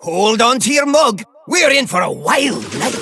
Hold on to your mug. We're in for a wild night.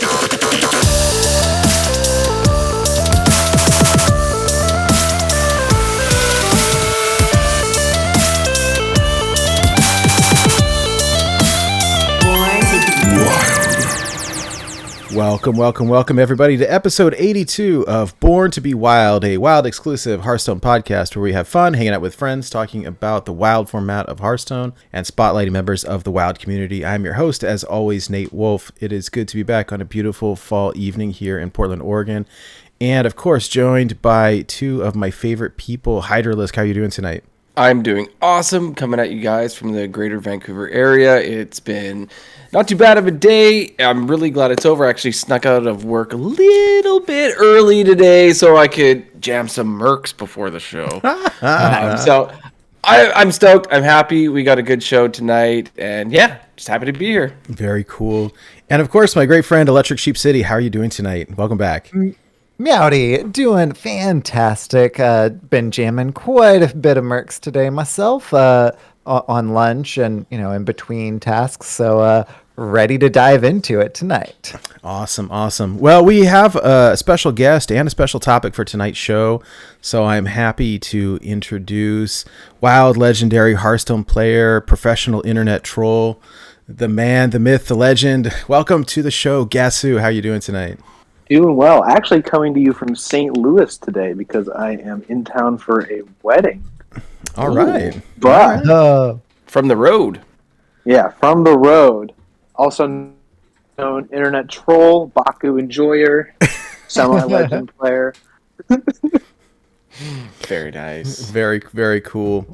Welcome everybody to episode 82 of Born to be Wild, a Wild exclusive Hearthstone podcast where we have fun hanging out with friends, talking about the Wild format of Hearthstone and spotlighting members of the Wild community. I'm your host, as always, Nate Wolf. It is good to be back on a beautiful fall evening here in Portland, Oregon. And of course, joined by two of my favorite people. Hydra Sheep, how are you doing tonight? I'm doing awesome, coming at you guys from the greater Vancouver area. It's been not too bad of a day. I'm really glad it's over. I actually snuck out of work a little bit early today so I could jam some Mercs before the show. So I'm stoked. I'm happy. We got a good show tonight. And yeah, just happy to be here. Very cool. And of course, my great friend, Electric Sheep City. How are you doing tonight? Welcome back. Meowdy, doing fantastic. Been jamming quite a bit of Mercs today myself on lunch and, in between tasks. So ready to dive into it tonight. Awesome. Well, we have a special guest and a special topic for tonight's show. So I'm happy to introduce Wild Legendary Hearthstone player, professional internet troll, the man, the myth, the legend. Welcome to the show, Ggahsoo. How are you doing tonight? Doing well. Actually coming to you from St. Louis today because I am in town for a wedding. All right. But From the road. Yeah, from the road. Also known internet troll, Baku enjoyer, semi-legend player. Very nice. Very cool.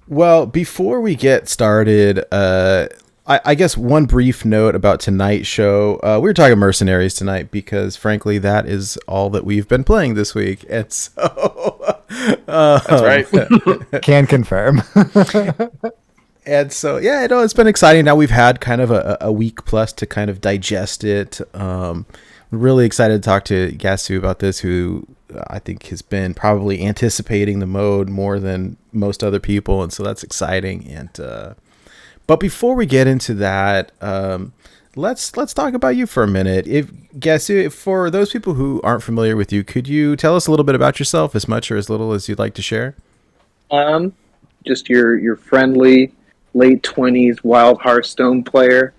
Well, before we get started, I guess one brief note about tonight's show. We were talking Mercenaries tonight because, frankly, that is all that we've been playing this week. And so... That's right. Can confirm. And so, yeah, it's been exciting. Now we've had kind of a week plus to kind of digest it. Really excited to talk to Ggahsoo about this, who I think has been probably anticipating the mode more than most other people. And so that's exciting. And... But before we get into that, let's talk about you for a minute. Ggahsoo, for those people who aren't familiar with you, could you tell us a little bit about yourself, as much or as little as you'd like to share? Just your friendly late 20s wild Hearthstone player.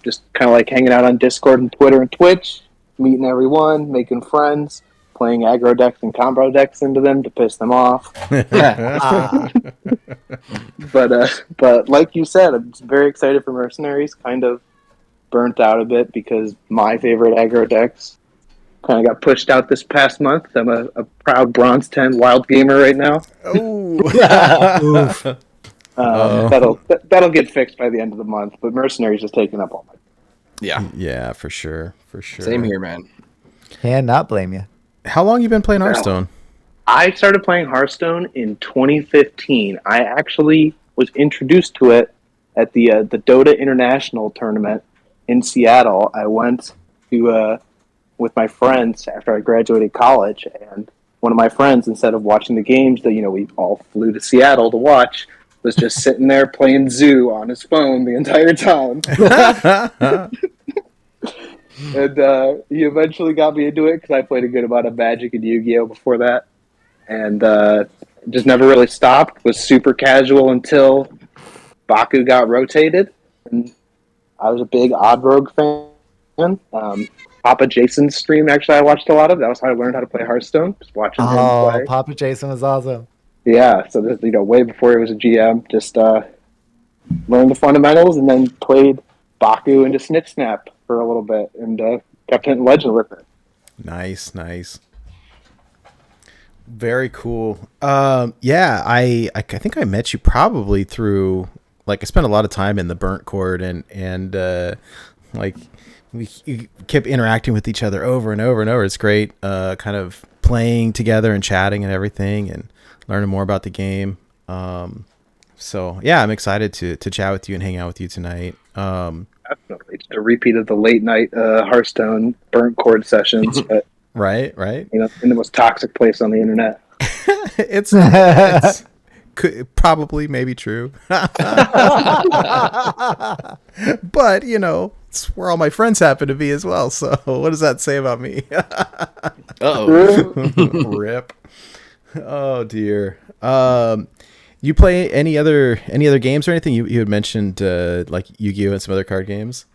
Just kind of like hanging out on Discord and Twitter and Twitch, meeting everyone, making friends, playing aggro decks and combo decks into them to piss them off. But like you said, I'm very excited for Mercenaries. Kind of burnt out a bit because my favorite aggro decks kind of got pushed out this past month. I'm a proud Bronze 10 wild gamer right now. That'll get fixed by the end of the month. But Mercenaries is taking up all my. Yeah, for sure. Same here, man. Cannot blame you. How long you been playing Hearthstone? I started playing Hearthstone in 2015. I actually was introduced to it at the Dota International tournament in Seattle. I went to with my friends after I graduated college, and one of my friends, instead of watching the games that we all flew to Seattle to watch, was just sitting there playing Zoo on his phone the entire time. And he eventually got me into it because I played a good amount of Magic and Yu-Gi-Oh! Before that. And just never really stopped. Was super casual until Baku got rotated. And I was a big Odd Rogue fan. Papa Jason's stream, actually, I watched a lot of. That was how I learned how to play Hearthstone. Just watching him play. Papa Jason was awesome. Yeah, so this, way before he was a GM, just learned the fundamentals and then played Baku into Snip Snap for a little bit and kept hitting Legend with it. Nice. Very cool. Yeah, I think I met you probably through, I spent a lot of time in the Burnt Court and we kept interacting with each other over and over and over. It's great, kind of playing together and chatting and everything and learning more about the game. So yeah, I'm excited to chat with you and hang out with you tonight. Definitely. Just a repeat of the late night Hearthstone Burnt Court sessions. But, right. in the most toxic place on the internet. it's Probably, maybe true. But, you know, it's where all my friends happen to be as well. So what does that say about me? Uh-oh. Rip. Oh, dear. You play any other games or anything? You had mentioned like Yu-Gi-Oh! And some other card games.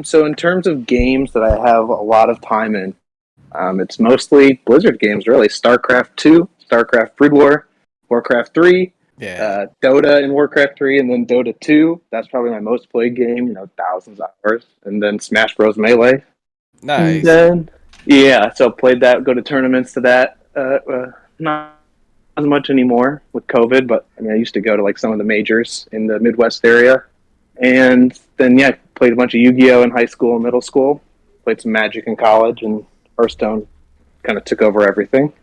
So in terms of games that I have a lot of time in, it's mostly Blizzard games, really. StarCraft 2, StarCraft Brood War, Warcraft 3, Yeah. Dota and Warcraft 3, and then Dota 2. That's probably my most played game, thousands of hours. And then Smash Bros. Melee. Nice. And then, yeah, so played that, go to tournaments to that. Not as much anymore with COVID, but I mean, I used to go to like some of the majors in the Midwest area. And then, yeah, played a bunch of Yu-Gi-Oh! In high school and middle school. Played some Magic in college, and Hearthstone kind of took over everything.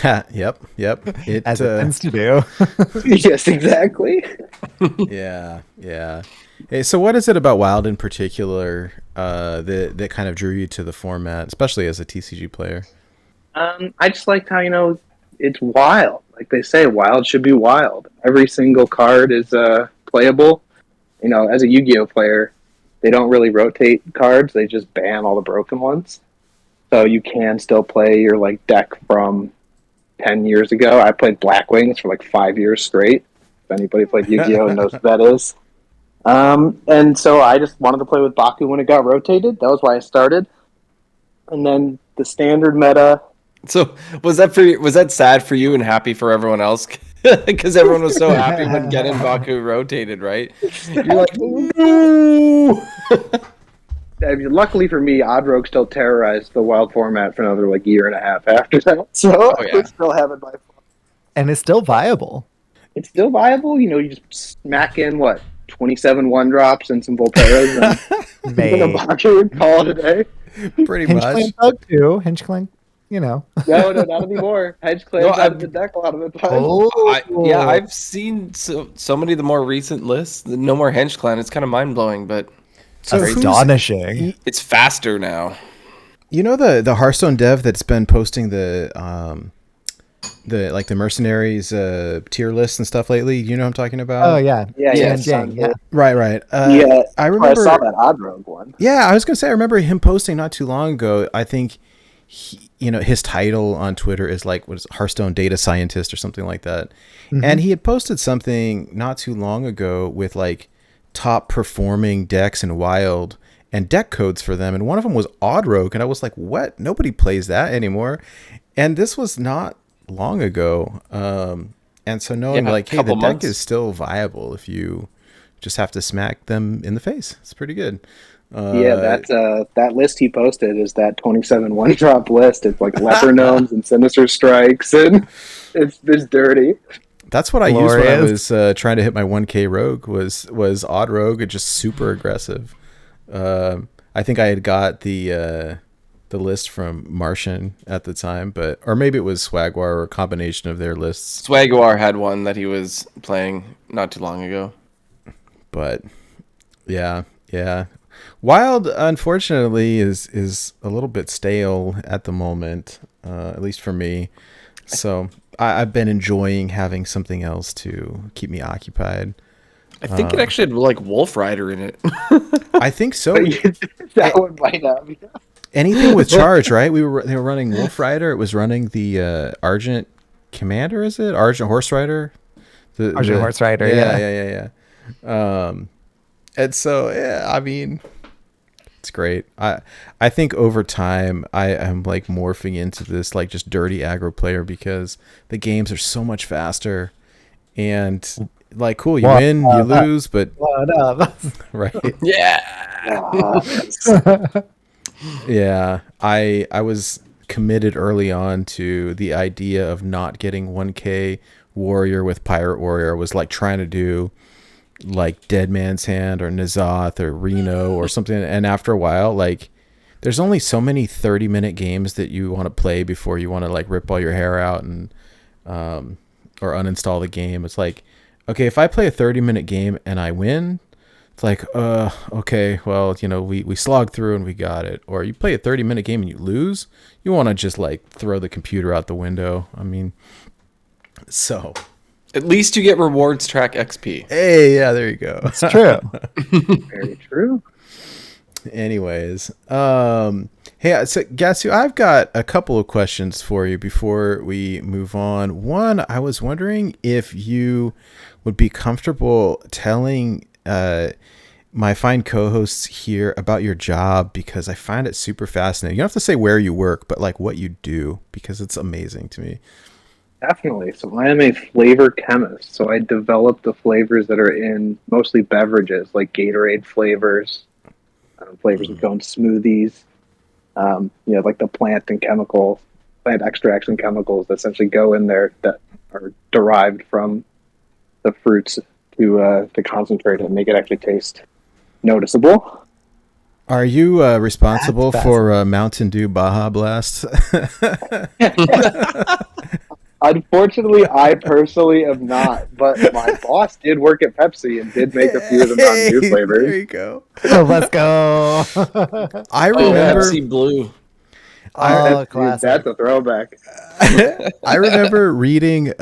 Yep. As it tends to do. Yes, exactly. Yeah. Hey, so what is it about Wild in particular that kind of drew you to the format, especially as a TCG player? I just liked how, it's wild. Like they say, wild should be wild. Every single card is playable. As a Yu-Gi-Oh player, they don't really rotate cards. They just ban all the broken ones. So you can still play your deck from 10 years ago. I played Black Wings for 5 years straight. If anybody played Yu-Gi-Oh knows what that is. And so I just wanted to play with Baku when it got rotated. That was why I started. And then the standard meta. So was that sad for you and happy for everyone else? Because everyone was so happy when Gen and Baku rotated, right? You're like, no! I mean, luckily for me, Odd Rogue still terrorized the wild format for another year and a half after that. So yeah. I still have it by far. And it's still viable. It's still viable. You just smack in 27 one drops and some Volteras and a Baku and call it a day. Pretty Hinge much. Clan Bug too. Hinge Clan, No, not anymore. Hedge Clan's out of the deck a lot of the time. I've seen so many of the more recent lists. No more Henge Clan. It's kind of mind blowing, but So astonishing. it's faster now. The Hearthstone dev that's been posting the Mercenaries tier lists and stuff lately. You know what I'm talking about? Oh yeah. Yeah. Right. I remember. I saw that Odd Rogue one. Yeah, I was gonna say I remember him posting not too long ago. I think his title on Twitter is Hearthstone data scientist or something like that. Mm-hmm. And he had posted something not too long ago with top performing decks in Wild and deck codes for them, and one of them was Odd Rogue, and I was like, what? Nobody plays that anymore. And this was not long ago. And so knowing hey, the deck is still viable if you just have to smack them in the face. It's pretty good. That list he posted is that 27 one drop list. It's Leper Gnomes and Sinister Strikes, and it's dirty. That's what I used when I was trying to hit my 1K rogue was Odd Rogue and just super aggressive. I think I had got the list from Martian at the time, or maybe it was Swagwar or a combination of their lists. Swagwar had one that he was playing not too long ago. But yeah. Wild, unfortunately, is a little bit stale at the moment, at least for me. So I've been enjoying having something else to keep me occupiid. I think it actually had Wolf Rider in it. I think so. That one might have. Anything with charge, right? They were running Wolf Rider. It was running the Argent Commander, is it? Argent Horse Rider? Argent Horse Rider, yeah. And so, I mean, it's great. I think over time, I am morphing into this just dirty aggro player because the games are so much faster. And cool, you win, you lose, but what up? Right? Yeah. Yeah, I was committed early on to the idea of not getting 1K warrior with pirate warrior. I was trying to do Dead Man's Hand or N'Zoth or Reno or something, and after a while there's only so many 30-minute games that you want to play before you want to rip all your hair out and or uninstall the game. It's okay, if I play a 30-minute game and I win, it's okay, well, we slogged through and we got it. Or you play a 30-minute game and you lose, you want to just throw the computer out the window. I mean, so At least you get rewards track XP. Hey, yeah, there you go. It's true. Very true. Anyways, hey, so Ggahsoo, I've got a couple of questions for you before we move on. One, I was wondering if you would be comfortable telling my fine co-hosts here about your job, because I find it super fascinating. You don't have to say where you work, but like what you do, because it's amazing to me. Definitely. So I am a flavor chemist. So I develop the flavors that are in mostly beverages, like Gatorade flavors, flavors that go in smoothies. Like the plant extracts and chemicals that essentially go in there that are derived from the fruits to concentrate it and make it actually taste noticeable. Are you responsible for Mountain Dew Baja Blast? Unfortunately, I personally am not, but my boss did work at Pepsi and did make a few of the Mountain Dew flavors. There you go. Oh, let's go. I remember Pepsi Blue. Classic. That's a throwback. I remember reading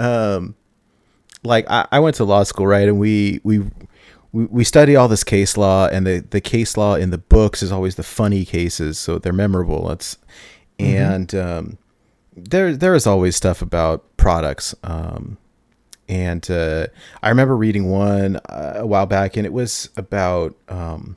like I went to law school, right? And we study all this case law, and the case law in the books is always the funny cases, so they're memorable. There is always stuff about products. And I remember reading one a while back, and it was about it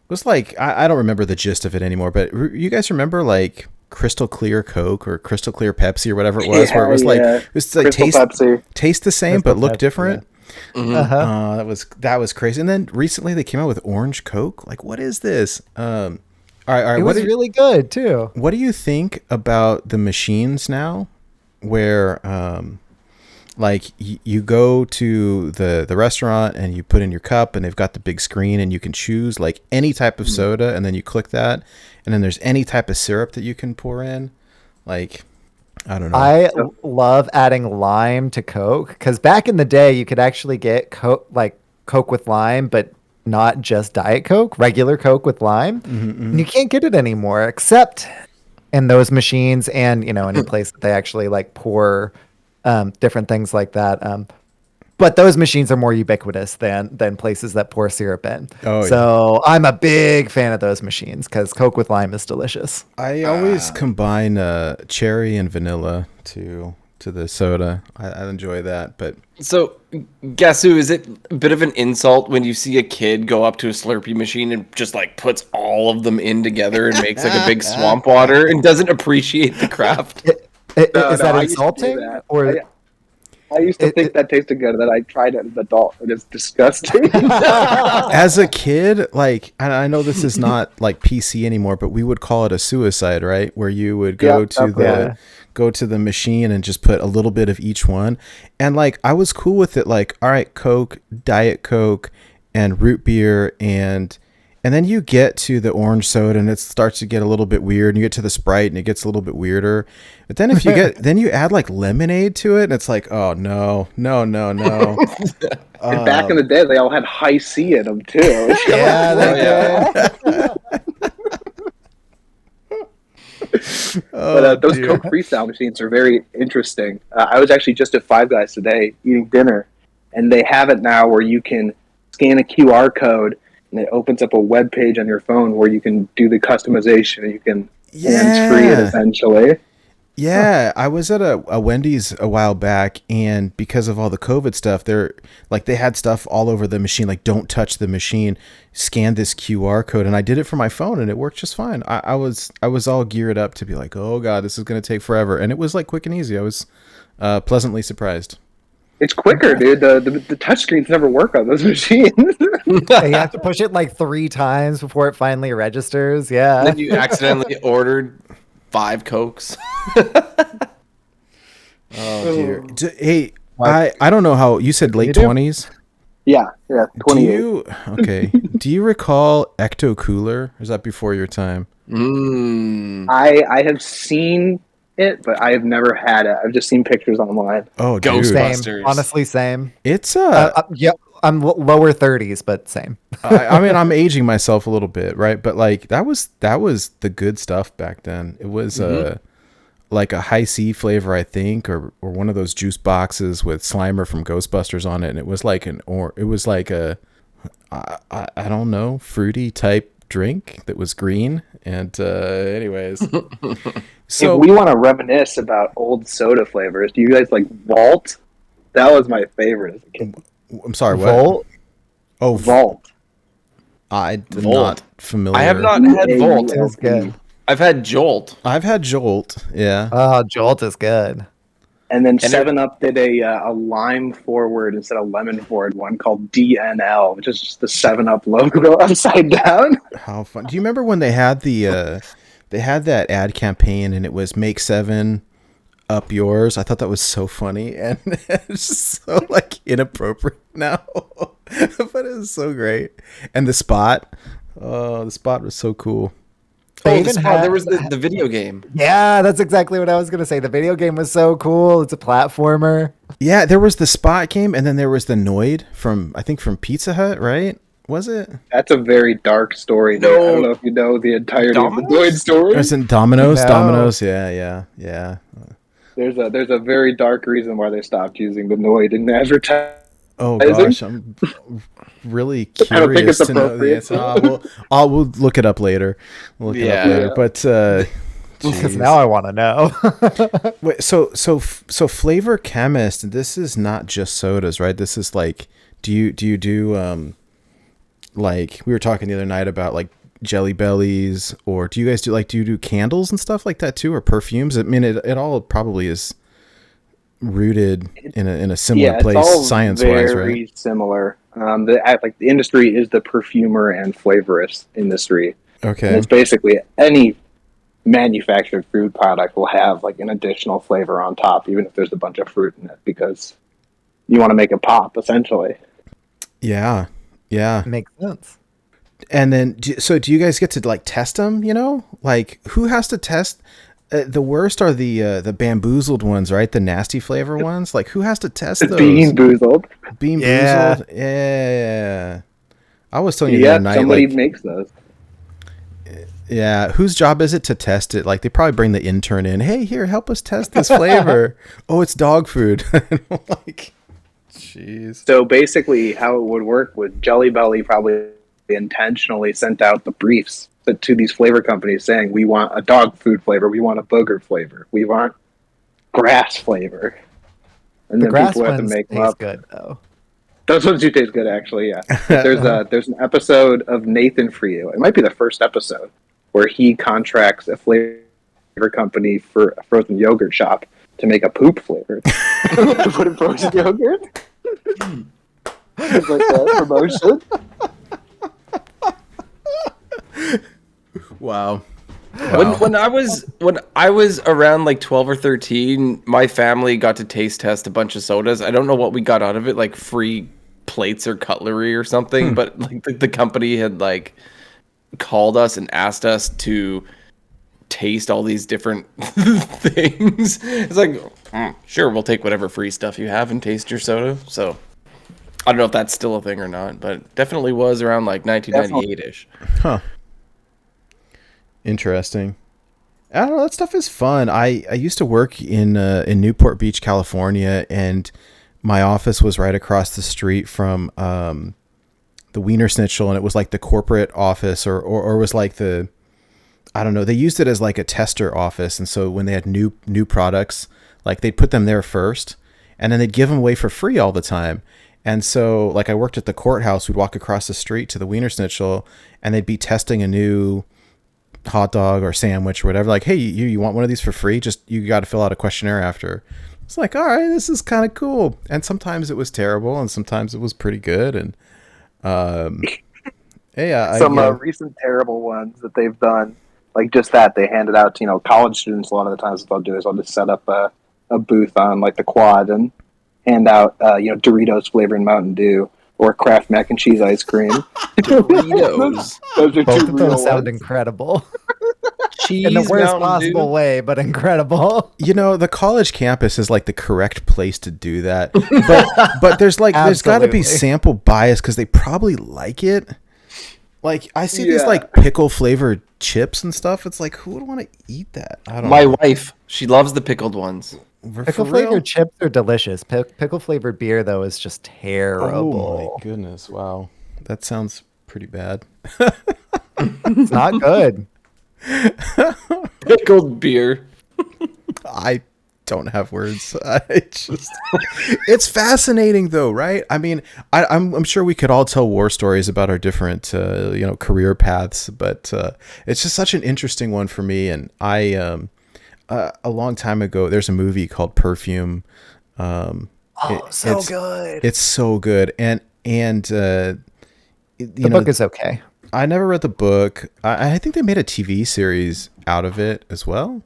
was like I don't remember the gist of it anymore, but you guys remember like Crystal Clear Coke or Crystal Clear Pepsi or whatever it was, where it was like taste the same but look different. Yeah. Mm-hmm. That was crazy. And then recently they came out with Orange Coke. Like, what is this? All right. It was really good too. What do you think about the machines now, where like you go to the restaurant and you put in your cup and they've got the big screen and you can choose like any type of soda, and then you click that, and then there's any type of syrup that you can pour in? Like, I don't know. I love adding lime to Coke, because back in the day you could actually get Coke with lime, but not just Diet Coke, regular Coke with lime. And you can't get it anymore except in those machines and, any place that they actually like pour different things like that. But those machines are more ubiquitous than places that pour syrup in. So I'm a big fan of those machines because Coke with lime is delicious. I always combine cherry and vanilla to the soda. I enjoy that. But so, Ggahsoo, is it a bit of an insult when you see a kid go up to a Slurpee machine and just like puts all of them in together and makes like a big swamp water and doesn't appreciate the craft? Is that insulting? I used to think that tasted good, and then I tried it as an adult, and it's disgusting. As a kid, like, I know this is not like PC anymore, but we would call it a suicide, right? Where you would go to the machine and just put a little bit of each one. And like, I was cool with it. Like, all right, Coke, Diet Coke, and root beer, and then you get to the orange soda and it starts to get a little bit weird, and you get to the Sprite and it gets a little bit weirder. But then if you then you add like lemonade to it, and it's like, oh no. And back in the day, they all had high C in them too. But those Coke freestyle machines are very interesting. I was actually just at Five Guys today eating dinner, and they have it now where you can scan a QR code and it opens up a web page on your phone where you can do the customization and you can hands-free it essentially. Yeah, I was at a Wendy's a while back, and because of all the COVID stuff, they had stuff all over the machine, like don't touch the machine, scan this QR code, and I did it for my phone and it worked just fine. I was all geared up to be like, oh god, this is going to take forever, and it was like quick and easy. I was pleasantly surprised. It's quicker, dude. The touchscreens never work on those machines. You have to push it like 3 times before it finally registers. Yeah. And then you accidentally ordered 5 Cokes. Oh dear. Hey, I don't know how you said late 20s. Yeah, 28. Do you recall Ecto Cooler? Or is that before your time? I have seen it, but I have never had it. I've just seen pictures online. Oh, dude. Ghostbusters. Honestly, same. It's yeah, I'm lower 30s, but same. I mean, I'm aging myself a little bit, right? But like that was the good stuff back then. It was like a high C flavor, I think, or one of those juice boxes with Slimer from Ghostbusters on it, and it was like a I don't know, fruity type drink that was green. And anyways, so if we want to reminisce about old soda flavors, do you guys like Vault? That was my favorite as a kid. I'm sorry, what? Volt? Oh, Vault. I'm Volt. not familiar. I have not had Volt. It was good. I've had Jolt. I've had Jolt. Yeah. Oh, Jolt is good. And then 7-Up did a lime forward instead of lemon forward one called DNL, which is just the 7-Up logo upside down. How fun! Do you remember when they had that ad campaign and it was "Make 7 up yours"? I thought that was so funny and it's just so like inappropriate now, but it was so great. And the spot was so cool. They The even spot, had- there was the video game. Yeah, that's exactly what I was going to say. The video game was so cool. It's a platformer. Yeah, there was the Spot game, and then there was the Noid from Pizza Hut, right? Was it? That's a very dark story. No. I don't know if you know the entirety of the Domino's? Noid story. It was in Domino's. No. Domino's. Yeah. There's a very dark reason why they stopped using the Noid in advertising. Oh Is it? gosh, I'm really curious I don't think it's to know the appropriate. answer. We'll look it up later. We'll look it up Yeah. later. But Because jeez. now I want to know. Wait, so Flavor Chemist. This is not just sodas, right? This is like, do you do like we were talking the other night about like Jelly Bellies, or do you guys do you do candles and stuff like that too, or perfumes? I mean, it all probably is rooted in a similar It's place all science-wise, very right? similar. The industry is the perfumer and flavorist industry. And Okay. it's basically any manufactured food product will have like an additional flavor on top, even if there's a bunch of fruit in it, because you want to make it pop, essentially. Yeah. Makes sense. And then, do you guys get to like test them? You know, like who has to test? The worst are the bamboozled ones, right? The nasty flavor ones. Like who has to test those? Bean boozled. Bean Yeah. boozled. Yeah. I was telling you the Yeah, other night. somebody Like, makes those. yeah, whose job is it to test it? Like they probably bring the intern in. Hey, here, help us test this flavor. Oh, it's dog food. Like, jeez. So basically, how it would work was Jelly Belly probably intentionally sent out the briefs to these flavor companies saying, we want a dog food flavor, we want a booger flavor, we want grass flavor. And The then grass people have to ones make them taste up. good, though. Those ones do taste good, actually, yeah. There's an episode of Nathan for You. It might be the first episode where he contracts a flavor company for a frozen yogurt shop to make a poop flavor. To put in frozen yogurt. It's like that promotion. Wow. When I was around like 12 or 13, my family got to taste test a bunch of sodas. I don't know what we got out of it, like free plates or cutlery or something, but like the company had like called us and asked us to taste all these different things. It's like, sure, we'll take whatever free stuff you have and taste your soda. So I don't know if that's still a thing or not, but it definitely was around like 1998-ish. Huh. Interesting. I don't know. That stuff is fun. I used to work in Newport Beach, California, and my office was right across the street from the Wiener Schnitzel, and it was like the corporate office, or was like the, I don't know. They used it as like a tester office, and so when they had new products, like they'd put them there first, and then they'd give them away for free all the time. And so, like, I worked at the courthouse. We'd walk across the street to the Wiener Schnitzel, and they'd be testing a new hot dog or sandwich or whatever. Like, hey, you want one of these for free? Just, you got to fill out a questionnaire after. It's like, all right, this is kind of cool. And sometimes it was terrible, and sometimes it was pretty good. And Recent terrible ones that they've done, like just that they handed out to college students. A lot of the times, what they'll do is they'll just set up a booth on like the quad and hand out Doritos flavored Mountain Dew or Kraft mac and cheese ice cream. Doritos. Those are Both two of real those sound ones. incredible. Cheese In the worst Mountain possible Dew. way, but incredible. the college campus is like the correct place to do that. But there's got to be Absolutely. sample bias because they probably like it. Like I see these Yeah. like pickle flavored chips and stuff. It's like, who would want to eat that? I don't My know. wife, she loves the pickled ones. For Pickle real? flavored chips are delicious. Pickle flavored beer though is just Oh my terrible. goodness! Wow, that sounds pretty bad. It's not good. Pickled beer. I don't have words. It's fascinating though, right? I mean, I'm sure we could all tell war stories about our different, career paths, but it's just such an interesting one for me. And a long time ago, there's a movie called Perfume. It's Good. It's so good, and The book is okay. I never read the book. I think they made a TV series out of it as well.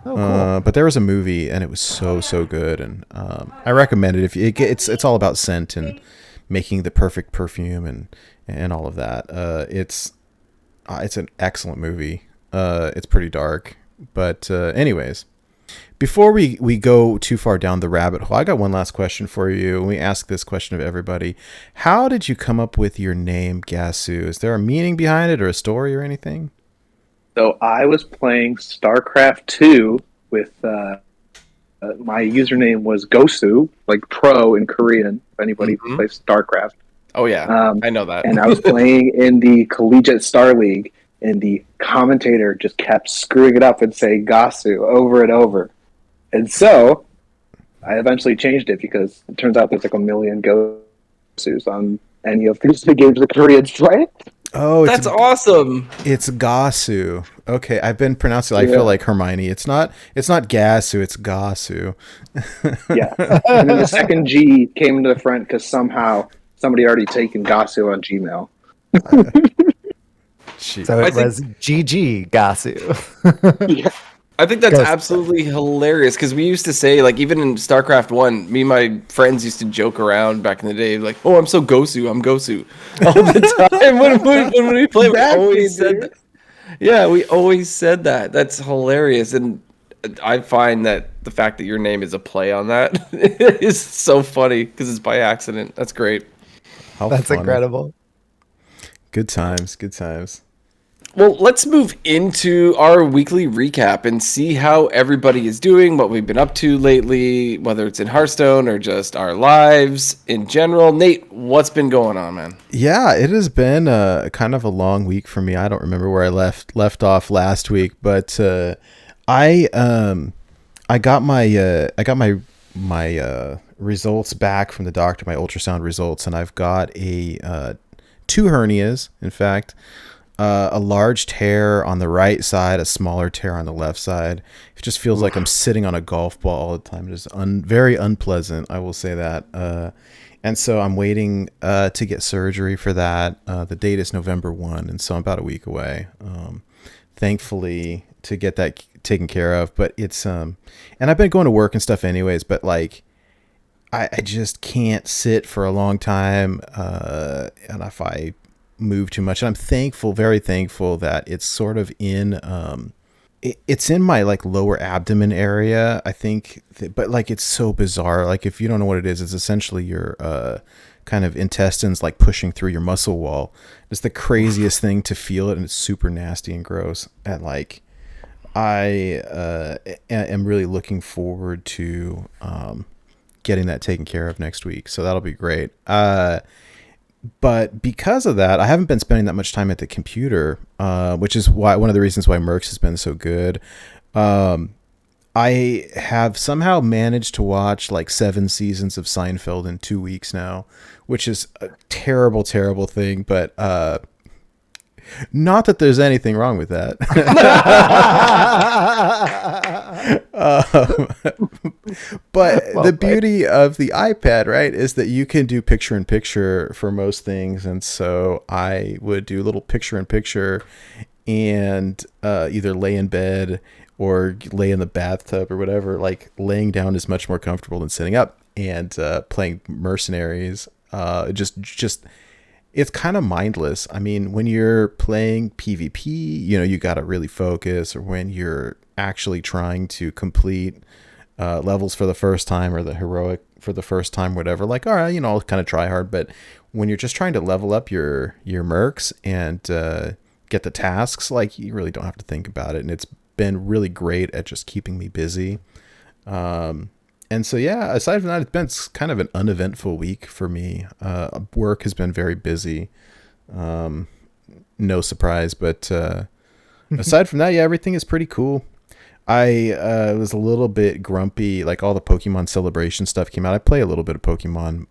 Oh, cool. But there was a movie, and it was so good, and I recommend it. If you, it's all about scent and making the perfect perfume and all of that. It's an excellent movie. It's pretty dark, but anyways, before we go too far down the rabbit hole, I got one last question for you. And we ask this question of everybody: how did you come up with your name, Ggahsoo? Is there a meaning behind it, or a story, or anything? So I was playing StarCraft 2 with my username was Ggahsoo, like pro in Korean. If anybody plays StarCraft, Oh yeah, I know that. and I was playing in the Collegiate Star League, and the commentator just kept screwing it up and saying Ggahsoo over and over. And so I eventually changed it because it turns out there's like a million Ggahsoos on any of these games the Koreans play. Oh, That's awesome. it's Ggahsoo. Okay, I've been pronouncing. I Yeah. feel like Hermione. It's not Ggahsoo. It's Ggahsoo. Yeah. And then the second G came into the front because somehow somebody already taken Ggahsoo on Gmail. Shit. So I it think- was GG Ggahsoo. Yeah. I think that's Ghost. absolutely hilarious because we used to say, like, even in StarCraft 1, me and my friends used to joke around back in the day, like, oh, I'm so Ggahsoo, I'm Ggahsoo. All the time when we play, we Exactly, always said dude. that. Yeah, we always said that. That's hilarious. And I find that the fact that your name is a play on that is so funny because it's by accident. That's great. How That's funny. incredible. Good times. Good times. Well, let's move into our weekly recap and see how everybody is doing, what we've been up to lately, whether it's in Hearthstone or just our lives in general. Nate, what's been going on, man? Yeah, it has been kind of a long week for me. I don't remember where I left off last week, but I got my results back from the doctor, my ultrasound results, and I've got a 2 hernias, in fact. A large tear on the right side, a smaller tear on the left side. It just feels like I'm sitting on a golf ball all the time. It is very unpleasant, I will say that. And so I'm waiting to get surgery for that. The date is November 1, and so I'm about a week away. Thankfully, to get that taken care of. But it's and I've been going to work and stuff anyways, but like I just can't sit for a long time. And if I move too much, and I'm thankful, very thankful that it's sort of in it's in my like lower abdomen area, I think, but like it's so bizarre. Like if you don't know what it is, it's essentially your kind of intestines like pushing through your muscle wall. It's the craziest thing to feel it, and it's super nasty and gross. And like I am really looking forward to getting that taken care of next week, so that'll be great. But because of that, I haven't been spending that much time at the computer, which is why one of the reasons why Mercs has been so good. I have somehow managed to watch like 7 seasons of Seinfeld in 2 weeks now, which is a terrible, terrible thing. But not that there's anything wrong with that. But the beauty of the iPad, right, is that you can do picture in picture for most things. And so I would do a little picture in picture and either lay in bed or lay in the bathtub or whatever. Like laying down is much more comfortable than sitting up, and playing Mercenaries. Just it's kind of mindless. I mean, when you're playing PvP, you got to really focus, or when you're actually trying to complete levels for the first time, or the heroic for the first time, whatever, like, all right, you know, I'll kind of try hard. But when you're just trying to level up your mercs and get the tasks, like, you really don't have to think about it. And it's been really great at just keeping me busy. And so, yeah, aside from that, it's been kind of an uneventful week for me. Work has been very busy. No surprise, but aside from that, yeah, everything is pretty cool. I was a little bit grumpy, like all the Pokemon Celebration stuff came out. I play a little bit of Pokemon.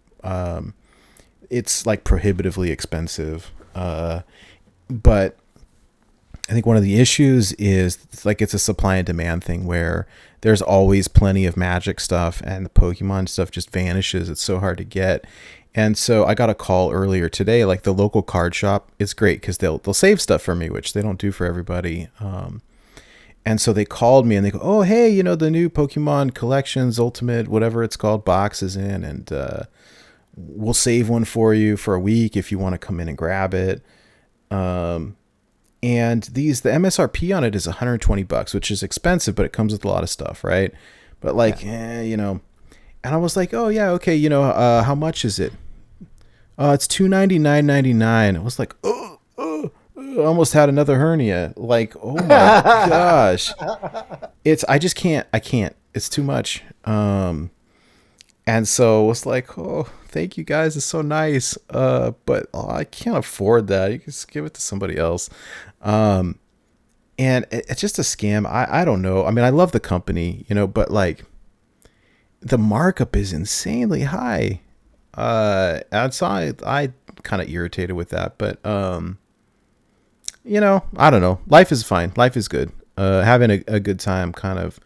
It's like prohibitively expensive. But I think one of the issues is like it's a supply and demand thing where there's always plenty of Magic stuff and the Pokemon stuff just vanishes. It's so hard to get. And so I got a call earlier today, like the local card shop is great because they'll save stuff for me, which they don't do for everybody. And so they called me and they go, oh, hey, you know, the new Pokemon Collections Ultimate, whatever it's called, box is in, and we'll save one for you for a week if you want to come in and grab it. And the MSRP on it is $120, which is expensive, but it comes with a lot of stuff, right? But like, you know, and I was like, oh yeah, okay, you know, how much is it? It's $299.99. I was like, I almost had another hernia. Like, oh my gosh, I can't. It's too much. And so it was like, oh, thank you guys, it's so nice. But I can't afford that. You can just give it to somebody else. And it's just a scam. I don't know. I mean, I love the company, you know, but like the markup is insanely high. And so I kind of irritated with that, but, you know, I don't know. Life is fine. Life is good. Having a good time, kind of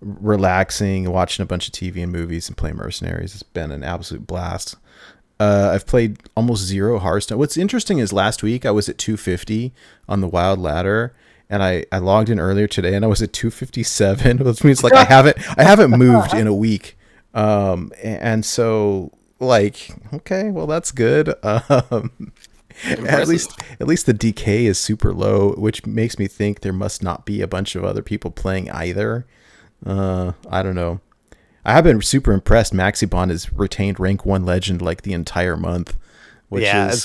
relaxing, watching a bunch of TV and movies and playing Mercenaries has been an absolute blast. I've played almost zero Hearthstone. What's interesting is last week I was at 250 on the Wild Ladder, and I logged in earlier today and I was at 257, which means like I haven't moved in a week. And so like, okay, well that's good. At least the decay is super low, which makes me think there must not be a bunch of other people playing either. I don't know. I have been super impressed. Maxibon has retained rank 1 legend like the entire month, which is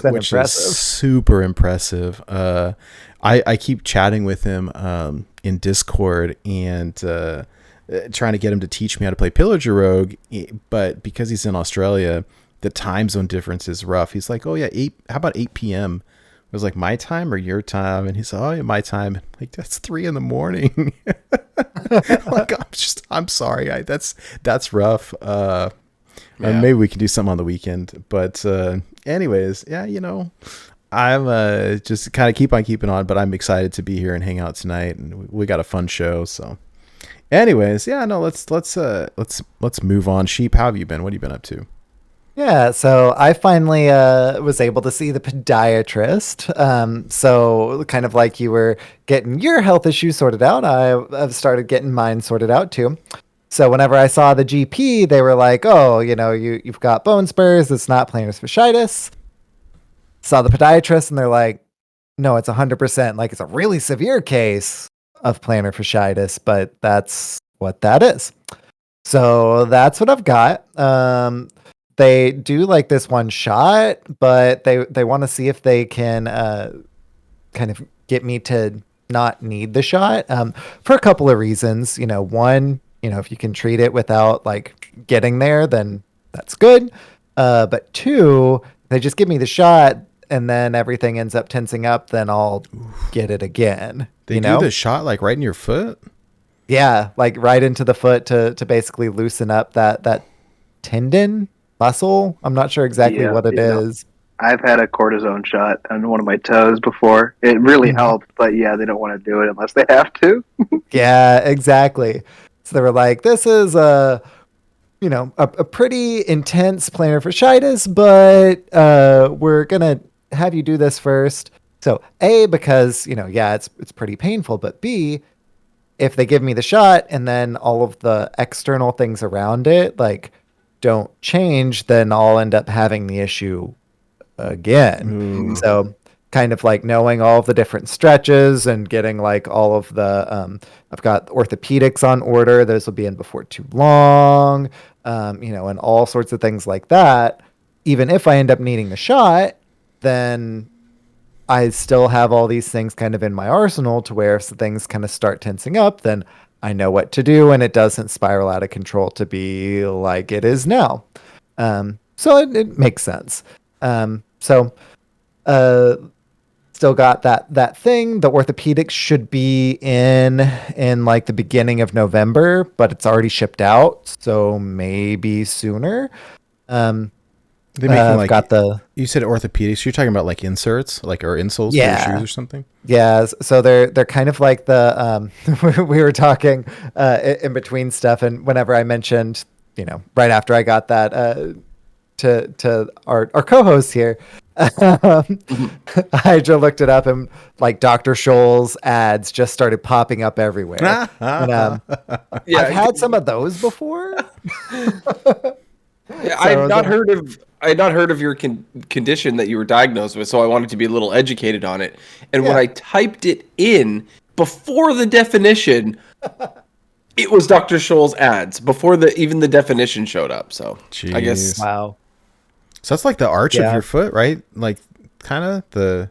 super impressive. I keep chatting with him in Discord and trying to get him to teach me how to play Pillager Rogue, but because he's in Australia, the time zone difference is rough. He's like, oh yeah, how about 8 p.m.? I was like, my time or your time? And he's like, oh yeah, my time. Like, that's 3 a.m. Like, I'm sorry. That's rough. Maybe we can do something on the weekend. But anyways, yeah, you know, I'm just kind of keep on keeping on, but I'm excited to be here and hang out tonight. And we got a fun show. So anyways, yeah, no, let's move on. Sheep, how have you been? What have you been up to? Yeah, so I finally was able to see the podiatrist. So kind of like you were getting your health issues sorted out, I've started getting mine sorted out too. So whenever I saw the GP, they were like, oh, you know, you've got bone spurs, it's not plantar fasciitis. Saw the podiatrist and they're like, no, it's 100%. Like, it's a really severe case of plantar fasciitis, but that's what that is. So that's what I've got. They do like this one shot, but they want to see if they can kind of get me to not need the shot for a couple of reasons. You know, one, you know, if you can treat it without like getting there, then that's good. But two, they just give me the shot and then everything ends up tensing up, then I'll get it again. They do the shot like right in your foot? Yeah, like right into the foot to basically loosen up that tendon. Muscle. I'm not sure exactly what it is. I've had a cortisone shot on one of my toes before. It really helped, but yeah, they don't want to do it unless they have to. Yeah, exactly. So they were like, this is a pretty intense plantar fasciitis, but we're gonna have you do this first. So A, because it's pretty painful, but B, if they give me the shot and then all of the external things around it, like, don't change, then I'll end up having the issue again. So kind of like knowing all of the different stretches and getting like all of the I've got orthopedics on order. Those will be in before too long. and all sorts of things like that. Even if I end up needing the shot, then I still have all these things kind of in my arsenal to where if things kind of start tensing up, then I know what to do and it doesn't spiral out of control to be like it is now. So it makes sense. So still got that thing. The orthopedics should be in like the beginning of November, but it's already shipped out, so maybe sooner. They making I've like got the you said orthopedics. You're talking about like inserts, like or insoles for your shoes or something. yeah. So they're kind of like the we were talking in between stuff, and whenever I mentioned, right after I got that to our co-host here, Hydra looked it up and like Dr. Scholl's ads just started popping up everywhere. And, Yeah, I've had some of those before. Yeah, I had not heard of your condition that you were diagnosed with, so I wanted to be a little educated on it. And when I typed it in before the definition, it was Dr. Scholl's ads before even the definition showed up. So I guess Wow. So that's like the arch of your foot, right? Like kind of the.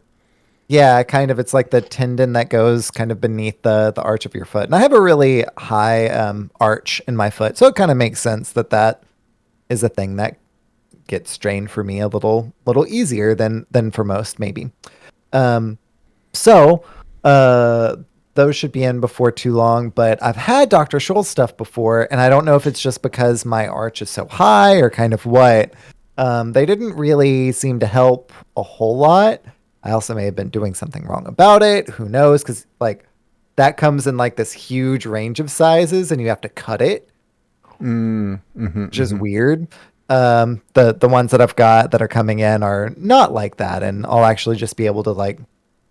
Yeah, kind of. It's like the tendon that goes kind of beneath the arch of your foot. And I have a really high arch in my foot, so it kind of makes sense that is a thing that gets strained for me a little easier than for most, maybe. So those should be in before too long, but I've had Dr. Scholl's stuff before, and I don't know if it's just because my arch is so high or kind of what. They didn't really seem to help a whole lot. I also may have been doing something wrong about it. Who knows? Because like that comes in like this huge range of sizes, and you have to cut it, which is weird. The ones that I've got that are coming in are not like that, and I'll actually just be able to like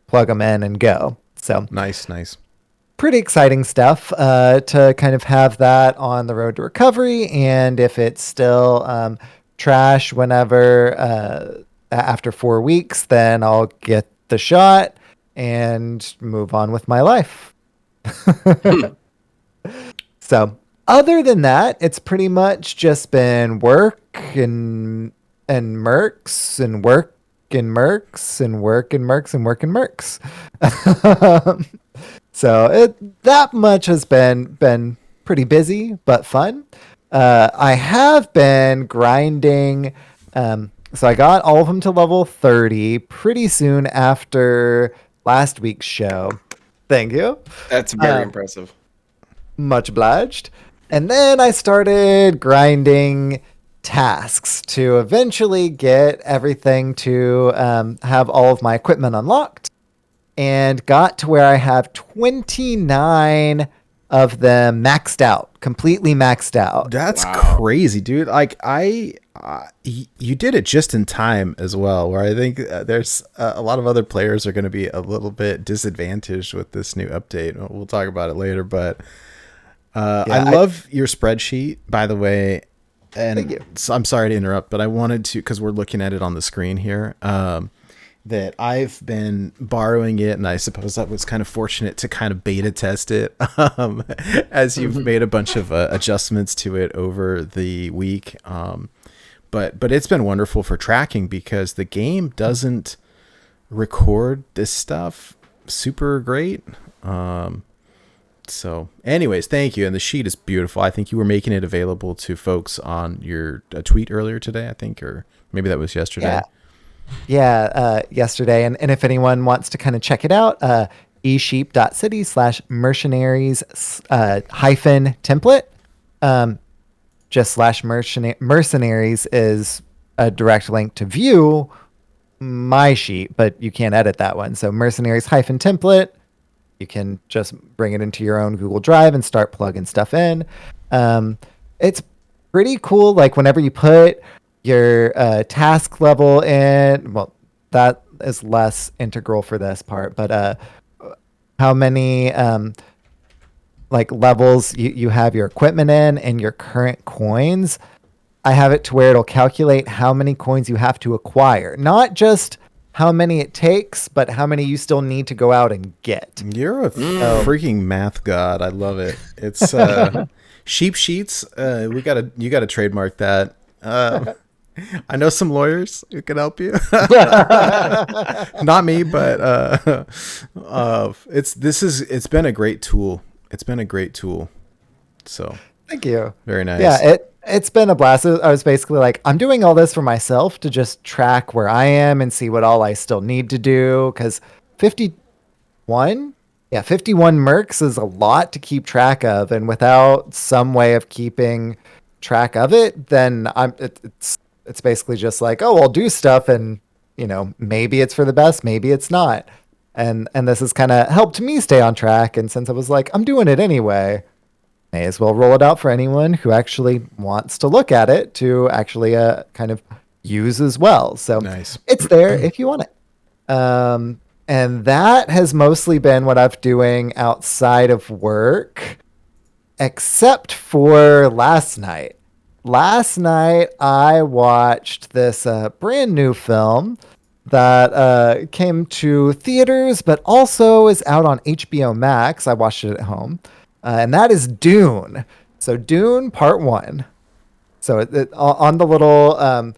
plug them in and go. So nice. Pretty exciting stuff to kind of have that on the road to recovery. And if it's still trash whenever after 4 weeks, then I'll get the shot and move on with my life. So other than that, it's pretty much just been work and Mercs and work and Mercs and work and Mercs and work and Mercs. So that much has been pretty busy but fun. I have been grinding. So I got all of them to level 30 pretty soon after last week's show. Thank you. that's very impressive. Much obliged. And then I started grinding tasks to eventually get everything to have all of my equipment unlocked, and got to where I have 29 of them maxed out, completely maxed out. That's crazy, dude. Like you did it just in time as well, where I think there's a lot of other players are going to be a little bit disadvantaged with this new update. We'll talk about it later, but I love your spreadsheet, by the way. And so I'm sorry to interrupt, but I wanted to, because we're looking at it on the screen here, that I've been borrowing it, and I suppose that was kind of fortunate to kind of beta test it as you've made a bunch of adjustments to it over the week. But it's been wonderful for tracking because the game doesn't record this stuff super great. So anyways, thank you. And the sheet is beautiful. I think you were making it available to folks on your tweet earlier today, I think, or maybe that was yesterday. Yeah, yesterday. And if anyone wants to kind of check it out, esheep.city/mercenaries hyphen template. Just /mercenaries is a direct link to view my sheet, but you can't edit that one. So mercenaries hyphen template. You can just bring it into your own Google Drive and start plugging stuff in. It's pretty cool. Like whenever you put your task level in, well, that is less integral for this part, but how many like levels you have your equipment in and your current coins, I have it to where it'll calculate how many coins you have to acquire, not just how many it takes, but how many you still need to go out and get. You're a freaking math god. I love it. It's Sheep sheets. You gotta trademark that. I know some lawyers who can help you. Not me, but it's been a great tool. It's been a great tool. So Thank you. very nice. Yeah, it's been a blast. I was basically like, I'm doing all this for myself to just track where I am and see what all I still need to do. Because 51, 51 mercs is a lot to keep track of, and without some way of keeping track of it, then it's basically just like, oh, I'll do stuff, and maybe it's for the best, maybe it's not. And this has kind of helped me stay on track. And since I was like, I'm doing it anyway, may as well roll it out for anyone who actually wants to look at it to actually kind of use as well. So Nice. it's there if you want it. And that has mostly been what I'm doing outside of work, except for last night. Last night, I watched this brand new film that came to theaters, but also is out on HBO Max. I watched it at home. And that is Dune. So Dune Part 1. So on the little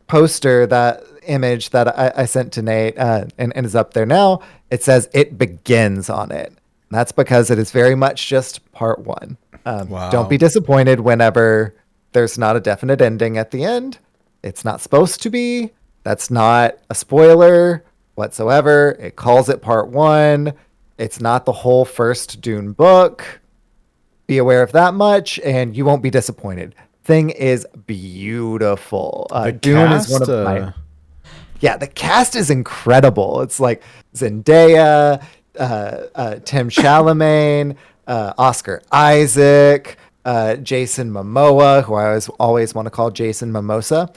poster, that image that I sent to Nate and is up there now, it says It Begins on it. And that's because it is very much just Part 1. Wow. Don't be disappointed whenever there's not a definite ending at the end. It's not supposed to be. That's not a spoiler whatsoever. It calls it Part 1. It's not the whole first Dune book. Be aware of that much, and you won't be disappointed. Thing is beautiful. Dune is one of my... Yeah, the cast is incredible. It's like Zendaya, Tim Chalamet, Oscar Isaac, Jason Momoa, who I always want to call Jason Mimosa.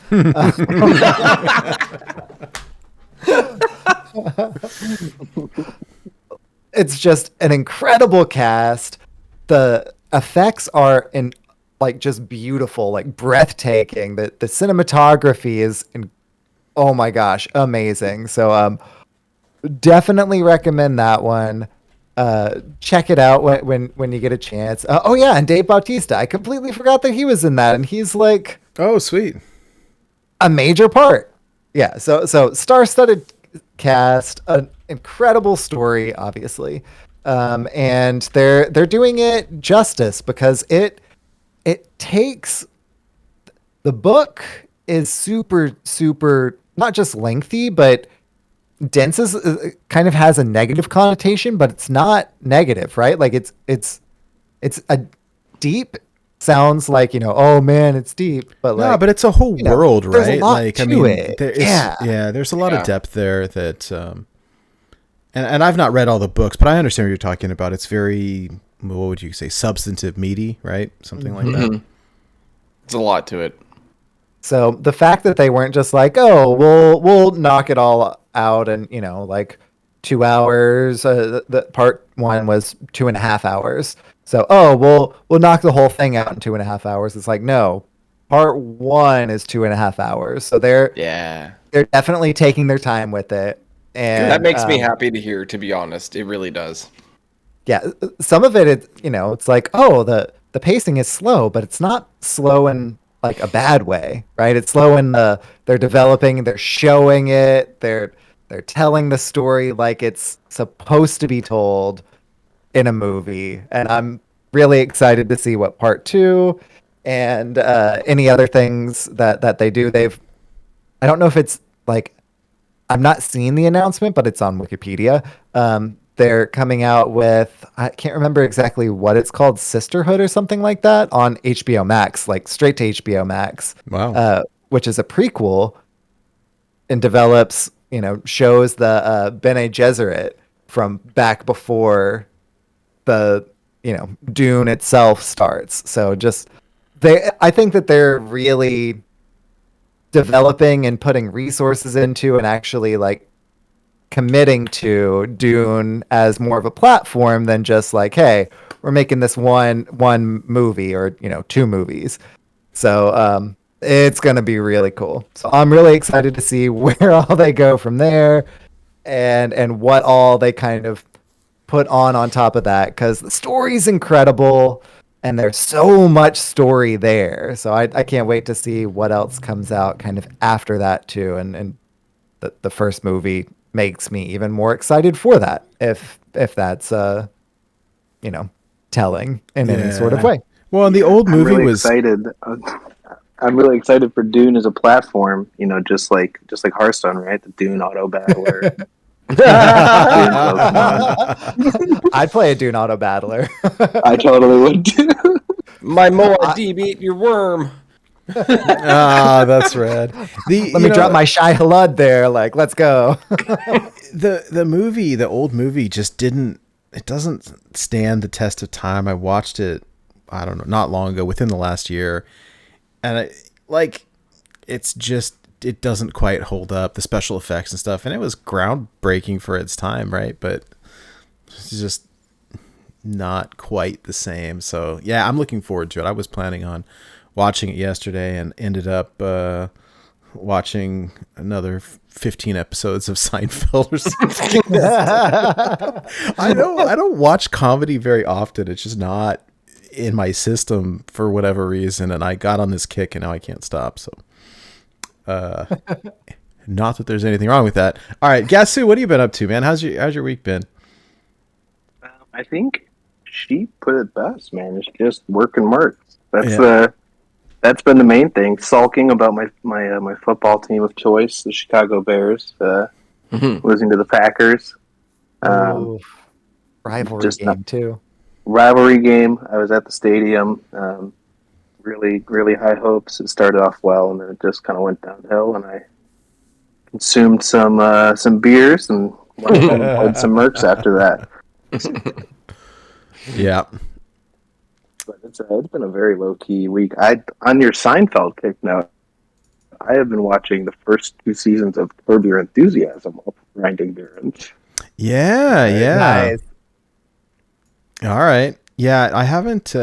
It's just an incredible cast. The effects are just beautiful, like breathtaking. The cinematography is oh my gosh, amazing. So definitely recommend that one. Check it out when you get a chance. Oh yeah, and Dave Bautista. I completely forgot that he was in that, and he's like, oh sweet, a major part. Yeah. So star-studded cast, an incredible story, obviously, and they're doing it justice because it takes the book is super not just lengthy but dense is kind of has a negative connotation, but it's not negative, right? Like it's a deep sounds like, oh man, it's deep, but like, no, but it's a whole world, right? There's a lot like, to I mean, it. There's a lot of depth there that, and I've not read all the books, but I understand what you're talking about. It's very, what would you say, substantive, meaty, right? Something like that. It's a lot to it. So the fact that they weren't just like, oh, we'll knock it all out in, like 2 hours. The part 1 was 2.5 hours. So, oh, we'll knock the whole thing out in 2.5 hours. It's like, no, part 1 is 2.5 hours. So they're definitely taking their time with it. And that makes me happy to hear, to be honest. It really does. Yeah. Some of it, it's like, oh, the pacing is slow, but it's not slow in like a bad way, right? It's slow in they're developing, they're showing it, they're telling the story like it's supposed to be told in a movie. And I'm really excited to see what part 2 and any other things that they do. I don't know if it's like, I've not seen the announcement, but it's on Wikipedia. They're coming out with, I can't remember exactly what it's called, Sisterhood or something like that on HBO Max, like straight to HBO Max. Wow. Which is a prequel and develops, shows the Bene Gesserit from back before the, Dune itself starts. So I think that they're really developing and putting resources into and actually like committing to Dune as more of a platform than just like, hey, we're making this one movie or 2 movies. So it's gonna be really cool. So I'm really excited to see where all they go from there and what all they kind of put on top of that, because the story's incredible and there's so much story there. So I can't wait to see what else comes out kind of after that too. And the first movie makes me even more excited for that, if that's telling in any sort of Yeah. way. Well, and the old I'm movie really was excited. I'm really excited for Dune as a platform. Just like Hearthstone, right? The Dune auto battler. Dune Pokemon. I'd play a Dune Auto Battler. I totally would too. My Moadib ate your worm. that's rad. Let me drop my Shai Halud there. Like, let's go. the old movie just doesn't stand the test of time. I watched it, I don't know, not long ago, within the last year, and it doesn't quite hold up, the special effects and stuff, and it was groundbreaking for its time, right? But it's just not quite the same. So yeah, I'm looking forward to it. I was planning on watching it yesterday and ended up watching another 15 episodes of Seinfeld or something. I don't watch comedy very often. It's just not in my system for whatever reason, and I got on this kick and now I can't stop. So not that there's anything wrong with that. All right, Ggahsoo, what have you been up to, man? How's your week been? I think she put it best, man. It's just working Mercs. That's been the main thing. Sulking about my football team of choice, the Chicago Bears, losing to the Packers. Rivalry game too. Rivalry game. I was at the stadium. Really, really high hopes. It started off well, and then it just kind of went downhill. And I consumed some beers and played some Mercs after that. Yeah. But it's been a very low key week. On your Seinfeld kick note, I have been watching the first 2 seasons of Curb Your Enthusiasm while grinding beers. Yeah. Nice. All right. Yeah, I haven't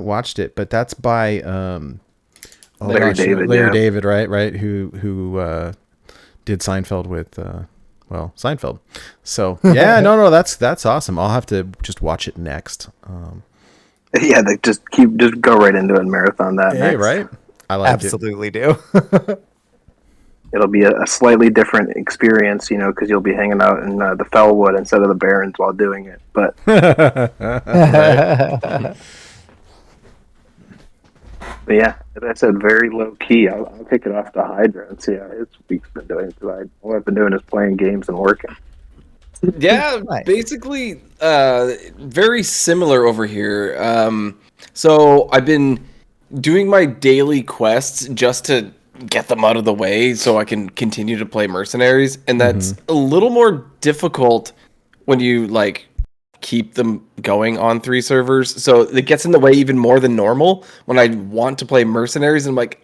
watched it, but that's by Larry David. Larry David, right? Who did Seinfeld with Seinfeld. So yeah, no, that's awesome. I'll have to just watch it next. Yeah, they just go right into it and marathon that. Hey, next. right? I like Absolutely do. It'll be a slightly different experience, because you'll be hanging out in the Fellwood instead of the Barrens while doing it. But but yeah, as I said, very low key. I'll kick it off to Hydra and see how his week's been doing. Because all I've been doing is playing games and working. Yeah, Nice. basically, very similar over here. So I've been doing my daily quests just to get them out of the way so I can continue to play Mercenaries, and that's a little more difficult when you keep them going on 3 servers. So it gets in the way even more than normal when I want to play Mercenaries, and I'm like,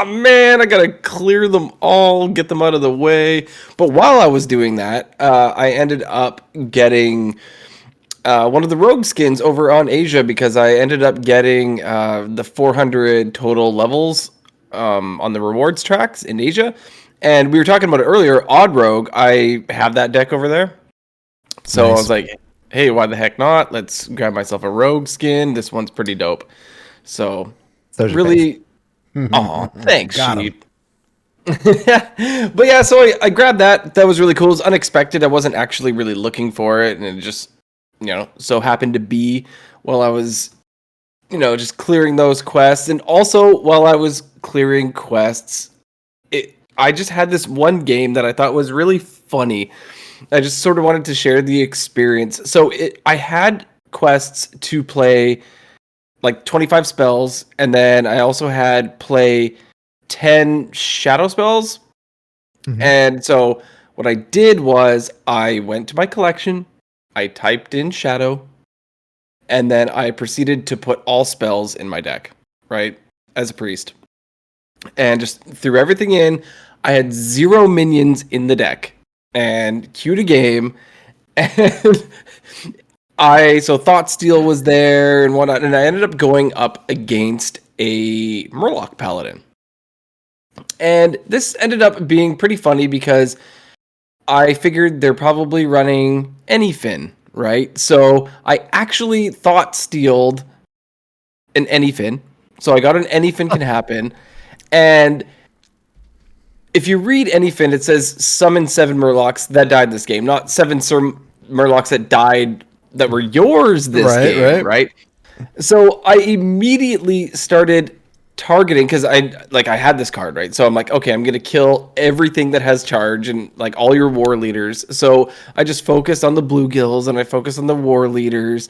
man, I gotta clear them all, get them out of the way. But while I was doing that, I ended up getting one of the rogue skins over on Asia, because I ended up getting the 400 total levels on the rewards tracks in Asia. And we were talking about it earlier, Odd Rogue, I have that deck over there. So Nice. I was like, hey, why the heck not? Let's grab myself a rogue skin. This one's pretty dope. So really, thanks, Got 'em. Sheep. But yeah, so I grabbed that. That was really cool. It was unexpected. I wasn't actually really looking for it, and it just, so happened to be while I was, just clearing those quests. And also while I was clearing quests, I just had this one game that I thought was really funny. I just sort of wanted to share the experience. So I had quests to play 25 spells, and then I also had play 10 shadow spells. And so what I did was I went to my collection, I typed in shadow, and then I proceeded to put all spells in my deck, right, as a priest. And just threw everything in. I had 0 minions in the deck, and queued a game, and so Thought Steal was there and whatnot, and I ended up going up against a Murloc Paladin. And this ended up being pretty funny because I figured they're probably running any Finn, right? So I actually thought stealed an anyfin. So I got an anyfin can happen. And if you read anyfin, it says summon 7 Murlocs that died this game, not 7 Murlocs that died that were yours this game, right? So I immediately started targeting because I had this card, right? So I'm like, okay, I'm gonna kill everything that has charge and like all your war leaders. So I just focused on the bluegills and I focused on the war leaders.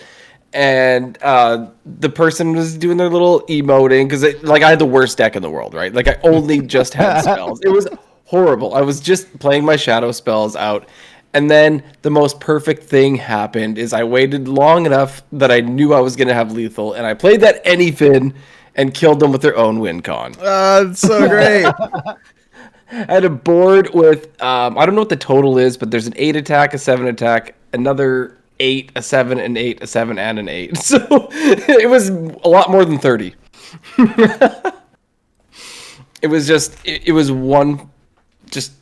And the person was doing their little emoting because I had the worst deck in the world, right? Like I only just had spells. It was horrible. I was just playing my shadow spells out. And then the most perfect thing happened is I waited long enough that I knew I was going to have lethal. And I played that anyfin and killed them with their own win con. It's so great. I had a board with, I don't know what the total is, but there's an 8 attack, a 7 attack, another 8, a 7, an 8, a 7, and an 8. So it was a lot more than 30. It was just, it was one just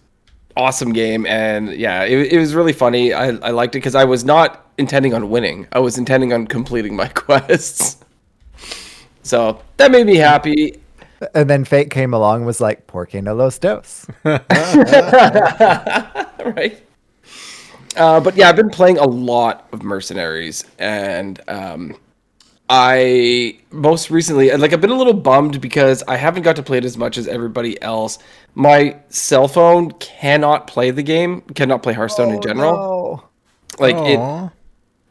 awesome game. And yeah, it was really funny. I liked it because I was not intending on winning. I was intending on completing my quests. So that made me happy. And then Fate came along and was like, ¿Por qué no los dos? Right. But yeah, I've been playing a lot of Mercenaries, and I most recently, I've been a little bummed because I haven't got to play it as much as everybody else. My cell phone cannot play the game, cannot play Hearthstone in general. No.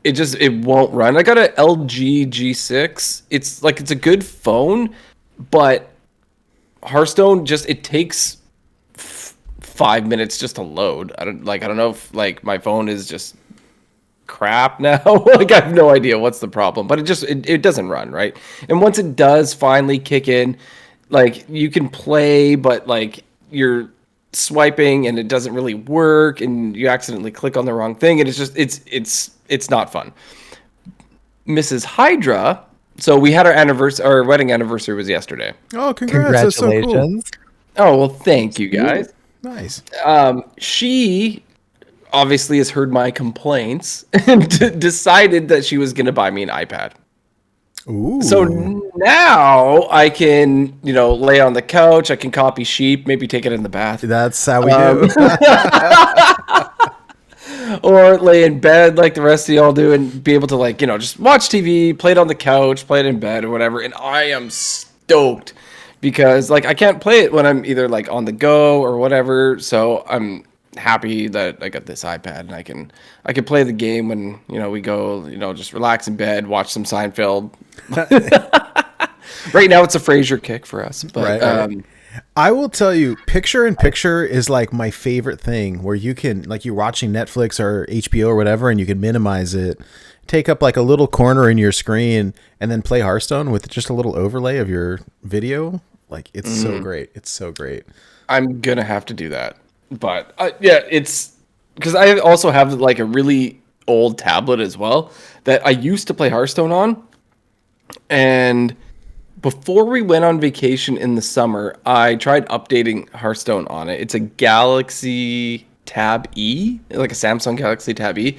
It won't run. I got a LG G6. It's a good phone, but Hearthstone it takes 5 minutes just to load. I don't know if my phone is just crap now. I have no idea what's the problem, but it doesn't run, right? And once it does finally kick in, you can play, but you're swiping and it doesn't really work and you accidentally click on the wrong thing and it's not fun. Mrs. Hydra, so we had our wedding anniversary was yesterday. Oh, congrats. Congratulations. That's so cool. Oh, well, thank you guys. Nice. She obviously has heard my complaints and decided that she was going to buy me an iPad. Ooh. So now I can, lay on the couch. I can copy sheep, maybe take it in the bath. That's how we do. Or lay in bed like the rest of y'all do and be able to just watch TV, play it on the couch, play it in bed or whatever. And I am stoked because I can't play it when I'm either on the go or whatever. So I'm happy that I got this iPad and I can play the game when we go just relax in bed, watch some Seinfeld. Right now it's a Frasier kick for us, but right. I will tell you, picture in picture is my favorite thing, where you can you're watching Netflix or HBO or whatever and you can minimize it, take up a little corner in your screen and then play Hearthstone with just a little overlay of your video. It's so great. It's so great. I'm gonna have to do that. But yeah, it's because I also have a really old tablet as well that I used to play Hearthstone on. And before we went on vacation in the summer, I tried updating Hearthstone on it. It's a Galaxy Tab E, a Samsung Galaxy Tab E.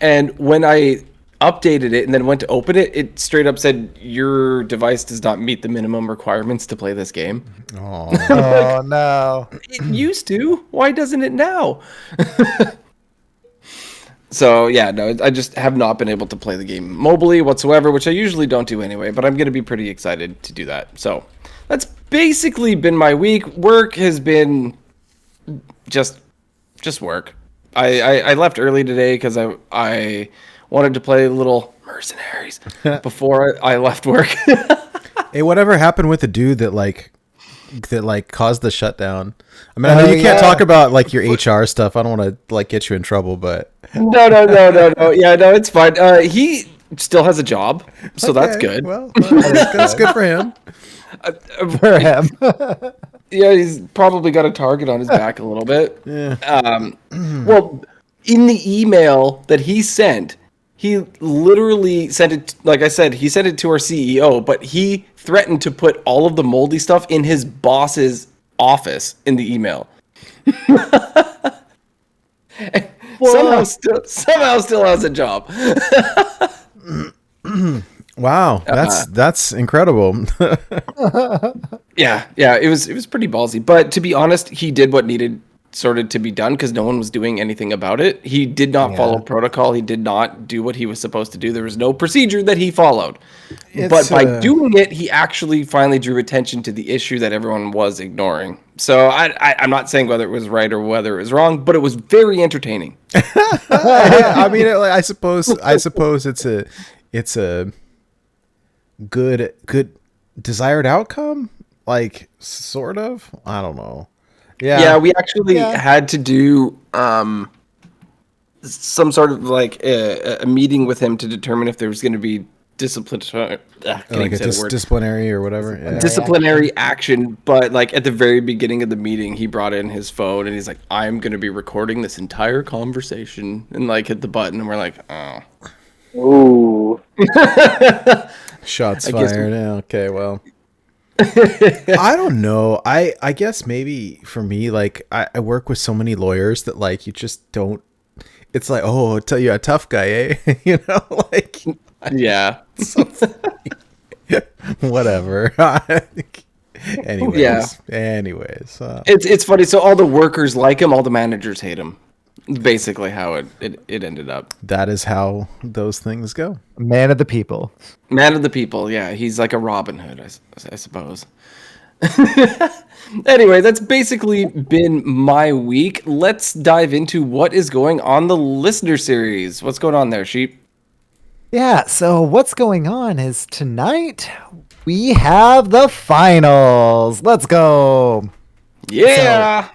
And when I updated it and then went to open it, it straight up said, your device does not meet the minimum requirements to play this game. Oh, no. It used to. Why doesn't it now? So, yeah, no, I just have not been able to play the game mobily whatsoever, which I usually don't do anyway, but I'm going to be pretty excited to do that. So, that's basically been my week. Work has been just work. I left early today because I wanted to play a little Mercenaries before I left work. Hey, whatever happened with the dude that caused the shutdown? I mean, I know you can't talk about your HR stuff. I don't want to get you in trouble, but No. Yeah, no, it's fine. He still has a job, so that's good. Well, that's good for him. For him. Yeah, he's probably got a target on his back a little bit. Yeah. Well, in the email that he sent, he literally sent it, like I said, he sent it to our CEO, but he threatened to put all of the moldy stuff in his boss's office in the email. somehow still has a job. Wow, that's incredible. Yeah, it was pretty ballsy. But to be honest, he did what needed sort of to be done because no one was doing anything about it. He did not follow protocol. He did not do what he was supposed to do. There was no procedure that he followed. But by doing it, he actually finally drew attention to the issue that everyone was ignoring. So I'm not saying whether it was right or whether it was wrong, but it was very entertaining. I mean, I suppose it's a good desired outcome, like sort of. I don't know. Yeah, we actually had to do some sort of like a meeting with him to determine if there was going to be disciplinary or whatever. Yeah. Disciplinary action. But like at the very beginning of the meeting, he brought in his phone and he's like, "I'm going to be recording this entire conversation," and like hit the button, and we're like, "Oh, Ooh. Shots fired." Okay, well. I don't know. I guess maybe for me, like I work with so many lawyers that like you just don't. It's like, oh, I'll tell you a tough guy, eh? You know, like yeah. So whatever. Anyways. It's funny. So all the workers like him, all the managers hate him. Basically, how it ended up. That is how those things go. Man of the people. Man of the people. Yeah, he's like a Robin Hood, I suppose. Anyway, that's basically been my week. Let's dive into what is going on the listener series. What's going on there, Sheep? Yeah, so what's going on is tonight we have the finals. Let's go. Yeah.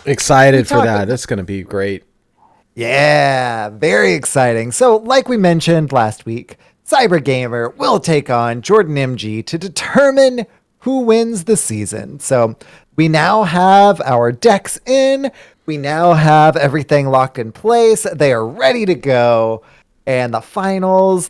Excited for that. That's going to be great. Yeah, very exciting. So, like we mentioned last week, Cyber Gamer will take on Jordan MG to determine who wins the season. So, we now have our decks in. We now have everything locked in place. They are ready to go. And the finals,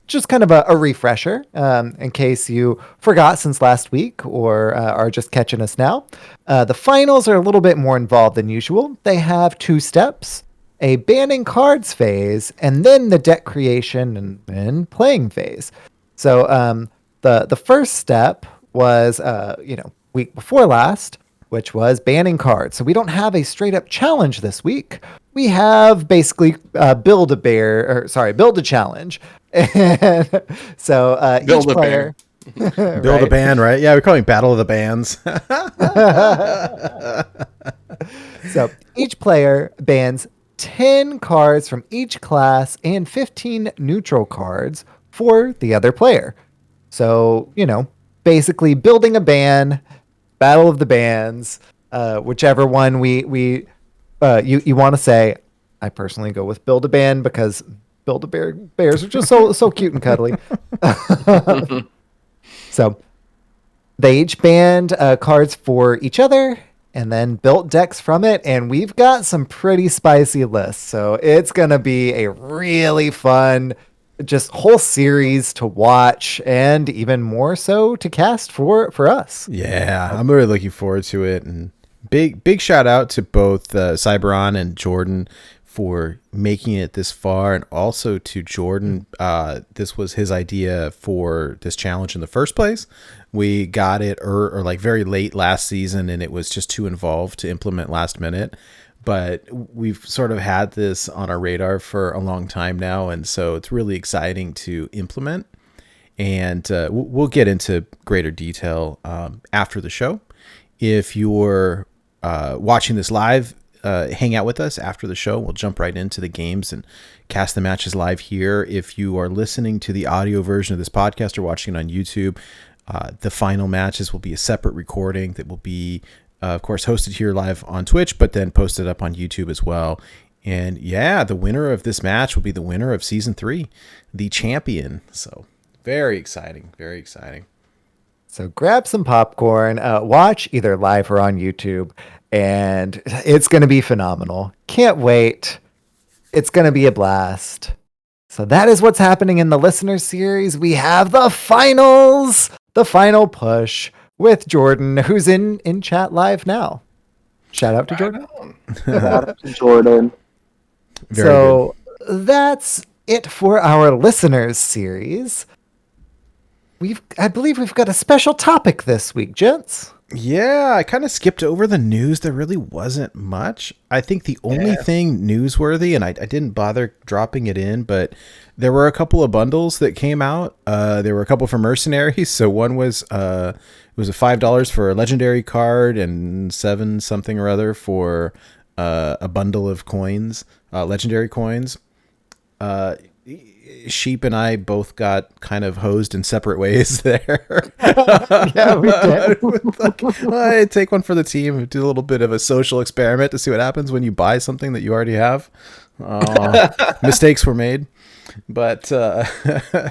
just kind of a refresher in case you forgot since last week or are just catching us now. The finals are a little bit more involved than usual. They have 2 steps. A banning cards phase, and then the deck creation and playing phase. So the first step was week before last, which was banning cards. So we don't have a straight up challenge this week. We have basically build a challenge. And so Build each a player Build a band, right? Yeah, we're calling Battle of the Bands. So each player bans 10 cards from each class and 15 neutral cards for the other player. So, basically building a ban, Battle of the Bands, whichever one you want to say. I personally go with Build a Band because Bears are just so cute and cuddly. So they each banned cards for each other and then built decks from it, and we've got some pretty spicy lists. So it's going to be a really fun, just whole series to watch, and even more so to cast for us. Yeah, I'm really looking forward to it. And big shout out to both Cyberon and Jordan for making it this far, and also to Jordan. This was his idea for this challenge in the first place. We got it or like very late last season, and it was just too involved to implement last minute. But we've sort of had this on our radar for a long time now, and so it's really exciting to implement. And we'll get into greater detail after the show. If you're watching this live, hang out with us after the show. We'll jump right into the games and cast the matches live here. If you are listening to the audio version of this podcast or watching it on YouTube, the final matches will be a separate recording that will be, of course, hosted here live on Twitch, but then posted up on YouTube as well. And yeah, the winner of this match will be the winner of Season 3, the champion. So very exciting, very exciting. So grab some popcorn, watch either live or on YouTube, and it's going to be phenomenal. Can't wait. It's going to be a blast. So that is what's happening in the listener series. We have the finals, the final push with Jordan, who's in chat live now. Shout out to Jordan. Shout out to Jordan. Very So that's it for our listeners series. I believe we've got a special topic this week, gents. Yeah, I kind of skipped over the news. There really wasn't much. I think the only thing newsworthy, and I didn't bother dropping it in, but there were a couple of bundles that came out. There were a couple for Mercenaries. So one was it was a $5 for a legendary card and $7 something or other for a bundle of coins, legendary coins. Sheep and I both got kind of hosed in separate ways there. Yeah, we did. I take one for the team, do a little bit of a social experiment to see what happens when you buy something that you already have. Mistakes were made, but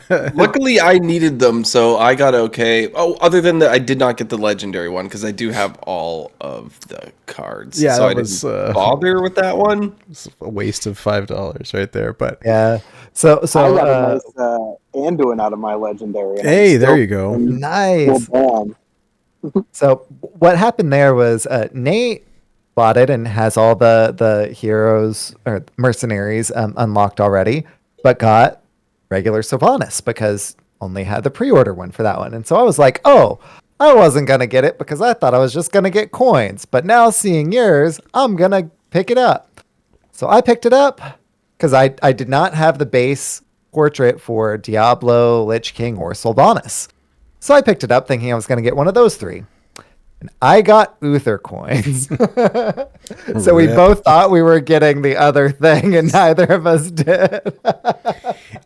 Luckily, I needed them, so I got okay. Oh, other than that, I did not get the legendary one because I do have all of the cards. Yeah, so that I was, didn't bother with that one. it's a waste of $5 right there. But Yeah. So I got a nice Anduin out of my legendary. and hey, I'm there still you go. in nice. full ban. So what happened there was Nate bought it and has all the heroes or mercenaries unlocked already, but got regular Sylvanas because only had the pre-order one for that one. And so I was like, oh, I wasn't gonna get it because I thought I was just gonna get coins, but now seeing yours, I'm gonna pick it up. So I picked it up because I did not have the base portrait for Diablo, Lich King, or Sylvanas. So I picked it up thinking I was going to get one of those three. And I got Uther coins. So we Rip. both thought we were getting the other thing, and neither of us did.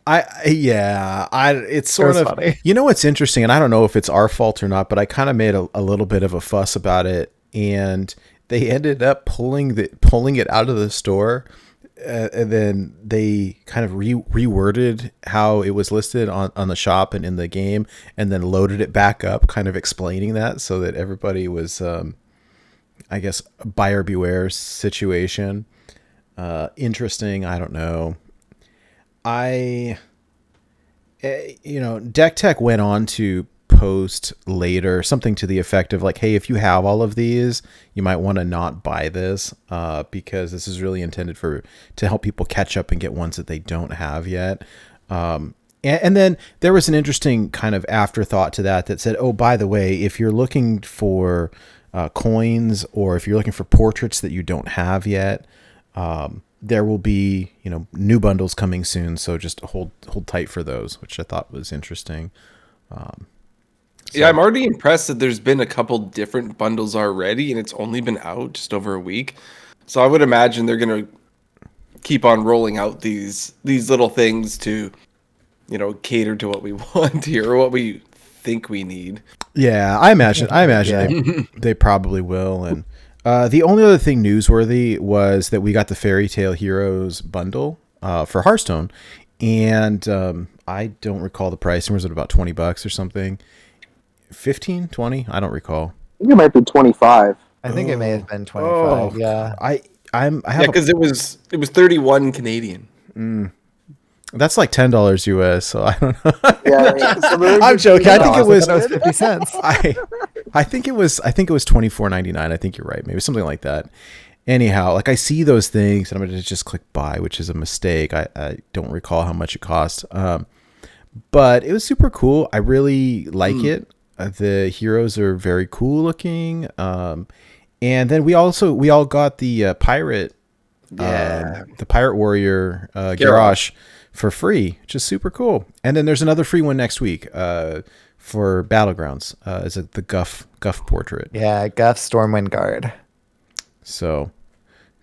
It's sort was of funny. You know what's interesting, and I don't know if it's our fault or not, but I kind of made a little bit of a fuss about it, and they ended up pulling it out of the store. And then they kind of reworded how it was listed on the shop and in the game, and then loaded it back up, kind of explaining that so that everybody was, I guess, buyer beware situation. Interesting. I don't know. Deck Tech went on to post later something to the effect of like, hey, if you have all of these, you might want to not buy this because this is really intended to help people catch up and get ones that they don't have yet. And then there was an interesting kind of afterthought to that said, oh, by the way, if you're looking for coins or if you're looking for portraits that you don't have yet, there will be, new bundles coming soon. So just hold tight for those, which I thought was interesting. Yeah, I'm already impressed that there's been a couple different bundles already, and it's only been out just over a week. So I would imagine they're gonna keep on rolling out these little things to, cater to what we want here or what we think we need. Yeah, I imagine they probably will. And the only other thing newsworthy was that we got the Fairy Tale Heroes bundle for Hearthstone, and I don't recall the price. Was it about $20 or something? 15, 20? I don't recall. I think it might be 25. I think it may have been 25. Yeah. I have because it was 31 Canadian. that's like $10 US, so I don't know. Yeah, so I'm joking. I think it was 50 cents. I think it was $24.99. I think you're right. Maybe something like that. Anyhow, like I see those things and I'm going to just click buy, which is a mistake. I don't recall how much it cost. But it was super cool. I really like it. The heroes are very cool looking. And then we all got the pirate, the pirate warrior, Ggahsoo for free, which is super cool. And then there's another free one next week, for Battlegrounds, is it the Guff portrait? Yeah, Guff Stormwind Guard. So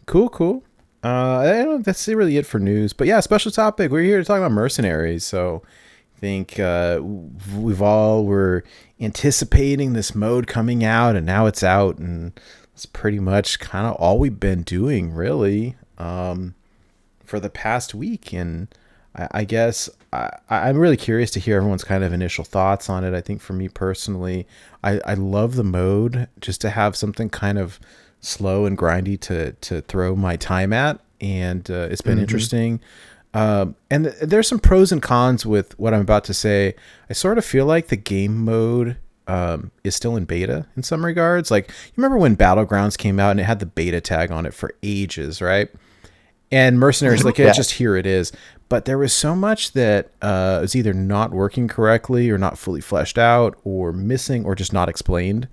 cool. I don't know, that's really it for news, but yeah, special topic. We're here to talk about Mercenaries. So I think we've all were anticipating this mode coming out, and now it's out, and it's pretty much kind of all we've been doing really for the past week. And I guess I'm really curious to hear everyone's kind of initial thoughts on it. I think for me personally, I love the mode just to have something kind of slow and grindy to throw my time at, and it's been interesting. And there's some pros and cons with what I'm about to say. I sort of feel like the game mode is still in beta in some regards. Like, you remember when Battlegrounds came out and it had the beta tag on it for ages, right? And Mercenaries, like, Yeah. just here it is. But there was so much that was either not working correctly or not fully fleshed out or missing or just not explained.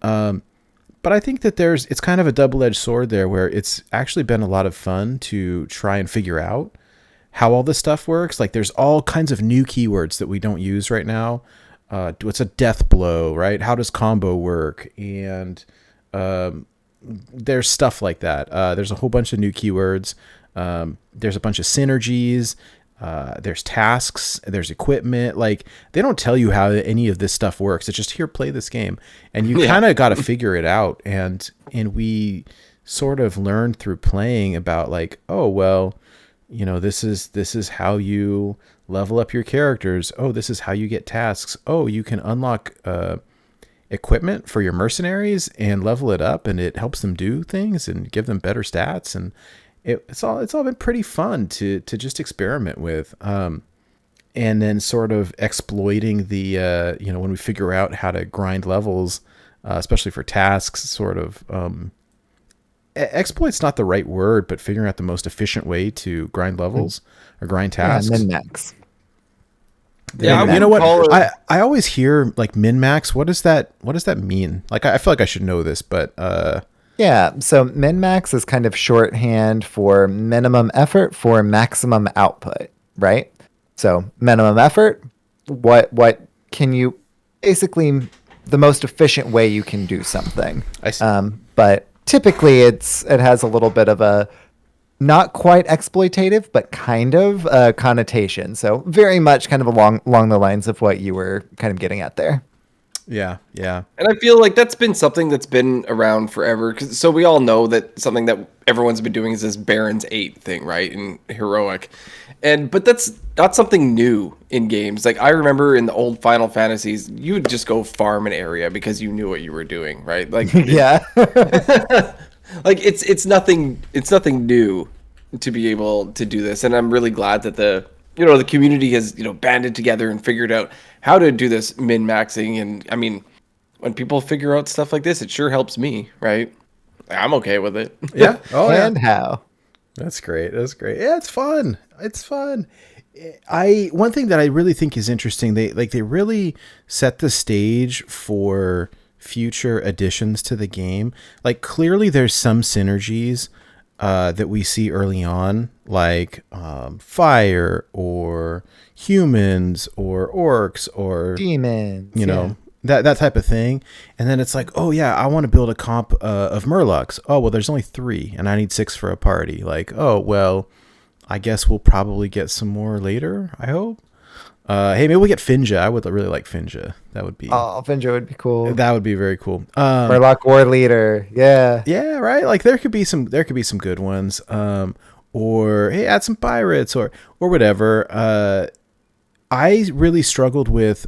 But I think that it's kind of a double-edged sword there, where it's actually been a lot of fun to try and figure out how all this stuff works. Like, there's all kinds of new keywords that we don't use right now. What's a death blow, right? How does combo work? And there's stuff like that. There's a whole bunch of new keywords. There's a bunch of synergies. There's tasks, there's equipment. Like, they don't tell you how any of this stuff works. It's just, here, play this game, and you kind of got to figure it out. And we sort of learned through playing about, like, oh, well, you know, this is how you level up your characters. Oh, this is how you get tasks. Oh, you can unlock equipment for your mercenaries and level it up, and it helps them do things and give them better stats. And it's all been pretty fun to just experiment with, and then sort of exploiting the when we figure out how to grind levels, especially for tasks. Sort of exploit's not the right word, but figuring out the most efficient way to grind levels or grind tasks. Yeah, min-max. Yeah, You know what? I always hear, like, min-max. What does that mean? Like, I feel like I should know this, but Yeah, so min-max is kind of shorthand for minimum effort for maximum output, right? So minimum effort, what can you, basically the most efficient way you can do something. I see. But typically it has a little bit of a not quite exploitative, but kind of connotation. So very much kind of along the lines of what you were kind of getting at there. Yeah. And I feel like that's been something that's been around forever. So we all know that something that everyone's been doing is this Baron's 8 thing, right? In Heroic. But that's not something new in games. Like, I remember in the old Final Fantasies, you would just go farm an area because you knew what you were doing, right? Like, Yeah. like it's nothing new to be able to do this. And I'm really glad that the community has, banded together and figured out how to do this min-maxing. And I mean, when people figure out stuff like this, it sure helps me, right? I'm okay with it. Yeah. Oh, And yeah. how? That's great. Yeah, it's fun. One thing that I really think is interesting, they really set the stage for future additions to the game. Like, clearly there's some synergies that we see early on, like fire or humans or orcs or Demons. that type of thing. And then it's like, oh yeah, I want to build a comp of Murlocs. Oh, well, there's only 3 and I need 6 for a party. Like, oh, well, I guess we'll probably get some more later, I hope. Hey, maybe we'll get Finja. I would really like Finja. That would be... Oh, Finja would be cool. That would be very cool. Murloc War Leader. Yeah. Yeah, right. Like, there could be some good ones. Or hey, add some pirates or whatever. I really struggled with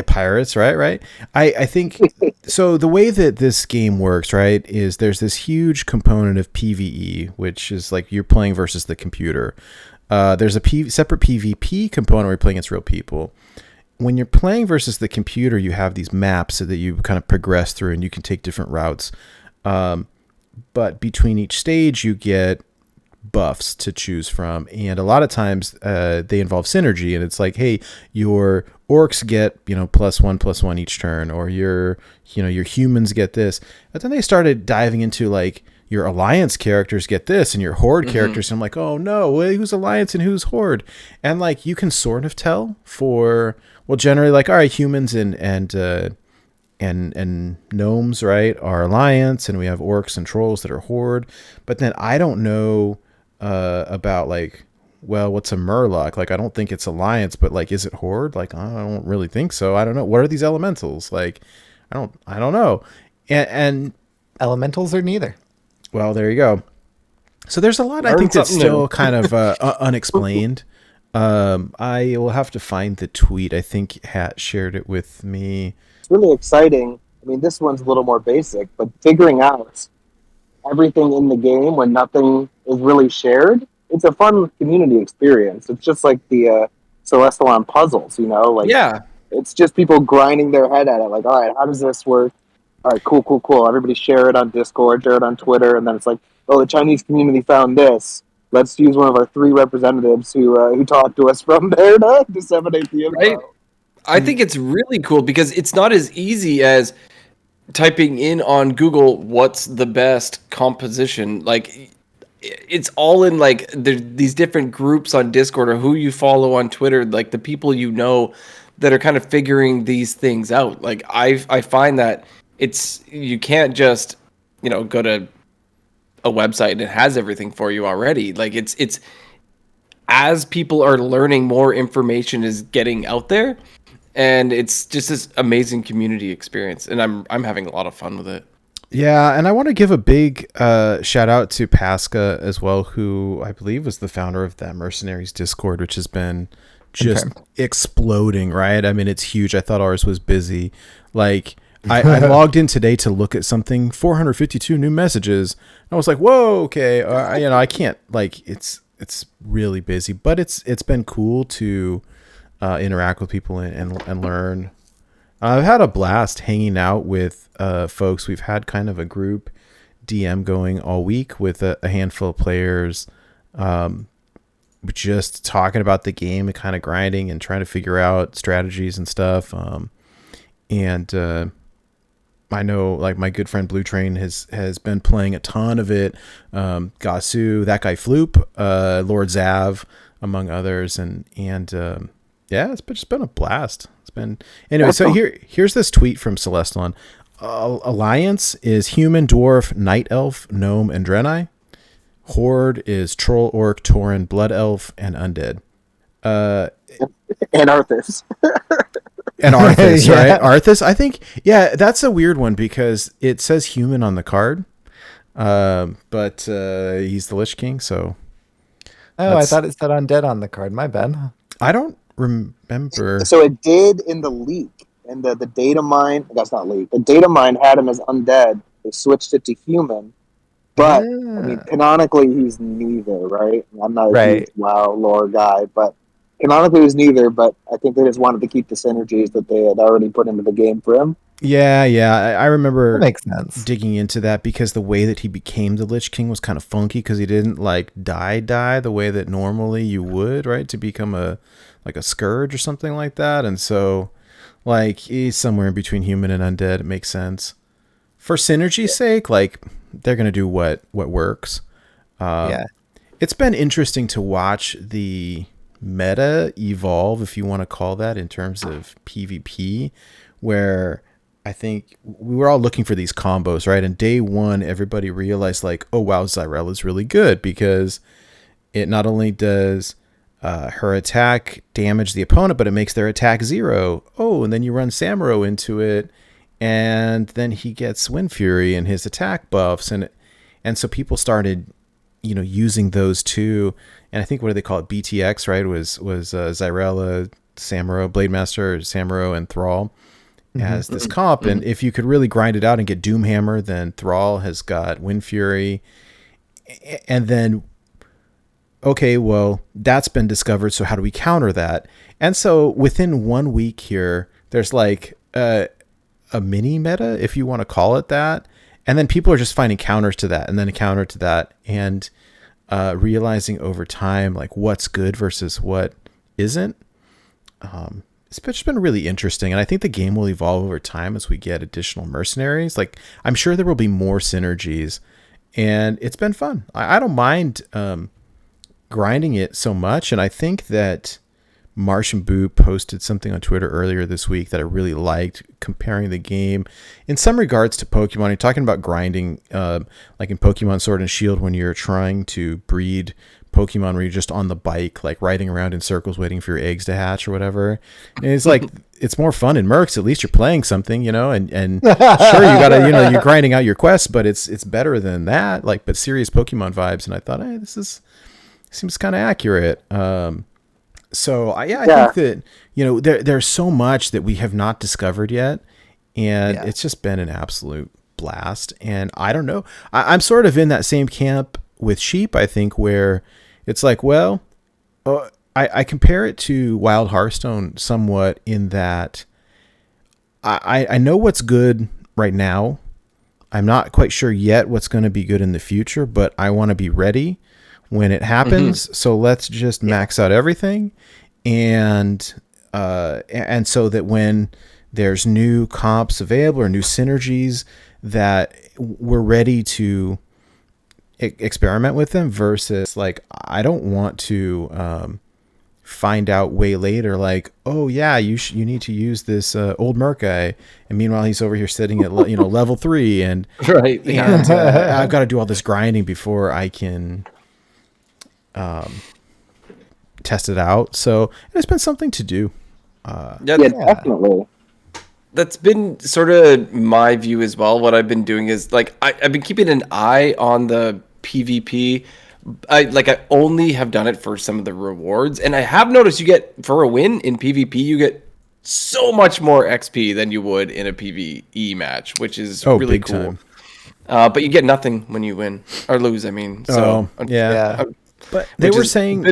pirates, right. I think so. The way that this game works, right, is there's this huge component of PvE, which is like you're playing versus the computer. There's a separate PvP component where you're playing against real people. When you're playing versus the computer, you have these maps so that you kind of progress through and you can take different routes. But between each stage, you get buffs to choose from. And a lot of times they involve synergy. And it's like, hey, your orcs get, +1/+1 each turn, or your humans get this. But then they started diving into, like, your alliance characters get this and your horde characters. And I'm like, oh no, who's alliance and who's horde? And like, you can sort of tell generally, like, all right, humans and gnomes, right, are alliance, and we have orcs and trolls that are horde. But then I don't know about, like, well, what's a murloc? Like, I don't think it's alliance, but like, is it horde? Like, I don't really think so. I don't know. What are these elementals? Like, I don't know. And Elementals are neither. well, there you go. So there's a lot, I think, that's still kind of unexplained. I will have to find the tweet. I think Hat shared it with me. It's really exciting. I mean, this one's a little more basic, but figuring out everything in the game when nothing is really shared, it's a fun community experience. It's just like the Celestalon puzzles, like, Yeah. it's just people grinding their head at it. Like, all right, how does this work? All right, cool. Everybody share it on Discord, share it on Twitter, and then it's like, oh, the Chinese community found this. Let's use one of our 3 representatives who talked to us from there to disseminate the info. Right. I think it's really cool because it's not as easy as typing in on Google what's the best composition. Like, it's all in like these different groups on Discord or who you follow on Twitter, like the people you know that are kind of figuring these things out. Like I find that you can't just go to a website and it has everything for you already. Like it's as people are learning, more information is getting out there, and it's just this amazing community experience, and I'm having a lot of fun with it. Yeah, and I want to give a big shout out to Pasca as well, who I believe was the founder of that Mercenaries Discord, which has been just exploding, right? I mean, it's huge. I thought ours was busy. Like, I logged in today to look at something, 452 new messages. I was like, whoa, okay. I can't, like, it's really busy, but it's been cool to interact with people and learn. I've had a blast hanging out with folks. We've had kind of a group DM going all week with a handful of players, just talking about the game and kind of grinding and trying to figure out strategies and stuff. I know, like, my good friend Blue Train has been playing a ton of it. Ggahsoo, that guy Floop, Lord Zav, among others, and yeah, it's just been a blast. It's been anyway. So here's this tweet from Celestalon. Alliance is human, dwarf, night elf, gnome, and Draenei. Horde is troll, orc, tauren, blood elf, and undead. And Arthas. And Arthas, right? Arthas, I think, yeah, that's a weird one because it says human on the card, but he's the Lich King, so. Oh, I thought it said undead on the card. My bad. I don't remember. So it did in the leak. And the data mine, that's not leak. The data mine had him as undead. They switched it to human. But, I mean, canonically, he's neither, right? I'm not a huge WoW lore guy, but canonically, he's neither. But I think they just wanted to keep the synergies that they had already put into the game for him. Yeah. I remember that makes sense. Digging into that because the way that he became the Lich King was kind of funky because he didn't, like, die the way that normally you would, right? To become a scourge or something like that. And so, like, he's somewhere in between human and undead. It makes sense. For synergy's sake, like, they're going to do what works. It's been interesting to watch the meta evolve, if you want to call that, in terms of PvP, where I think we were all looking for these combos, right? And day one, everybody realized, like, oh, wow, Zyrella is really good because it not only does her attack damage the opponent, but it makes their attack 0. Oh, and then you run Samuro into it, and then he gets Wind Fury and his attack buffs, and so people started, using those two. And I think, what do they call it? BTX, right? Was Zyrella, Samuro, Blademaster, Samuro, and Thrall as this comp. And if you could really grind it out and get Doomhammer, then Thrall has got Wind Fury, and then, okay, well, that's been discovered, so how do we counter that? And so within 1 week here, there's like a mini meta, if you want to call it that, and then people are just finding counters to that, and then a counter to that, and realizing over time, like, what's good versus what isn't. It's just been really interesting, and I think the game will evolve over time as we get additional mercenaries. Like, I'm sure there will be more synergies, and it's been fun. I don't mind grinding it so much, and I think that Martian Boo posted something on Twitter earlier this week that I really liked, comparing the game in some regards to Pokemon. You're talking about grinding, like in Pokemon Sword and Shield, when you're trying to breed Pokemon where you're just on the bike, like riding around in circles waiting for your eggs to hatch or whatever. And it's like, it's more fun in Mercs. At least you're playing something, and sure, you gotta, you're grinding out your quests, but it's better than that, like, but serious Pokemon vibes. And I thought, hey, seems kind of accurate. So I think that, there's so much that we have not discovered yet, and it's just been an absolute blast. And I don't know, I'm sort of in that same camp with Sheep, I think, where it's like, well, I compare it to Wild Hearthstone somewhat in that I know what's good right now. I'm not quite sure yet what's going to be good in the future, but I want to be ready when it happens. So let's just max out everything, and so that when there's new comps available or new synergies, that we're ready to experiment with them, versus like, I don't want to find out way later, like, oh yeah, you need to use this old Merc guy, and meanwhile he's over here sitting at level 3, and Right. Yeah. and I've got to do all this grinding before I can test it out. So it's been something to do. Yeah, definitely. That's been sort of my view as well. What I've been doing is like I've been keeping an eye on the PvP. I only have done it for some of the rewards, and I have noticed you get, for a win in PvP, you get so much more XP than you would in a PvE match, which is really big cool. time. But you get nothing when you win or lose. I mean, so yeah. But they which were is saying,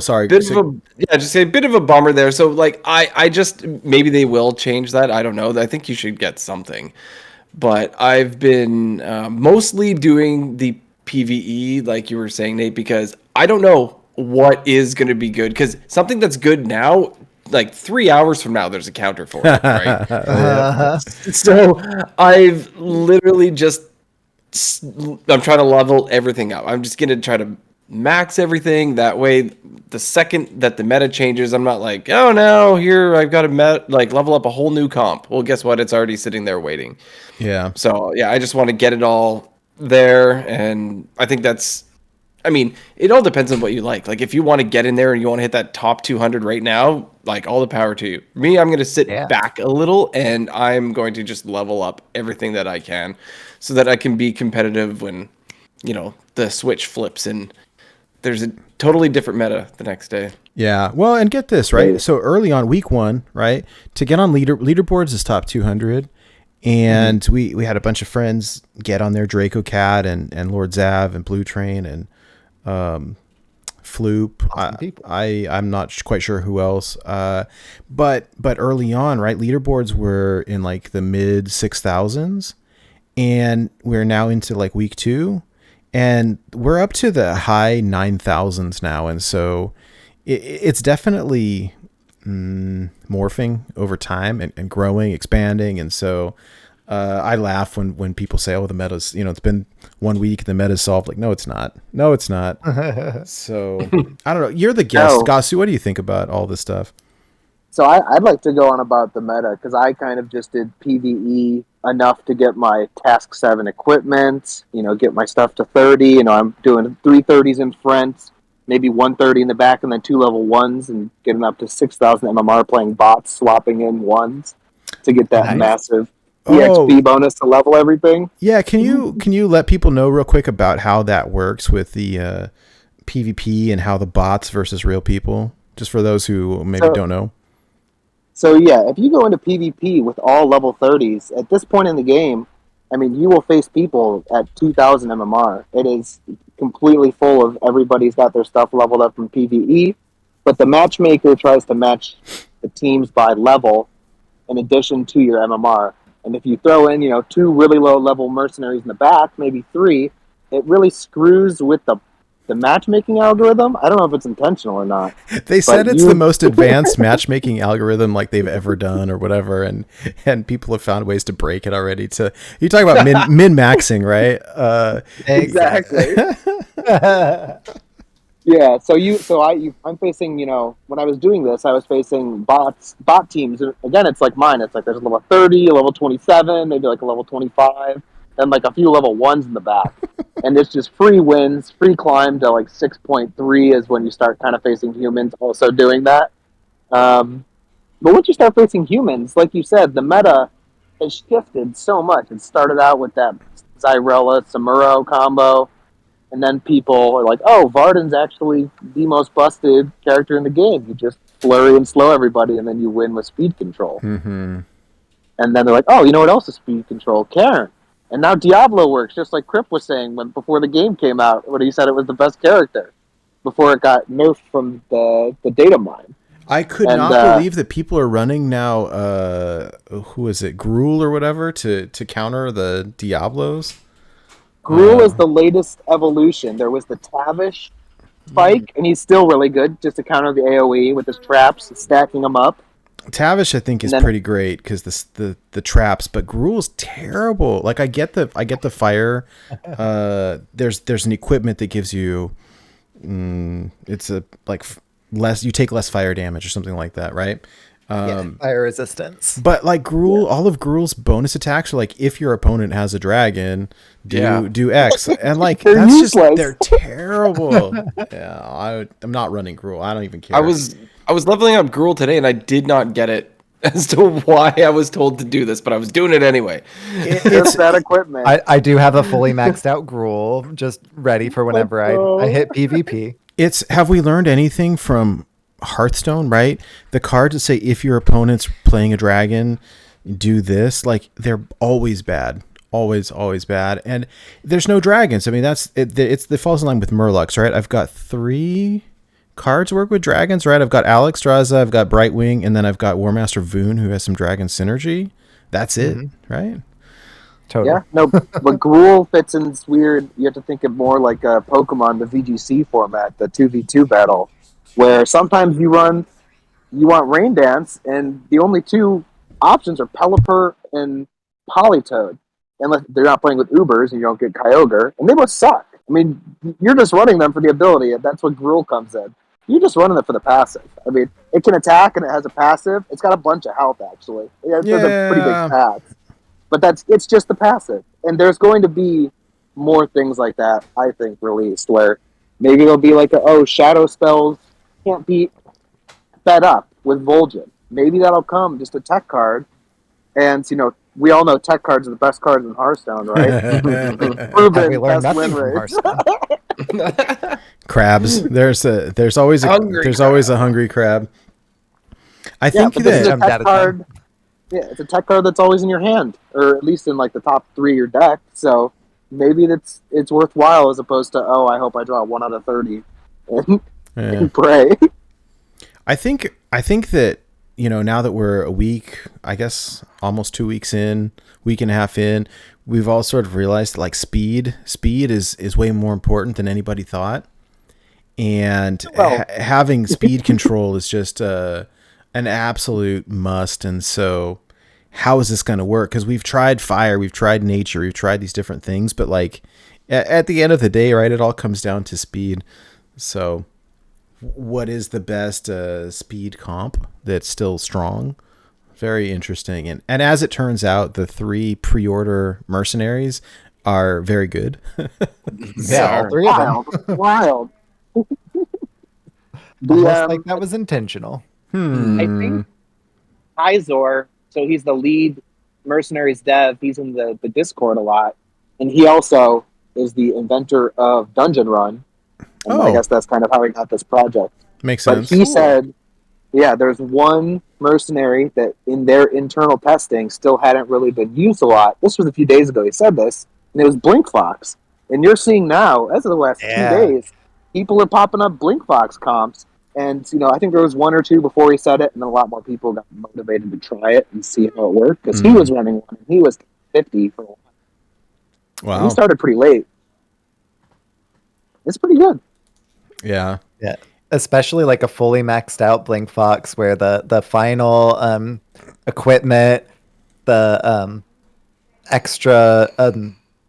sorry. bit of a bit of a bummer there. So like I just, maybe they will change that. I don't know. I think you should get something. But I've been mostly doing the PvE, like you were saying, Nate, because I don't know what is going to be good. Because something that's good now, like 3 hours from now, there's a counter for it, right? So I've literally I'm trying to level everything up. I'm just going to try to max everything. That way, the second that the meta changes, I'm not like, oh no, here I've got to level up a whole new comp. Well, guess what? It's already sitting there waiting. Yeah. So yeah, I just want to get it all there, and I think it all depends on what you like. Like if you want to get in there and you want to hit that top 200 right now, like all the power to you. Me, I'm going to sit back a little, and I'm going to just level up everything that I can so that I can be competitive when, the switch flips and there's a totally different meta the next day. Yeah. Well, and get this, right? So early on week 1, right, to get on leaderboards is top 200. And we had a bunch of friends get on there, Draco Cat and Lord Zav and Blue Train and Floop. Awesome. I'm not quite sure who else. But early on, right, leaderboards were in like the mid 6,000s, and we're now into like week 2, and we're up to the high 9,000s now. And so it's definitely morphing over time and growing, expanding. And so I laugh when people say, oh, the meta's, it's been 1 week, the meta's solved. Like, no, it's not. So I don't know. You're the guest. Ggahsoo, what do you think about all this stuff? So I'd like to go on about the meta, because I kind of just did PvE enough to get my Task 7 equipment, get my stuff to 30. I'm doing 330s in front, maybe 130 in the back, and then 2 level 1s, and getting up to 6,000 MMR playing bots, swapping in 1s to get that massive EXP bonus to level everything. Yeah, can you let people know real quick about how that works with the PvP and how the bots versus real people, just for those who maybe don't know? So yeah, if you go into PvP with all level 30s, at this point in the game, you will face people at 2,000 MMR. It is completely full of everybody's got their stuff leveled up from PvE, but the matchmaker tries to match the teams by level in addition to your MMR. And if you throw in, 2 really low level mercenaries in the back, maybe 3, it really screws with the matchmaking algorithm. I don't know if it's intentional or not. They said it's the most advanced matchmaking algorithm like they've ever done or whatever, and people have found ways to break it already. You talk about min-maxing, right? Exactly. Yeah, I'm facing, when I was doing this, I was facing bot teams. Again, it's like mine. It's like there's a level 30, a level 27, maybe like a level 25, and like a few level 1s in the back. And it's just free wins, free climb to like 6.3 is when you start kind of facing humans also doing that. But once you start facing humans, like you said, the meta has shifted so much. It started out with that Zyrella Samuro combo, and then people are like, oh, Varden's actually the most busted character in the game. You just flurry and slow everybody, and then you win with speed control. Mm-hmm. And then they're like, oh, you know what else is speed control? Karen. And now Diablo works, just like Crip was saying before the game came out, when he said it was the best character, before it got nerfed from the data mine. I could And, not believe that people are running now. Who is it, Gruul or whatever, to counter the Diablos. Gruul is the latest evolution. There was the Tavish spike, and he's still really good just to counter the AoE with his traps, stacking them up. Tavish, I think, is And then- pretty great because the traps, but Gruul's terrible. Like I get the fire. There's an equipment that gives you, it's a like less, you take less fire damage or something like that, right? Fire resistance. But like Gruul, all of Gruul's bonus attacks are like if your opponent has a dragon, do X, and like They're that's useless. just they're terrible. Yeah, I'm not running Gruul. I don't even care. I was leveling up Gruul today, and I did not get it as to why I was told to do this, but I was doing it anyway. Just that equipment. I do have a fully maxed out Gruul just ready for whenever I hit PvP. Have we learned anything from Hearthstone, right? The cards that say if your opponent's playing a dragon, do this, like they're always bad. Always bad. And there's no dragons. I mean, it falls in line with Murlocs, right? I've got 3 cards work with dragons, right? I've got Alexstrasza, I've got Brightwing, and then I've got Warmaster Voon, who has some dragon synergy. That's it, right? Totally. Yeah, no, but Gruul fits in this weird. You have to think of more like a Pokemon, the VGC format, the 2v2 battle, where sometimes you want Rain Dance, and the only 2 options are Pelipper and Politoed. Unless they're not playing with Ubers and you don't get Kyogre, and they both suck. I mean, you're just running them for the ability, and that's what Gruul comes in. You're just running it for the passive. I mean, it can attack and it has a passive. It's got a bunch of health, actually. It does a pretty big stats. But it's just the passive. And there's going to be more things like that, I think, released, where maybe it'll be like, shadow spells can't be fed up with Vol'jin. Maybe that'll come, just a tech card. And, we all know tech cards are the best cards in Hearthstone, right? Proven We learned best nothing win from rate. Hearthstone. Crabs. There's always a hungry crab. I think but this is that a tech card. Yeah, it's a tech card that's always in your hand, or at least in like the top 3 of your deck. So maybe it's worthwhile as opposed to I hope I draw 1 out of 30 and pray. I think that now that we're a week, I guess almost 2 weeks in, week and a half in, we've all sort of realized that, like speed is way more important than anybody thought, and having speed control is just an absolute must. And so how is this going to work? Because we've tried fire, we've tried nature, we've tried these different things, but like at the end of the day, right, it all comes down to speed. So what is the best speed comp that's still strong? Very interesting. And as it turns out, the 3 pre-order mercenaries are very good. Yeah, all 3 of them. Wild. Almost like that was intentional. I think Izor, so he's the lead Mercenaries dev. He's in the Discord a lot. And he also is the inventor of Dungeon Run. And I guess that's kind of how he got this project. Makes sense. But he said, there's one mercenary that in their internal testing still hadn't really been used a lot. This was a few days ago. He said this, and it was Blinkfox. And you're seeing now, as of the last 2 days, people are popping up Blinkfox comps. And, I think there was 1 or 2 before he said it, and then a lot more people got motivated to try it and see how it worked. Because he was running one, and he was 50 for a while. Wow. And he started pretty late. It's pretty good. Yeah. Especially like a fully maxed out Blink Fox where the final equipment, the extra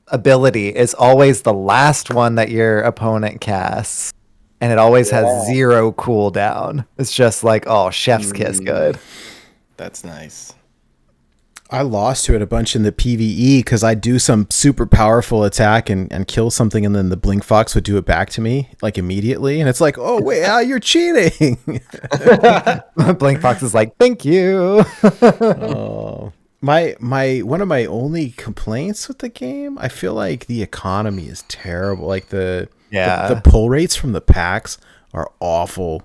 ability is always the last one that your opponent casts. And it always has 0 cooldown. It's just like, chef's kiss good. That's nice. I lost to it a bunch in the PvE because I do some super powerful attack and kill something, and then the Blink Fox would do it back to me like immediately, and it's like, oh wait, you're cheating. Blink Fox is like, thank you. My one of my only complaints with the game, I feel like the economy is terrible. Like the pull rates from the packs are awful.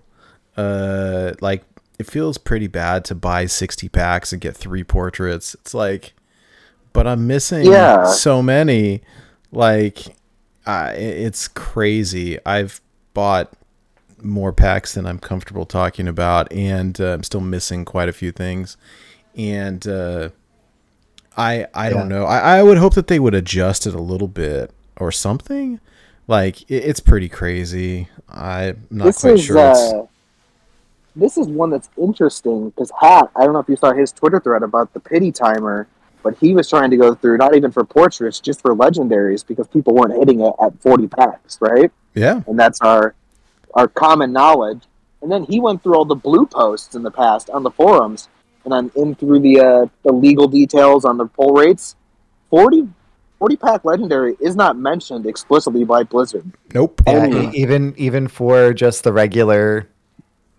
Like it feels pretty bad to buy 60 packs and get 3 portraits. It's like, but I'm missing so many. Like, it's crazy. I've bought more packs than I'm comfortable talking about, and I'm still missing quite a few things. And I don't know. I would hope that they would adjust it a little bit or something. Like it's pretty crazy. I'm not quite sure. This is one that's interesting because Hat, I don't know if you saw his Twitter thread about the pity timer, but he was trying to go through not even for portraits, just for legendaries because people weren't hitting it at 40 packs, right? Yeah. And that's our common knowledge. And then he went through all the blue posts in the past on the forums, and I'm in through the legal details on the pull rates. 40 pack legendary is not mentioned explicitly by Blizzard. Nope. Yeah, even for just the regular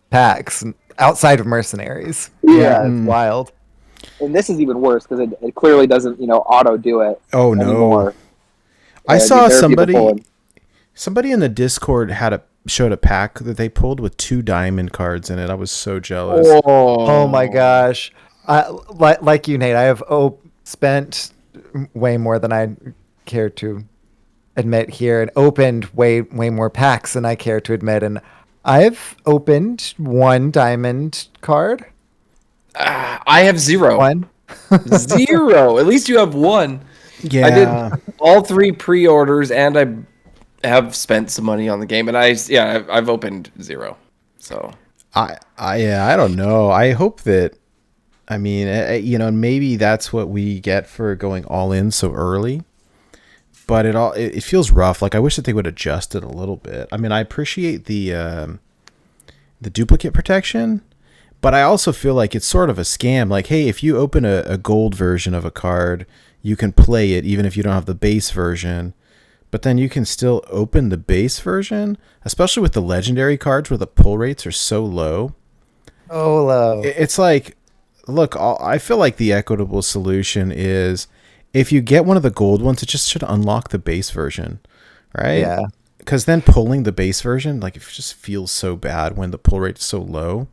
packs outside of Mercenaries. Yeah. It's wild. And this is even worse because it clearly doesn't, auto do it. Oh no! Anymore. I saw somebody in the Discord showed a pack that they pulled with 2 diamond cards in it. I was so jealous. Oh my gosh! Like you, Nate, I have spent way more than I care to admit here, and opened way more packs than I care to admit, and I've opened 1 diamond card. I have 0. 1. 0. At least you have 1. Yeah. I did all 3 pre-orders, and I have spent some money on the game, and I've opened 0. So I don't know. I hope that. I mean, maybe that's what we get for going all in so early. But it feels rough. Like I wish that they would adjust it a little bit. I mean, I appreciate the duplicate protection, but I also feel like it's sort of a scam. Like, hey, if you open a gold version of a card, you can play it even if you don't have the base version. But then you can still open the base version, especially with the legendary cards where the pull rates are so low. Oh, low. It's like, look, I feel like the equitable solution is if you get one of the gold ones, it just should unlock the base version, right? Yeah. Because then pulling the base version, like it just feels so bad when the pull rate is so low.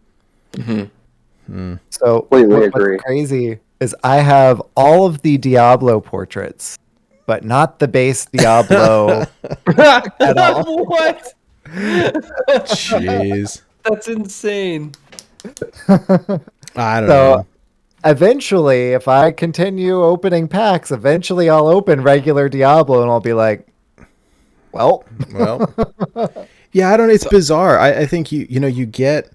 Mm-hmm. So what's crazy is I have all of the Diablo portraits, but not the base Diablo at all. What? Jeez. That's insane. I don't know. Eventually, if I continue opening packs, eventually I'll open regular Diablo and I'll be like, well. Yeah, I don't know. It's bizarre. I think you get,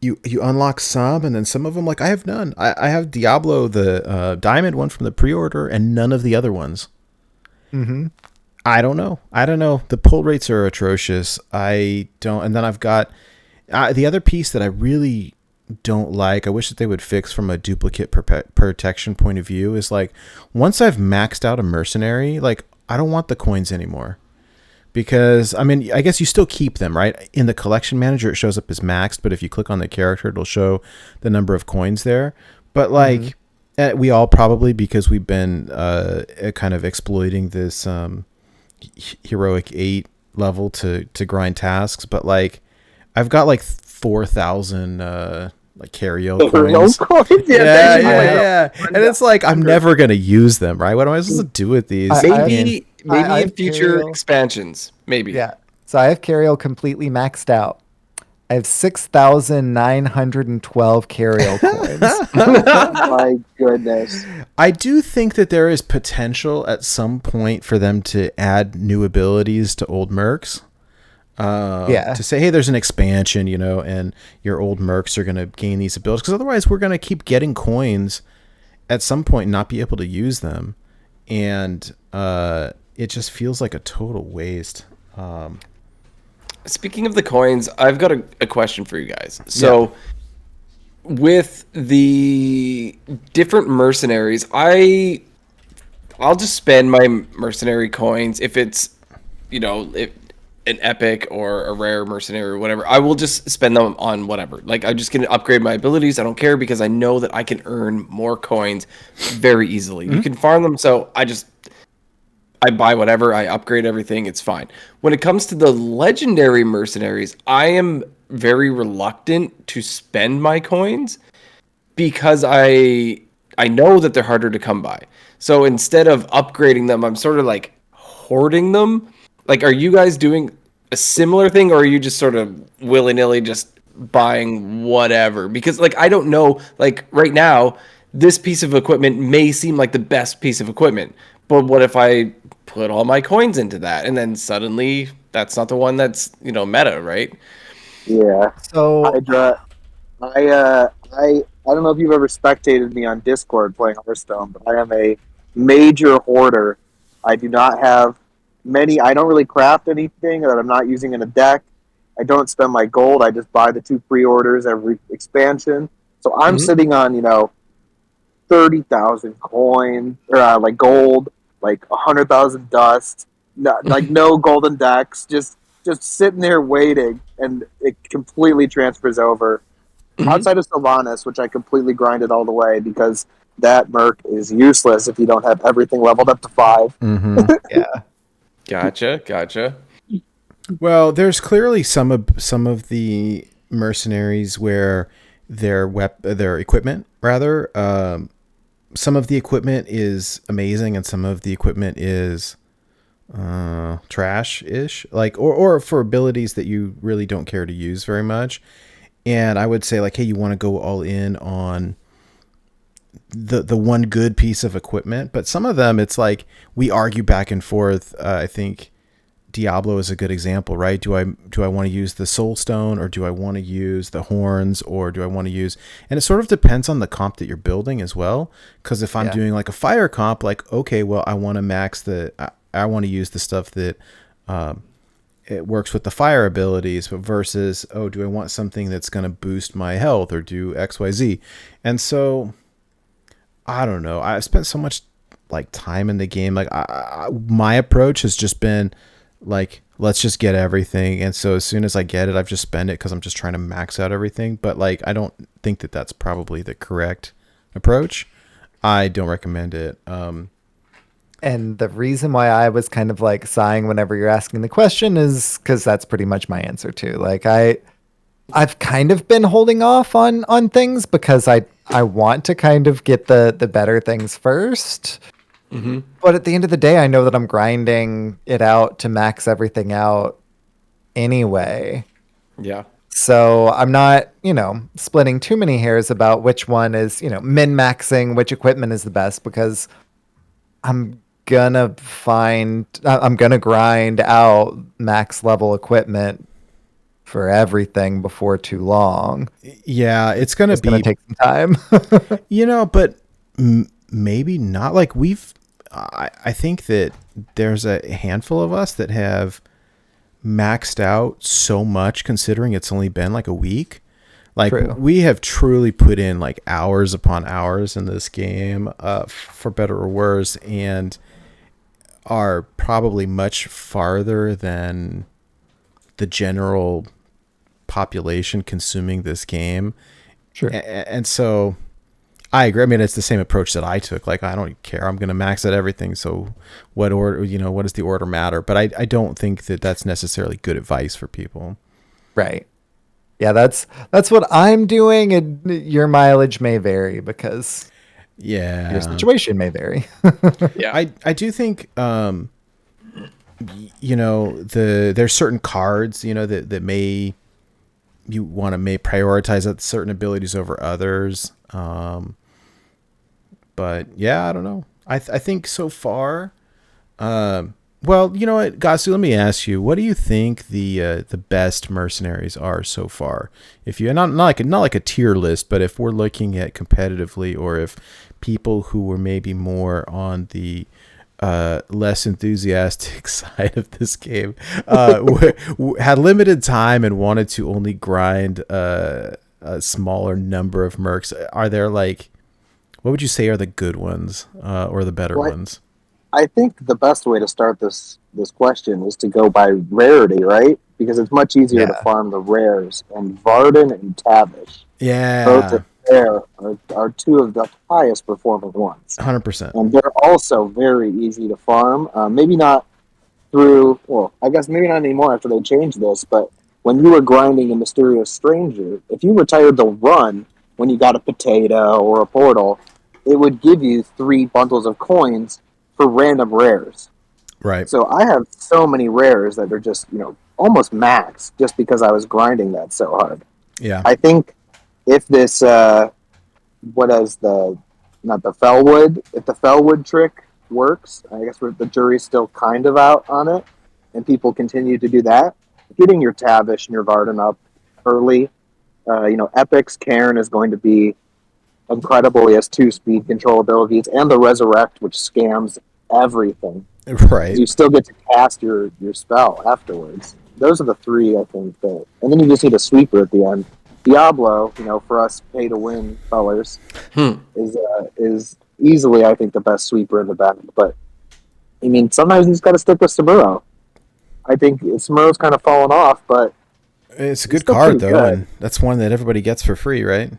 you unlock some, and then some of them, like I have none. I have Diablo, the diamond one from the pre-order, and none of the other ones. Mm-hmm. I don't know. The pull rates are atrocious. And then I've got the other piece that I really don't like. I wish that they would fix from a duplicate protection point of view is like, once I've maxed out a mercenary, like I don't want the coins anymore. Because, I mean, I guess you still keep them, right? In the collection manager, it shows up as maxed, but if you click on the character, it'll show the number of coins there. But, like, we all probably, because we've been kind of exploiting this heroic 8 level to grind tasks, but, like, I've got, like, 4,000 like carry-o coins. Yeah. And it's like, I'm never going to use them, right? What am I supposed to do with these? Maybe in future expansions. Maybe. Yeah. So I have Carriel completely maxed out. I have 6,912 Carriel coins. My goodness. I do think that there is potential at some point for them to add new abilities to old Mercs. To say, hey, there's an expansion, and your old Mercs are going to gain these abilities. Because otherwise, we're going to keep getting coins at some point and not be able to use them. And it just feels like a total waste. Speaking of the coins, I've got a question for you guys. So, with the different mercenaries, I'll just spend my mercenary coins if it's, an epic or a rare mercenary or whatever. I will just spend them on whatever. Like, I'm just going to upgrade my abilities. I don't care because I know that I can earn more coins very easily. You can farm them, so I buy whatever, I upgrade everything, it's fine. When it comes to the legendary mercenaries, I am very reluctant to spend my coins because I know that they're harder to come by. So instead of upgrading them, I'm sort of like hoarding them. Like, are you guys doing a similar thing, or are you just sort of willy-nilly just buying whatever? Because like I don't know, like right now, this piece of equipment may seem like the best piece of equipment, but what if I put all my coins into that and then suddenly that's not the one that's, meta, right? Yeah. So Hydra. I don't know if you've ever spectated me on Discord playing Hearthstone, but I am a major hoarder. I do not have many. I don't really craft anything that I'm not using in a deck. I don't spend my gold. I just buy the 2 pre-orders every expansion. So I'm Mhm. sitting on 30,000 coins or like gold, like 100,000 dust, like no golden decks, just sitting there waiting, and it completely transfers over. Mhm. Outside of Sylvanas, which I completely grinded all the way because that Merc is useless if you don't have everything leveled up to 5. Mm-hmm. yeah, Gotcha. Well, there's clearly some of the mercenaries where their equipment rather some of the equipment is amazing and some of the equipment is trash-ish, like or for abilities that you really don't care to use very much. And I would say like, hey, you want to go all in on the one good piece of equipment, but some of them it's like we argue back and forth. I think Diablo is a good example, right? Do I want to use the Soul Stone, or do I want to use the horns, or do I want to use? And it sort of depends on the comp that you're building as well. Because if I'm Yeah. doing like a fire comp, like okay, well I want to I want to use the stuff that it works with the fire abilities, but versus do I want something that's going to boost my health or do X Y Z? And so I don't know. I've spent so much like time in the game. Like my approach has just been like, let's just get everything. And so as soon as I get it, I've just spent it because I'm just trying to max out everything. But like, I don't think that that's probably the correct approach. I don't recommend it. and the reason why I was kind of like sighing whenever you're asking the question is because that's pretty much my answer too. Like I've kind of been holding off on things because I want to kind of get the better things first. Mm-hmm. But at the end of the day, I know that I'm grinding it out to max everything out anyway. Yeah. So I'm not, splitting too many hairs about which one is, min-maxing which equipment is the best because I'm gonna grind out max level equipment for everything before too long. Yeah, it's going to It's gonna be, take some time. but maybe not. Like I think that there's a handful of us that have maxed out so much considering it's only been like a week. Like True. we have truly put in like hours upon hours in this game, for better or worse, and are probably much farther than the general population consuming this game. Sure. And so I agree. I mean, it's the same approach that I took. Like, I don't care. I'm going to max out everything. So what order, what does the order matter? But I don't think that that's necessarily good advice for people. Right. Yeah, that's what I'm doing, and your mileage may vary because Yeah. your situation may vary. Yeah. I do think, there's certain cards, that may prioritize certain abilities over others. But yeah, I don't know. I think so far. Well, you know what, Ggahsoo, let me ask you, what do you think the best mercenaries are so far? If you not like a tier list, but if we're looking at competitively, or if people who were maybe more on the less enthusiastic side of this game had limited time and wanted to only grind a smaller number of mercs, are there like, what would you say are the good ones or the better ones? I think the best way to start this question is to go by rarity, right? Because it's much easier to Yeah. farm the rares. And Varden and Tavish, both Yeah, of there are 2 of the highest performing ones. 100%. And they're also very easy to farm. Maybe not I guess maybe not anymore after they changed this, but when you were grinding a Mysterious Stranger, if you retired the run when you got a potato or a portal, it would give you 3 bundles of coins for random rares. Right. So I have so many rares that are just, almost max just because I was grinding that so hard. Yeah. I think if this not the Fellwood, if the Fellwood trick works, I guess the jury's still kind of out on it, and people continue to do that. Getting your Tavish and your Varden up early, Epic's Cairn is going to be incredible. He has 2 speed control abilities, and the Resurrect, which scams everything. Right. You still get to cast your spell afterwards. Those are the 3, I think. And then you just need a sweeper at the end. Diablo, for us pay-to-win fellers, is easily, I think, the best sweeper in the back. But, I mean, sometimes you just got to stick with Samuro. I think Samuro's kind of fallen off, but... It's a good card, though, and that's one that everybody gets for free, right?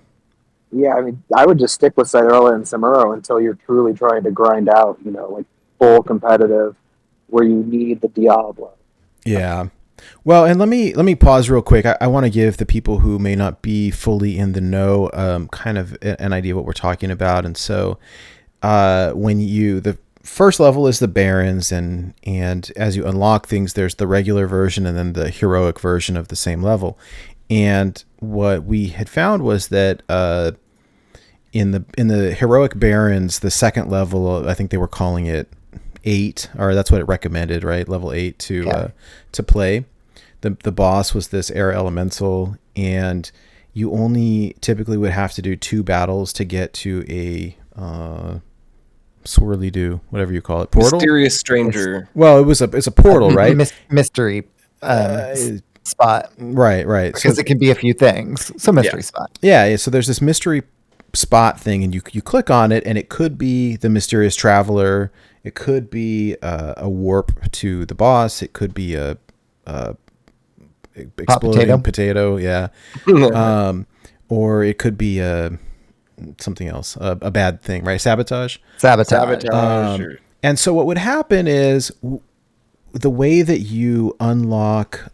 Yeah, I mean, I would just stick with Cyrola and Samuro until you're truly trying to grind out, like full competitive, where you need the Diablo. Yeah. Well, and let me pause real quick. I want to give the people who may not be fully in the know kind of an idea of what we're talking about. And so the first level is the Barons, and as you unlock things, there's the regular version and then the heroic version of the same level. And what we had found was that in the heroic Barons, the second level, I think they were calling it 8, or that's what it recommended, right? Level 8 to play. The boss was this air elemental, and you only typically would have to do 2 battles to get to a swirly-doo, whatever you call it, portal. Mysterious stranger. Well, it's a portal, right? Mystery spot. Right. Because it can be a few things. So mystery spot. Yeah. So there's this mystery spot thing, and you click on it, and it could be the mysterious traveler. It could be a warp to the boss. It could be a exploding potato. Yeah. Or it could be something else, a bad thing, right? Sabotage. And so what would happen is the way that you unlock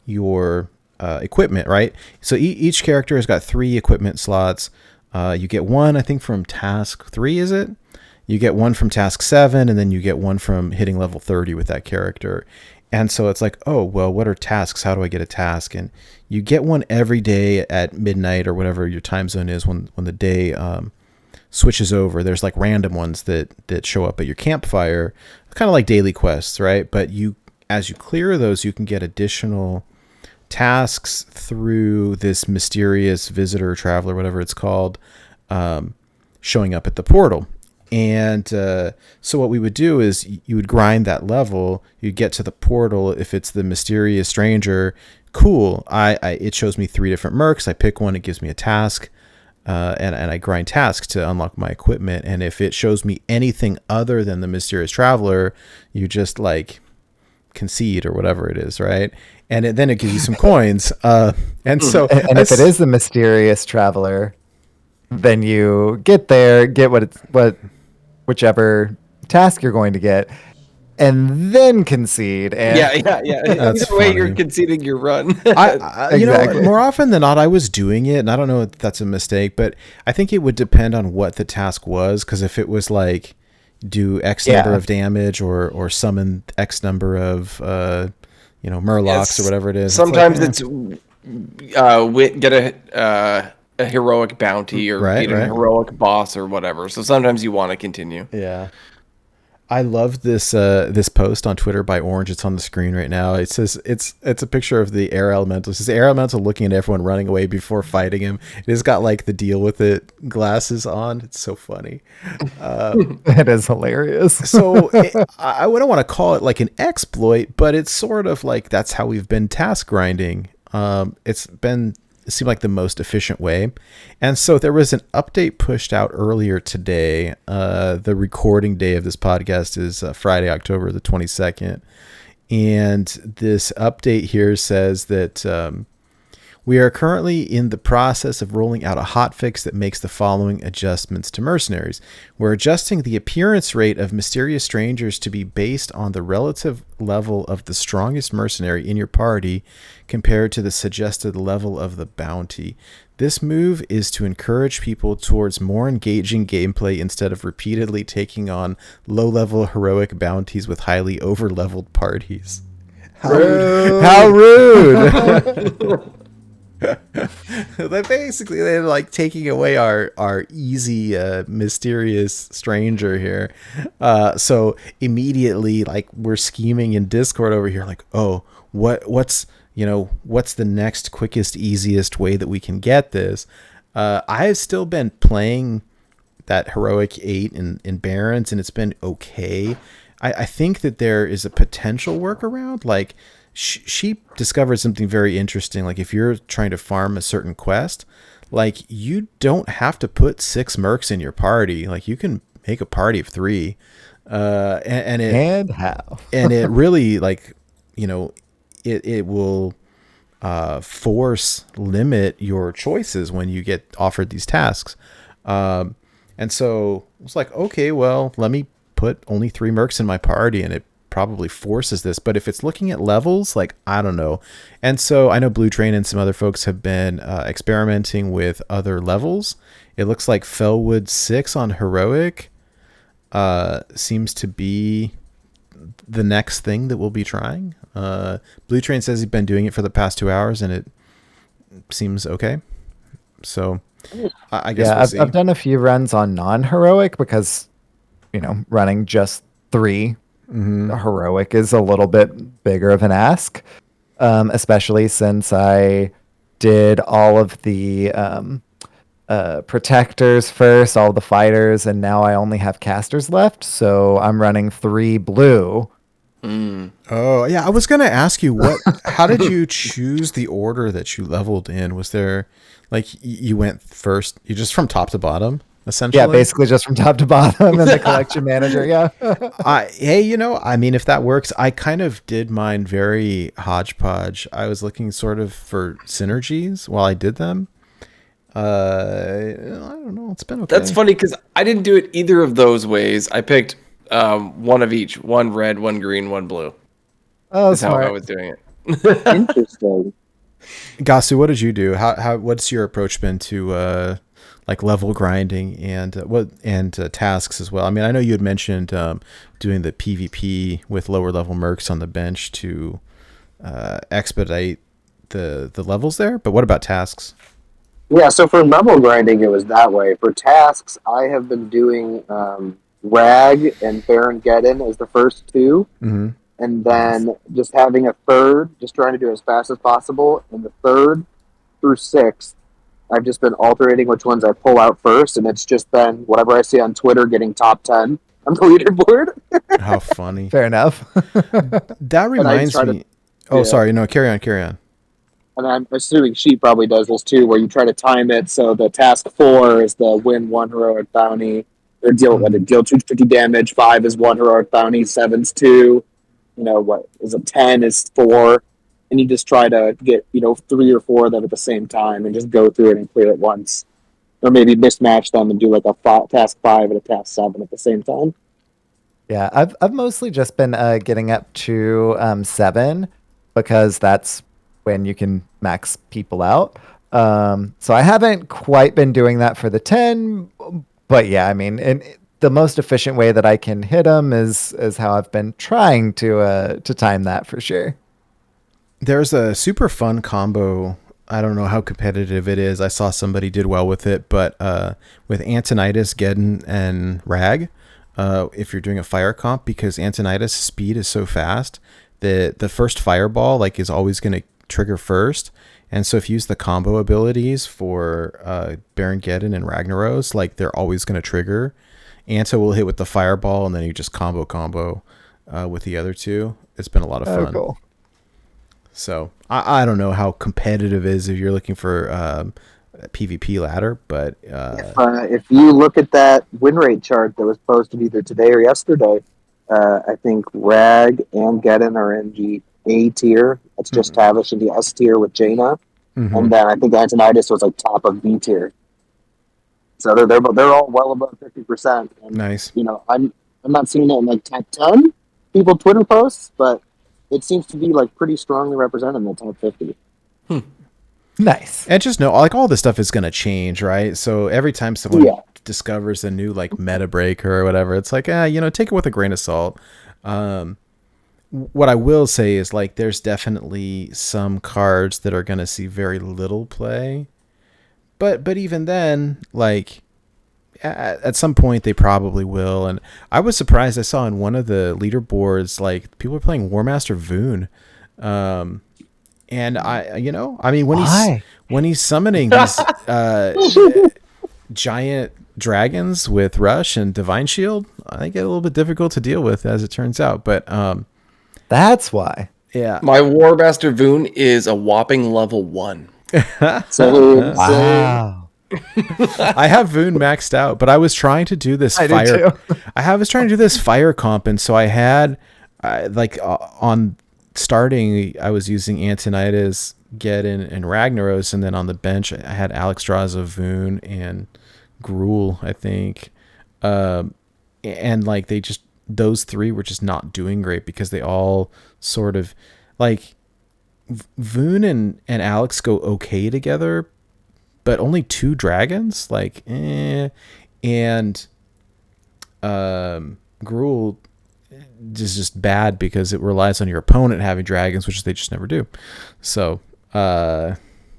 your equipment, right? So each character has got 3 equipment slots. You get 1, I think, from task 3, is it? You get 1 from task 7, and then you get 1 from hitting level 30 with that character. And so it's like, oh, well, what are tasks? How do I get a task? And you get one every day at midnight or whatever your time zone is when the day switches over. There's like random ones that show up at your campfire, kind of like daily quests, right? But as you clear those, you can get additional tasks through this mysterious visitor, traveler, whatever it's called, showing up at the portal. And so what we would do is you would grind that level. You'd get to the portal. If it's the mysterious stranger, cool. It shows me 3 different mercs. I pick one. It gives me a task, and I grind tasks to unlock my equipment. And if it shows me anything other than the mysterious traveler, you just like concede or whatever it is, right? And then it gives you some coins. And so, and if it is the mysterious traveler, then you get there, get whichever task you're going to get, and then concede. And Yeah. That's Either way, funny. you're conceding your run. Exactly. More often than not, I was doing it, and I don't know if that's a mistake, but I think it would depend on what the task was, because if it was like do X number of damage or summon X number of Murlocs or whatever it is. Sometimes it's get a heroic bounty or beat a heroic boss or whatever. So sometimes you want to continue. Yeah. I love this post on Twitter by Orange. It's on the screen right now. It says it's a picture of the air elemental. It says the air elemental looking at everyone running away before fighting him. It has got like the deal with it glasses on. It's so funny. It is hilarious. So I wouldn't want to call it like an exploit, but it's sort of like that's how we've been task grinding. It seemed like the most efficient way. And so there was an update pushed out earlier today. The recording day of this podcast is Friday, October the 22nd. And this update here says that we are currently in the process of rolling out a hotfix that makes the following adjustments to Mercenaries. We're adjusting the appearance rate of mysterious strangers to be based on the relative level of the strongest mercenary in your party compared to the suggested level of the bounty. This move is to encourage people towards more engaging gameplay instead of repeatedly taking on low-level heroic bounties with highly over-leveled parties. How rude. They're like taking away our easy mysterious stranger here. So immediately, like, we're scheming in Discord over here, like, oh, what's the next quickest, easiest way that we can get this. I've still been playing that heroic 8 in Barons, and it's been okay. I think that there is a potential workaround. Like, Sheep discovered something very interesting. Like, if you're trying to farm a certain quest, like, you don't have to put 6 mercs in your party. Like, you can make a party of 3, and it really, like, it will force limit your choices when you get offered these tasks. And so it's like, okay, well, let me put only 3 mercs in my party, and it probably forces this. But if it's looking at levels, like, I don't know. And so I know Blue Train and some other folks have been experimenting with other levels. It looks like Fellwood 6 on heroic seems to be the next thing that we'll be trying. Blue Train says he's been doing it for the past 2 hours, and it seems okay. So I guess we'll see. I've done a few runs on non-heroic because, running just 3 heroic is a little bit bigger of an ask, especially since I did all of the protectors first, all the fighters, and now I only have casters left, so I'm running 3 blue. Oh yeah, I was gonna ask you how did you choose the order that you leveled in? Was there, like, you went first, you just from top to bottom, essentially? Yeah, basically just from top to bottom and the collection manager. Yeah. I mean, if that works, I kind of did mine very hodgepodge. I was looking sort of for synergies while I did them. I don't know. It's been okay. That's funny because I didn't do it either of those ways. I picked one of each, 1 red, 1 green, 1 blue. Oh, that's smart. how I was doing it. Interesting. Ggahsoo, what did you do? What's your approach been to like level grinding and tasks as well? I mean, I know you had mentioned doing the PvP with lower level mercs on the bench to expedite the levels there, but what about tasks? Yeah, so for level grinding, it was that way. For tasks, I have been doing Rag and Baron Geddon as the first 2, and then just having a third, just trying to do it as fast as possible, and the 3rd through 6th, I've just been alternating which ones I pull out first, and it's just been whatever I see on Twitter getting top 10 on the leaderboard. How funny. Fair enough. That reminds me. Sorry, no, carry on. And I'm assuming Sheep probably does this too, where you try to time it so the task 4 is the win 1 heroic bounty, or deal 250 damage, 5 is 1 heroic bounty, 7's 2, what is it, 10 is 4, and you just try to get 3 or 4 of them at the same time and just go through it and clear it once, or maybe mismatch them and do like a task 5 and a task 7 at the same time. Yeah, I've mostly just been getting up to 7 because that's when you can max people out. So I haven't quite been doing that for the 10, but yeah, I mean, the most efficient way that I can hit them is how I've been trying to time that for sure. There's a super fun combo. I don't know how competitive it is. I saw somebody did well with it, but with Antonidas, Geddon, and Rag, if you're doing a fire comp, because Antonidas' speed is so fast, the first fireball is always going to trigger first. And so if you use the combo abilities for Baron Geddon and Ragnaros, they're always going to trigger. Anto will hit with the fireball, and then you just combo with the other 2. It's been a lot of fun. Cool. So I don't know how competitive it is if you're looking for PvP ladder, but if you look at that win rate chart that was posted either today or yesterday, I think Rag and Geddon are in the A tier. That's just Tavish in the S tier with Jaina, and then I think Antonidas was top of B tier. So they're all well above 50%. Nice. I'm not seeing it in top 10 people Twitter posts, but it seems to be pretty strongly represented in the top 50. Nice. And just know, all this stuff is going to change, right? So every time someone discovers a new meta breaker or whatever, it's take it with a grain of salt. what I will say is like there's definitely some cards that are going to see very little play, but even then, like at some point they probably will. And I was surprised. I saw in one of the leaderboards like people are playing War Master Voon, and I mean Why? when he's summoning these giant dragons with Rush and Divine Shield, I get a little bit difficult to deal with as it turns out. But That's why. yeah, My War Master Voon is a whopping level 1. So Wow. I have Voon maxed out, but I was trying to do this I do fire. too. Was trying to do this fire comp, and so I had on starting, I was using Antonidas, Geddon, and Ragnaros, and then on the bench I had Alexstrasza, Voon, and Gruul, I think, and like those three were just not doing great because they all sort of like Voon and Alex go okay together, but only 2 dragons, like, and Gruul is just bad because it relies on your opponent having dragons, which they just never do. So,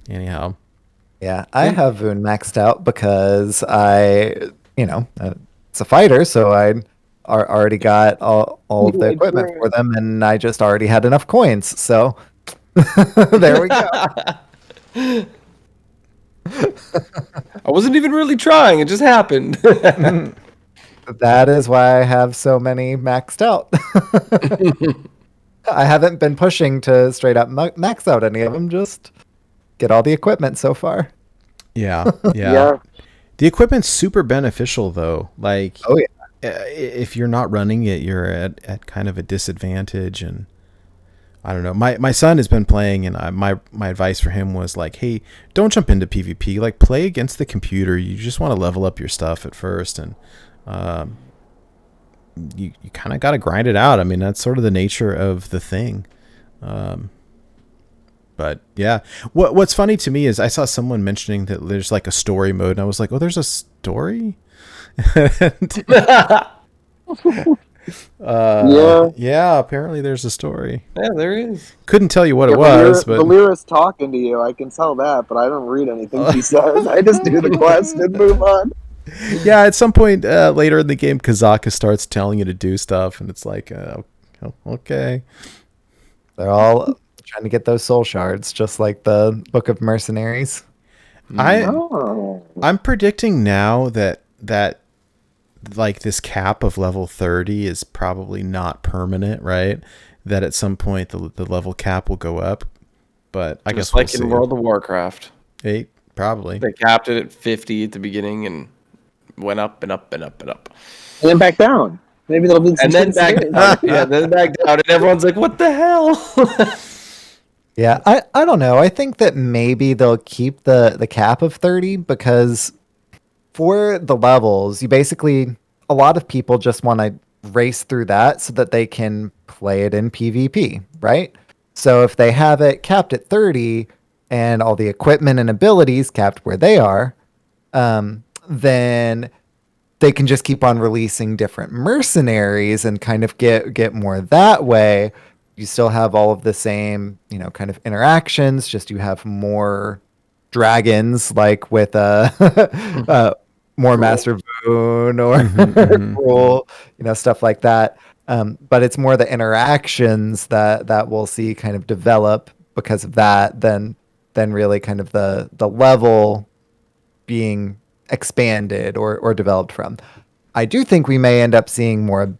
anyhow. Yeah, I have Voon maxed out because it's a fighter, so I already got all of the equipment for them, and I just already had enough coins. So there we go. I wasn't even really trying. It just happened. That is why I have so many maxed out. I haven't been pushing to straight up max out any of them, just get all the equipment so far. Yeah. yeah. The equipment's super beneficial though. Like, Oh yeah. If you're not running it, you're at kind of a disadvantage. And I don't know. My son has been playing, and my advice for him was like, hey, don't jump into PvP. Like, play against the computer. You just want to level up your stuff at first, and you kind of got to grind it out. I mean, that's sort of the nature of the thing. But yeah, what's funny to me is I saw someone mentioning that there's like a story mode, and I was like, oh, there's a story. Yeah, apparently there's a story. Yeah, there is. Couldn't tell you what it was, but Valera's talking to you. I can tell that, but I don't read anything she says. I just do the quest and move on. yeah, at some point later in the game, Kazaka starts telling you to do stuff, and it's like, okay. They're all trying to get those soul shards, just like the Book of Mercenaries. I'm predicting now that like this cap of level 30 is probably not permanent, right? That at some point the level cap will go up, but I guess like we'll in see. World of Warcraft. 8 probably. They capped it at 50 at the beginning and went up and up and up and up. And then back down. Maybe they'll do some And then back down. Yeah, then back down, and everyone's like, what the hell? Yeah, I don't know. I think that maybe they'll keep the cap of 30 because for the levels, a lot of people just want to race through that so that they can play it in PvP, right? So if they have it capped at 30 and all the equipment and abilities capped where they are, then they can just keep on releasing different mercenaries and kind of get more that way. You still have all of the same, kind of interactions, just you have more dragons, like with more cool. Master Boon or cool, stuff like that. But it's more the interactions that we'll see kind of develop because of that than really kind of the level being expanded or developed from. I do think we may end up seeing more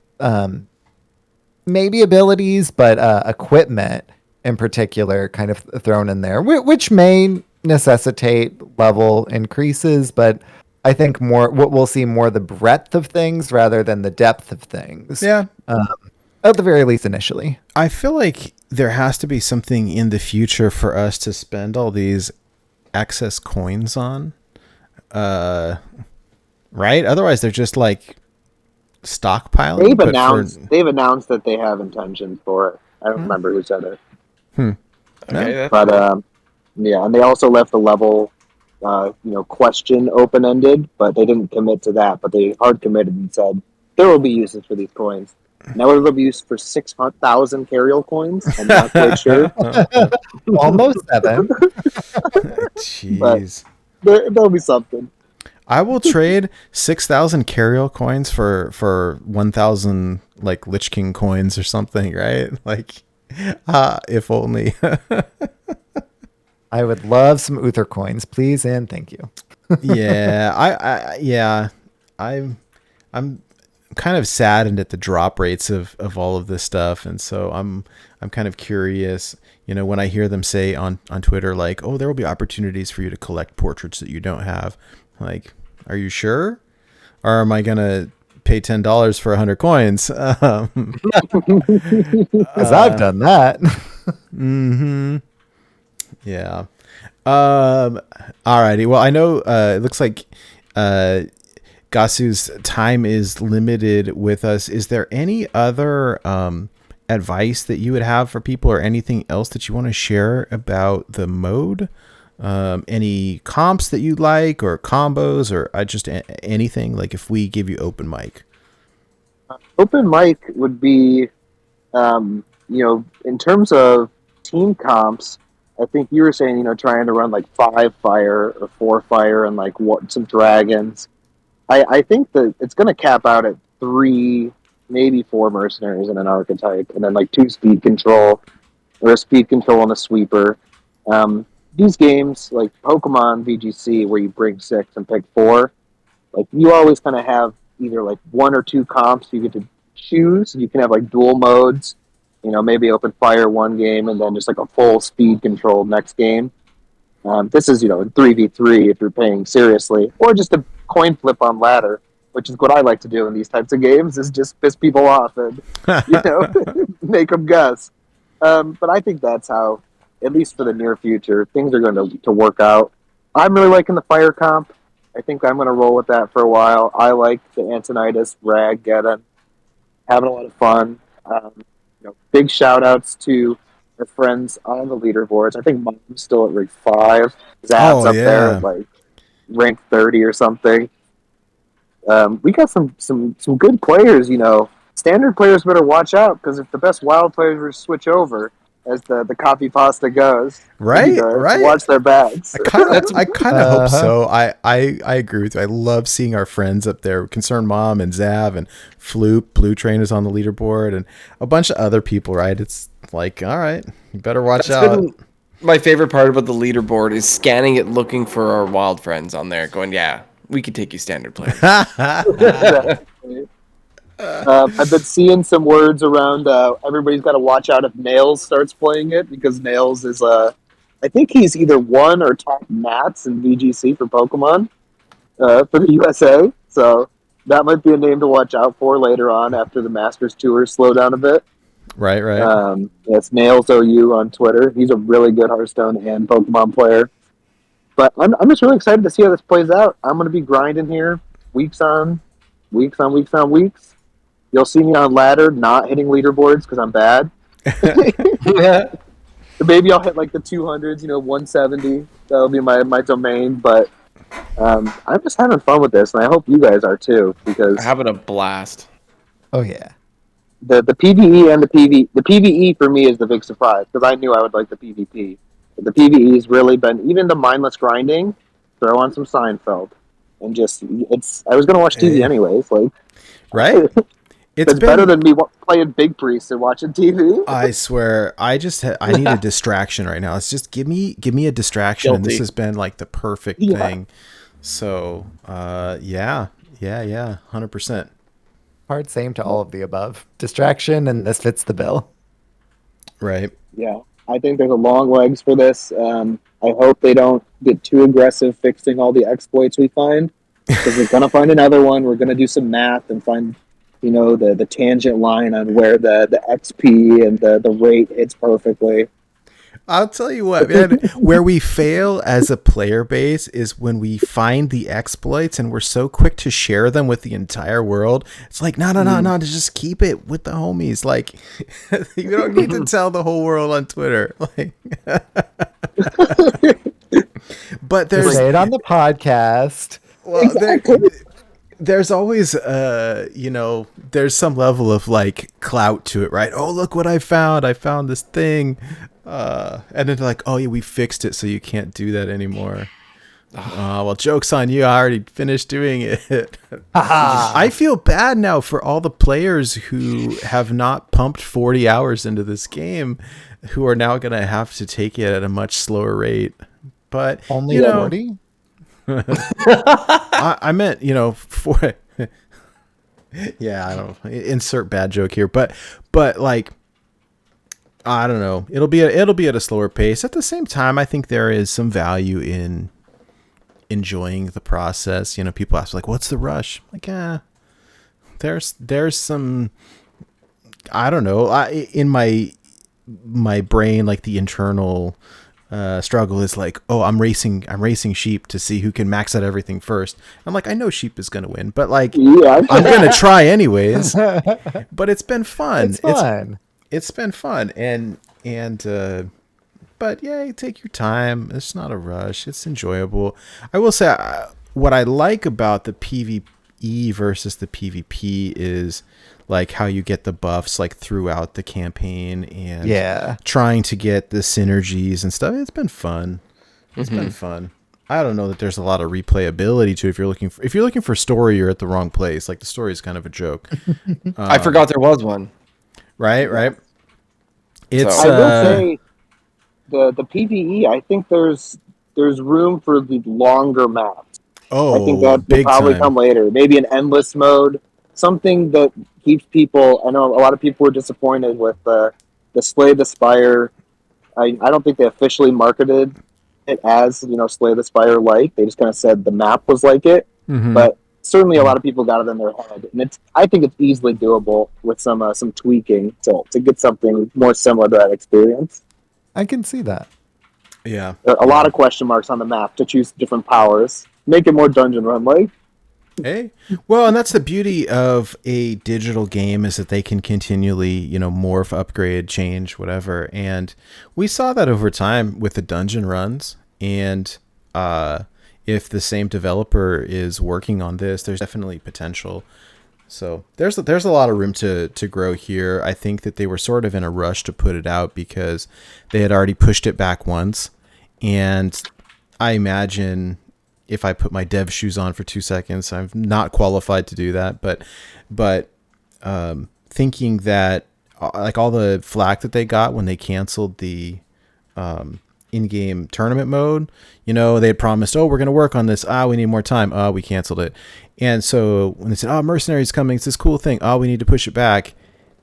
maybe abilities, but equipment in particular kind of thrown in there, which may necessitate level increases, but I think we'll see more the breadth of things rather than the depth of things. Yeah. At the very least initially. I feel like there has to be something in the future for us to spend all these excess coins on. Right? Otherwise they're just like stockpiling. They've announced that they have intentions for it. I don't remember who said it. Okay, but yeah, and they also left the level question open-ended, but they didn't commit to that, but they hard committed and said there will be uses for these coins. Now it'll be used for 600,000 Cariol coins. I'm not quite sure, Almost 7. Jeez. there'll be something. I will trade 6,000 Cariol coins for 1,000 like Lich King coins or something, right? Like, if only. I would love some Uther coins, please and thank you. Yeah, I'm kind of saddened at the drop rates of all of this stuff, and so I'm kind of curious. You know, when I hear them say on Twitter like, "Oh, there will be opportunities for you to collect portraits that you don't have," like, are you sure? Or am I gonna pay $10 for 100 coins? Because I've done that. Yeah. Alrighty. Well, I know it looks like Ggahsoo's time is limited with us. Is there any other advice that you would have for people, or anything else that you want to share about the mode? Any comps that you like, or combos, or just anything? Like, if we give you open mic. Open mic would be, in terms of team comps, I think you were saying, trying to run like 5 fire or 4 fire and like some dragons. I think that it's going to cap out at 3, maybe 4 mercenaries and an archetype, and then like 2 speed control, or a speed control and a sweeper. These games, like Pokemon VGC, where you bring 6 and pick 4, like you always kind of have either like 1 or 2 comps you get to choose. You can have like dual modes, maybe open fire one game and then just like a full speed control next game. This is, 3v3 if you're paying seriously, or just a coin flip on ladder, which is what I like to do in these types of games, is just piss people off and, make them guess. But I think that's how, at least for the near future, things are going to work out. I'm really liking the fire comp. I think I'm going to roll with that for a while. I like the Antonitis, Rag, Geddon. Having a lot of fun. Big shout outs to our friends on the leaderboards. I think Mom's still at rank 5. Zab's up there at like rank 30 or something. We got some good players, Standard players better watch out, because if the best wild players switch over, as the copy pasta goes, Right. watch their bags. I kind of hope so. I agree with you. I love seeing our friends up there. Concerned Mom and Zav and Floop. Blue Train is on the leaderboard, and a bunch of other people, right? It's like, all right, you better watch out. My favorite part about the leaderboard is scanning it, looking for our wild friends on there, going, yeah, we could take you standard players. I've been seeing some words around. Everybody's got to watch out if Nails starts playing it, because Nails is I think he's either 1 or top Nats in VGC for Pokemon for the USA. So that might be a name to watch out for later on after the Masters tours slow down a bit. Right. It's Nails OU on Twitter. He's a really good Hearthstone and Pokemon player. But I'm just really excited to see how this plays out. I'm going to be grinding here weeks on weeks. You'll see me on ladder, not hitting leaderboards because I'm bad. Maybe I'll hit like the 200s, 170. That'll be my domain. But I'm just having fun with this, and I hope you guys are too, because Having a blast. Oh, yeah. the PvE and the PvE for me is the big surprise, because I knew I would like the PvP. But the PvE has really been, even the mindless grinding, throw on some Seinfeld, and I was gonna watch TV anyways, like, Right. It's better than me playing Big Priest and watching TV. I swear, I need a distraction right now. It's just give me a distraction, and this has been like the perfect thing. So, yeah, 100%. Hard same to all of the above. Distraction, and this fits the bill. Right. Yeah, I think there's a long legs for this. I hope they don't get too aggressive fixing all the exploits we find, because we're gonna find another one. We're gonna do some math and find, the tangent line on where the XP and the rate hits perfectly. I'll tell you what, man, where we fail as a player base is when we find the exploits and we're so quick to share them with the entire world. It's like, no, just keep it with the homies. Like, you don't need to tell the whole world on Twitter. Like, but say it on the podcast. Well, there's always, there's some level of like clout to it, right? Oh, look what I found! I found this thing, and then they're like, oh yeah, we fixed it, so you can't do that anymore. Well, joke's on you. I already finished doing it. I feel bad now for all the players who have not pumped 40 hours into this game, who are now going to have to take it at a much slower rate. But Only 40? I meant, for yeah, I don't insert bad joke here, but like, I don't know. It'll be at a slower pace. At the same time, I think there is some value in enjoying the process. People ask like, what's the rush? Like, there's some, I don't know, in my brain, like the internal struggle is like, oh, I'm racing sheep to see who can max out everything first. I'm like, I know sheep is gonna win, but like, I'm gonna try anyways. But it's been fun. It's fun. It's been fun, and but yeah, you take your time. It's not a rush. It's enjoyable. I will say what I like about the PvE versus the PvP is like how you get the buffs like throughout the campaign and trying to get the synergies and stuff. It's been fun. It's been fun. I don't know that there's a lot of replayability to it. If you're looking for story, you're at the wrong place. Like the story is kind of a joke. I forgot there was one. Right. It's I will say the PvE. I think there's room for the longer maps. Oh, I think that will probably come later. Maybe an endless mode, something that keeps people. I know a lot of people were disappointed with the Slay the Spire. I don't think they officially marketed it as Slay the Spire like. They just kind of said the map was like it, but certainly a lot of people got it in their head, and I think it's easily doable with some tweaking to get something more similar to that experience. I can see that. Yeah, There are a lot of question marks on the map to choose different powers, make it more dungeon run like. Hey, well, and that's the beauty of a digital game is that they can continually, morph, upgrade, change, whatever. And we saw that over time with the dungeon runs. And if the same developer is working on this, there's definitely potential. So there's a lot of room to grow here. I think that they were sort of in a rush to put it out because they had already pushed it back once. And I imagine if I put my dev shoes on for 2 seconds, I'm not qualified to do that. But thinking that like all the flack that they got when they canceled the in-game tournament mode, they had promised, oh, we're going to work on this. We need more time. We canceled it. And so when they said, oh, Mercenaries coming, it's this cool thing. We need to push it back.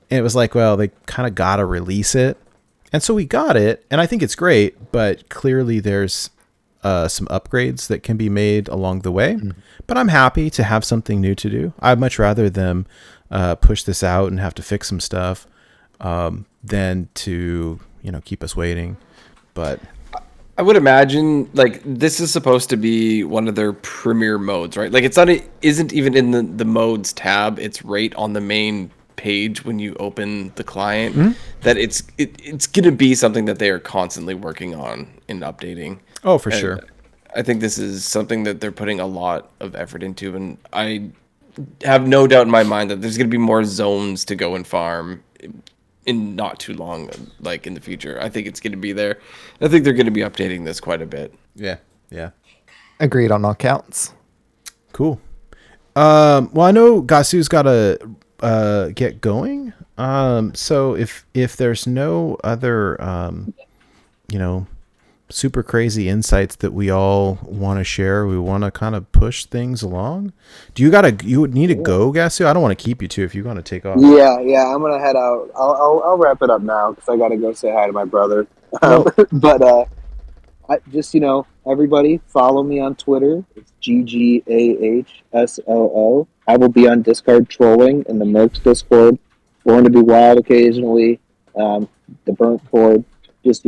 And it was like, well, they kind of got to release it. And so we got it. And I think it's great, but clearly there's some upgrades that can be made along the way, but I'm happy to have something new to do. I'd much rather them push this out and have to fix some stuff than to keep us waiting. But I would imagine like this is supposed to be one of their premier modes, right? Like isn't even in the modes tab. It's right on the main page when you open the client. That it's gonna be something that they are constantly working on and updating. Oh, for sure. I think this is something that they're putting a lot of effort into, and I have no doubt in my mind that there's going to be more zones to go and farm in not too long, like in the future. I think it's going to be there. I think they're going to be updating this quite a bit. Yeah. Agreed on all counts. Cool. Well, I know Ggahsoo's got to get going. So if there's no other, super crazy insights that we all want to share, we want to kind of push things along. You would need to go, Ggahsoo? I don't want to keep you too if you want to take off. Yeah, I'm gonna head out. I'll wrap it up now because I gotta go say hi to my brother. But I just everybody follow me on Twitter. It's GGAHSOO. I will be on Discord trolling in the Mercs Discord. Going to be wild occasionally. The burnt cord. Just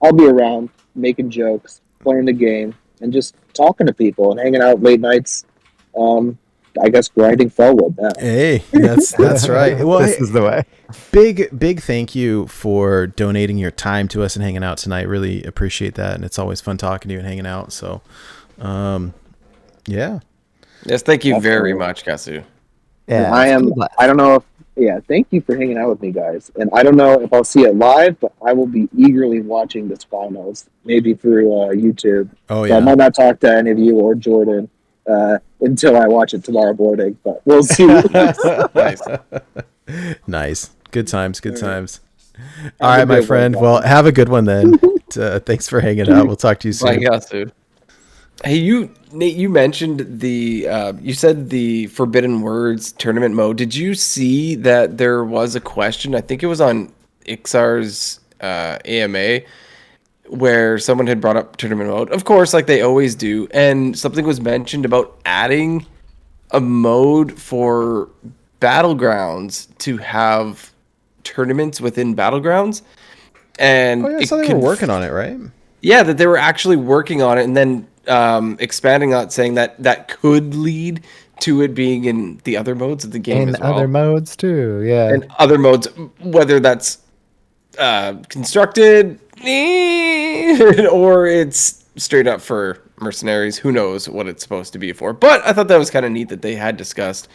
I'll be around, making jokes, playing the game, and just talking to people and hanging out late nights. I guess grinding Fellwood now. Hey, that's right. Well, This is the way. Big thank you for donating your time to us and hanging out tonight. Really appreciate that, and it's always fun talking to you and hanging out. So, yeah. Yes, thank you very much, Ggahsoo. Yeah, I it's been am. a blast. I don't know if. Yeah, thank you for hanging out with me, guys. And I don't know if I'll see it live, but I will be eagerly watching this finals, maybe through YouTube. Oh So I yeah. might not talk to any of you or Jordan until I watch it tomorrow morning, but we'll see. Nice. Nice. Good times. Good times. Have All a right, my good one, friend. guys. Well, have a good one then. Thanks for hanging out. We'll talk to you Bye, soon. Ggahsoo. Hey, Nate, you mentioned you said the Forbidden Words tournament mode. Did you see that there was a question? I think it was on Ixar's AMA where someone had brought up tournament mode. Of course, like they always do. And something was mentioned about adding a mode for Battlegrounds to have tournaments within Battlegrounds. And Oh yeah, so they were working on it, right? yeah, that they were actually working on it and then expanding on it, saying that that could lead to it being in the other modes of the game In as well. other modes too, yeah. And other modes, whether that's constructed or it's straight up for mercenaries. Who knows what it's supposed to be for. But I thought that was kind of neat that they had discussed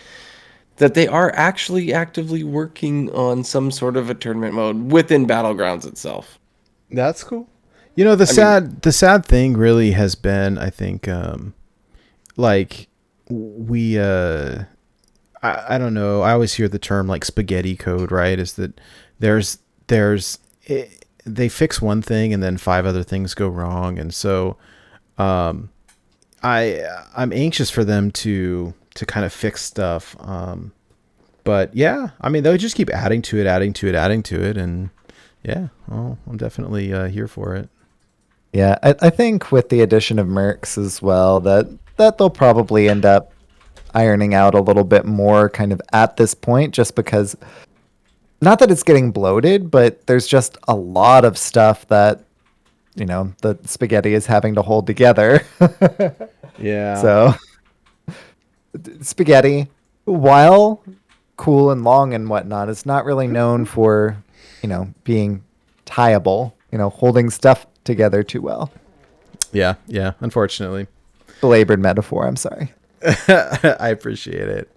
that they are actually actively working on some sort of a tournament mode within Battlegrounds itself. That's cool. You know, the sad thing really has been, I think, like we, I don't know. I always hear the term like spaghetti code, right? Is that they fix one thing and then 5 other things go wrong. And so, I'm anxious for them to kind of fix stuff. But yeah, I mean, they'll just keep adding to it. And yeah, well, I'm definitely here for it. Yeah, I think with the addition of Mercs as well, that they'll probably end up ironing out a little bit more kind of at this point, just because, not that it's getting bloated, but there's just a lot of stuff that, you know, the spaghetti is having to hold together. Yeah. So, spaghetti, while cool and long and whatnot, is not really known for, you know, being tieable, you know, holding stuff together too well. Yeah. Unfortunately. Belabored metaphor, I'm sorry. I appreciate it.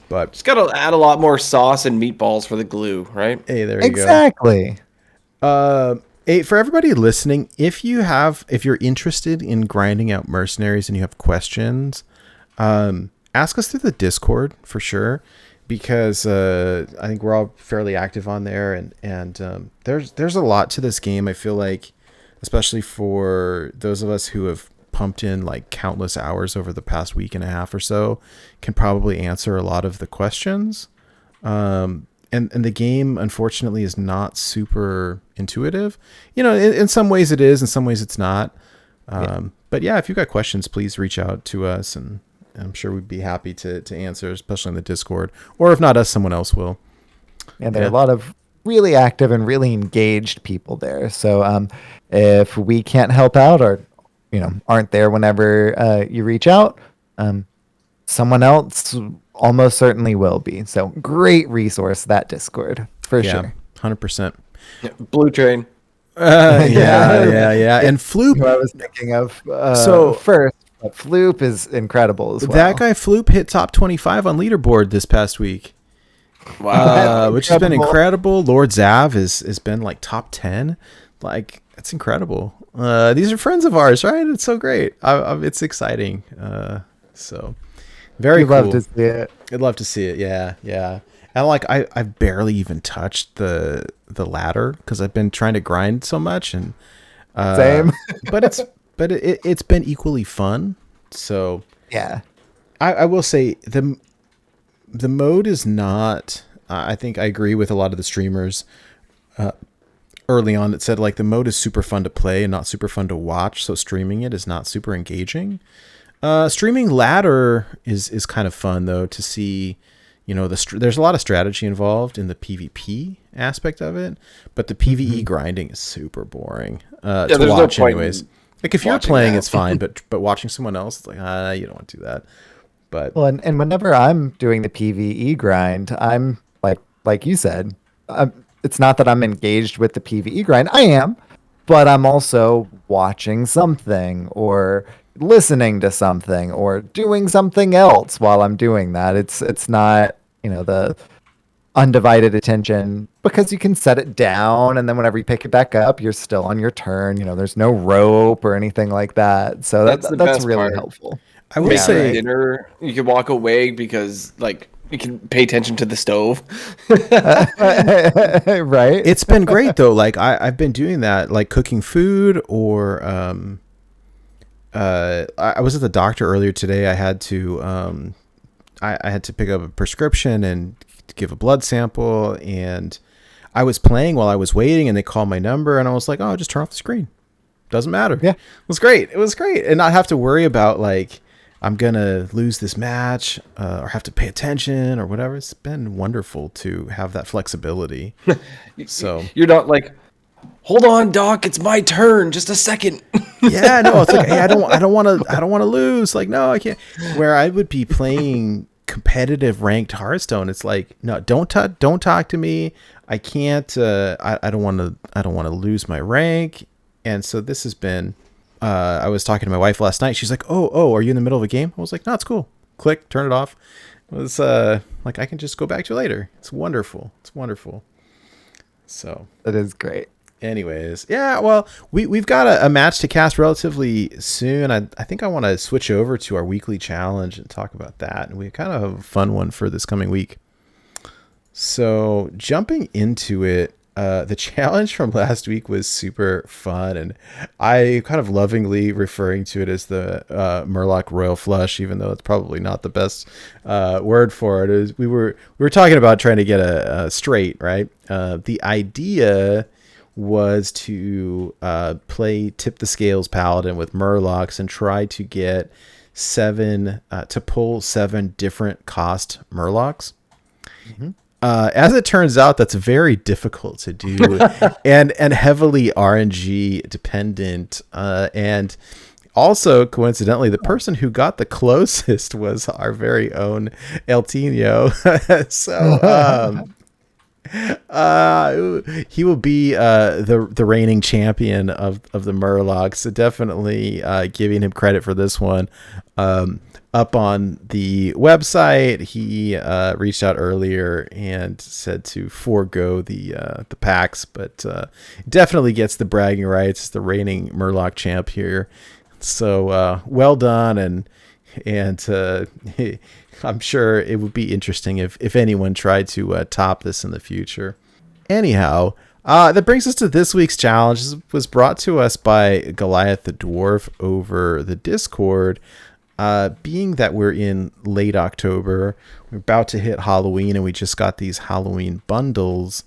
But Just got to add a lot more sauce and meatballs for the glue, right? hey, there you go. Exactly. Hey, for everybody listening, if you're interested in grinding out mercenaries and you have questions, ask us through the Discord for sure, because I think we're all fairly active on there, and there's a lot to this game. I feel like, especially for those of us who have pumped in like countless hours over the past week and a half or so, can probably answer a lot of the questions. And the game, unfortunately, is not super intuitive. You know, in some ways it is, in some ways it's not. But yeah, if you've got questions, please reach out to us, and I'm sure we'd be happy to answer, especially in the Discord. Or if not us, someone else will. And there are a lot of really active and really engaged people there. So if we can't help out, or, you know, aren't there whenever you reach out, someone else almost certainly will be. So great resource, that Discord, for sure. 100%. Yeah, Blue Train. Yeah. And Floop, Who I was thinking of So- first, but Floop is incredible as well. that guy Floop hit top 25 on leaderboard this past week. Wow. Which has been incredible. Lord Zav has been like top 10. Like, it's incredible. These are friends of ours, right? It's so great. It's exciting. So very You'd cool. love to see it. I'd love to see it. Yeah. And like I've barely even touched the ladder because I've been trying to grind so much, and Same. but it's been equally fun. So Yeah. I will say the mode is not. I think I agree with a lot of the streamers early on that said like the mode is super fun to play and not super fun to watch. So streaming it is not super engaging. Streaming ladder is kind of fun though to see. You know, there's a lot of strategy involved in the PvP aspect of it, but the PvE grinding is super boring to there's no watch point anyways. in Like if you're watching playing, that. it's fine, but watching someone else, it's like you don't want to do that. But Well, and whenever I'm doing the PvE grind, I'm like you said, it's not that I'm engaged with the PvE grind. I am, but I'm also watching something or listening to something or doing something else while I'm doing that. It's not, the undivided attention because you can set it down and then whenever you pick it back up, you're still on your turn. There's no rope or anything like that. So That's the that's best really part. helpful. I will Make say, dinner. You can walk away because like you can pay attention to the stove. Right? it's been great though. Like I've been doing that, like cooking food or I was at the doctor earlier today. I had to I had to pick up a prescription and give a blood sample, and I was playing while I was waiting, and they called my number, and I was like, oh, just turn off the screen. Doesn't matter. Yeah. It was great. It was great. And not have to worry about like, I'm going to lose this match or have to pay attention or whatever. It's been wonderful to have that flexibility. So You're not like, hold on, Doc, it's my turn. Just a second. yeah, no, it's like, hey, I don't want to lose. Like, no, I can't. Where I would be playing competitive ranked Hearthstone, it's like, no, don't talk to me. I can't. I don't want to lose my rank. And so this has been. I was talking to my wife last night. She's like, "Oh, are you in the middle of a game?" I was like, "No, it's cool. Click, turn it off." It was like I can just go back to it later. It's wonderful. It's wonderful. So That is great. anyways, yeah, well, we've got a match to cast relatively soon. I think I want to switch over to our weekly challenge and talk about that. And we kind of have a fun one for this coming week. So jumping into it, the challenge from last week was super fun, and I kind of lovingly referring to it as the Murloc Royal Flush, even though it's probably not the best word for it. We were talking about trying to get a straight, right? The idea was to play Tip the Scales Paladin with Murlocs and try to get to pull 7 different cost Murlocs. Mm-hmm. As it turns out, that's very difficult to do and heavily RNG dependent. And also, coincidentally, the person who got the closest was our very own El Tino. So he will be the reigning champion of the Murlocs. So definitely giving him credit for this one. Up on the website, he reached out earlier and said to forego the packs, but definitely gets the bragging rights as the reigning Murloc champ here. So well done, and I'm sure it would be interesting if anyone tried to top this in the future. Anyhow, that brings us to this week's challenge. This was brought to us by Goliath the Dwarf over the Discord. Being that we're in late October, we're about to hit Halloween, and we just got these Halloween bundles.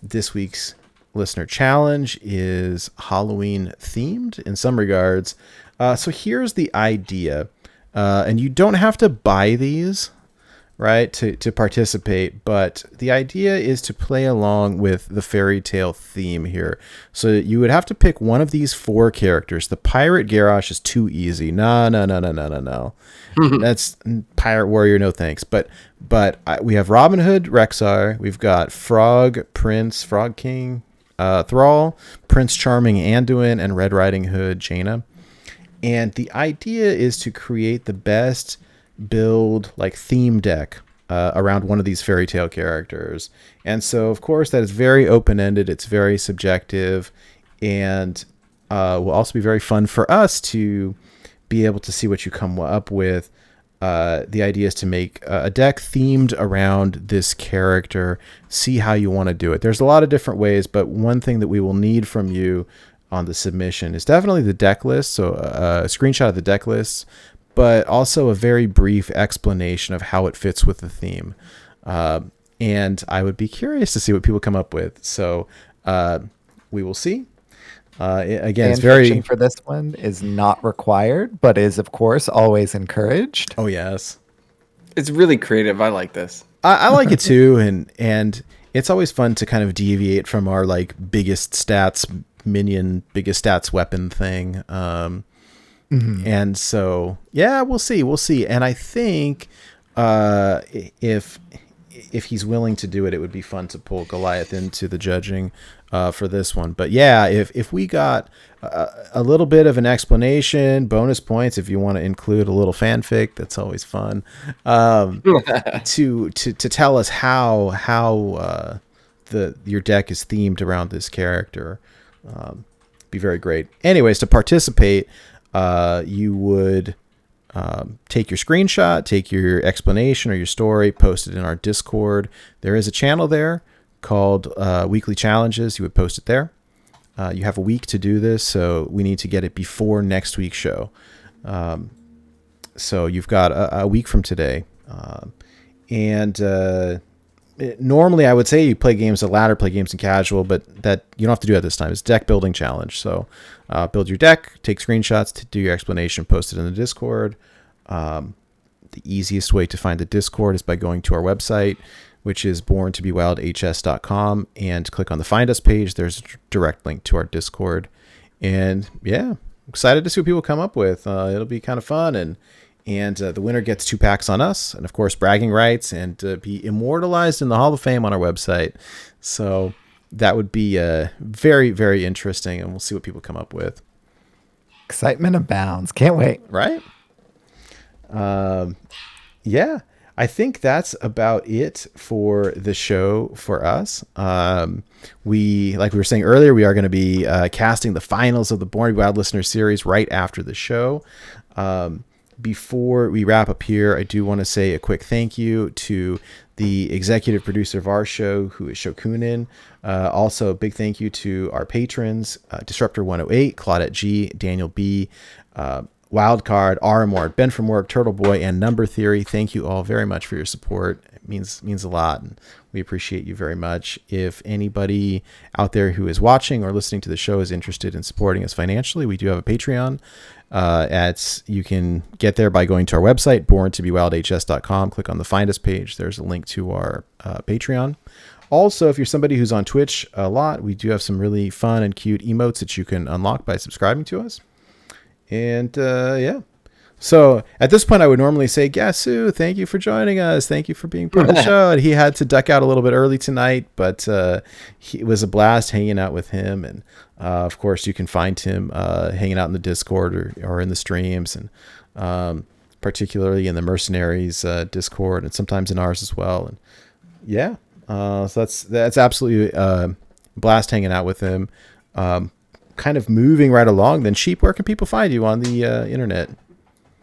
This week's listener challenge is Halloween themed in some regards. So here's the idea. And you don't have to buy these, right, to participate, but the idea is to play along with the fairy tale theme here. So you would have to pick one of these 4 characters. The Pirate Garrosh is too easy. No. That's Pirate Warrior, no thanks. But we have Robin Hood Rexar, we've got Frog Prince, Frog King, Thrall, Prince Charming Anduin, and Red Riding Hood Jaina. And the idea is to create the best build like theme deck around one of these fairy tale characters. And so of course that is very open-ended, it's very subjective, and will also be very fun for us to be able to see what you come up with. The idea is to make a deck themed around this character, see how you want to do it. There's a lot of different ways, but one thing that we will need from you on the submission is definitely the deck list, so a screenshot of the deck lists, but also a very brief explanation of how it fits with the theme. And I would be curious to see what people come up with. So we will see. Again, it's very for this one is not required, but is of course always encouraged. Oh yes, It's really creative. I like this. I like it too, and it's always fun to kind of deviate from our like biggest stats minion, biggest stats weapon thing. And so, yeah, we'll see. And I think if if he's willing to do it, it would be fun to pull Goliath into the judging for this one. But yeah, if we got a little bit of an explanation, bonus points if you want to include a little fanfic, that's always fun. To tell us how your deck is themed around this character, be very great. Anyways, to participate, you would take your screenshot, take your explanation or your story, post it in our Discord. There is a channel there called Weekly Challenges. You would post it there. You have a week to do this, so we need to get it before next week's show. So you've got a week from today. Normally I would say you play games at ladder, play games in casual, but that you don't have to do that this time. It's deck building challenge. So build your deck, take screenshots, to do your explanation, post it in the Discord. The easiest way to find the Discord is by going to our website, which is borntobewildhs.com, and click on the Find Us page. There's a direct link to our Discord. And yeah, excited to see what people come up with. It'll be kind of fun. And the winner gets 2 packs on us, and of course bragging rights, and be immortalized in the Hall of Fame on our website. So that would be very, very interesting, and we'll see what people come up with. Excitement abounds. Can't wait. Right? Yeah, I think that's about it for the show for us. Like we were saying earlier, we are going to be casting the finals of the Born to Be Wild Listener Series right after the show. Before we wrap up here, I do want to say a quick thank you to the executive producer of our show, who is Shokunin. Also, a big thank you to our patrons, Disruptor 108, Claudette G, Daniel B, Wildcard, RMR, Ben from Work, Turtle Boy, and Number Theory. Thank you all very much for your support. It means a lot, and we appreciate you very much. If anybody out there who is watching or listening to the show is interested in supporting us financially, we do have a Patreon. You can get there by going to our website, borntobewildhs.com. Click on the Find Us page. There's a link to our Patreon. Also, if you're somebody who's on Twitch a lot, we do have some really fun and cute emotes that you can unlock by subscribing to us. And yeah. So at this point, I would normally say, Ggahsoo, thank you for joining us. Thank you for being part of the show. And he had to duck out a little bit early tonight, but it was a blast hanging out with him. And of course, you can find him hanging out in the Discord or in the streams, and particularly in the Mercenaries Discord, and sometimes in ours as well. And yeah, so that's absolutely a blast hanging out with him. Kind of moving right along, then Sheep, where can people find you on the internet?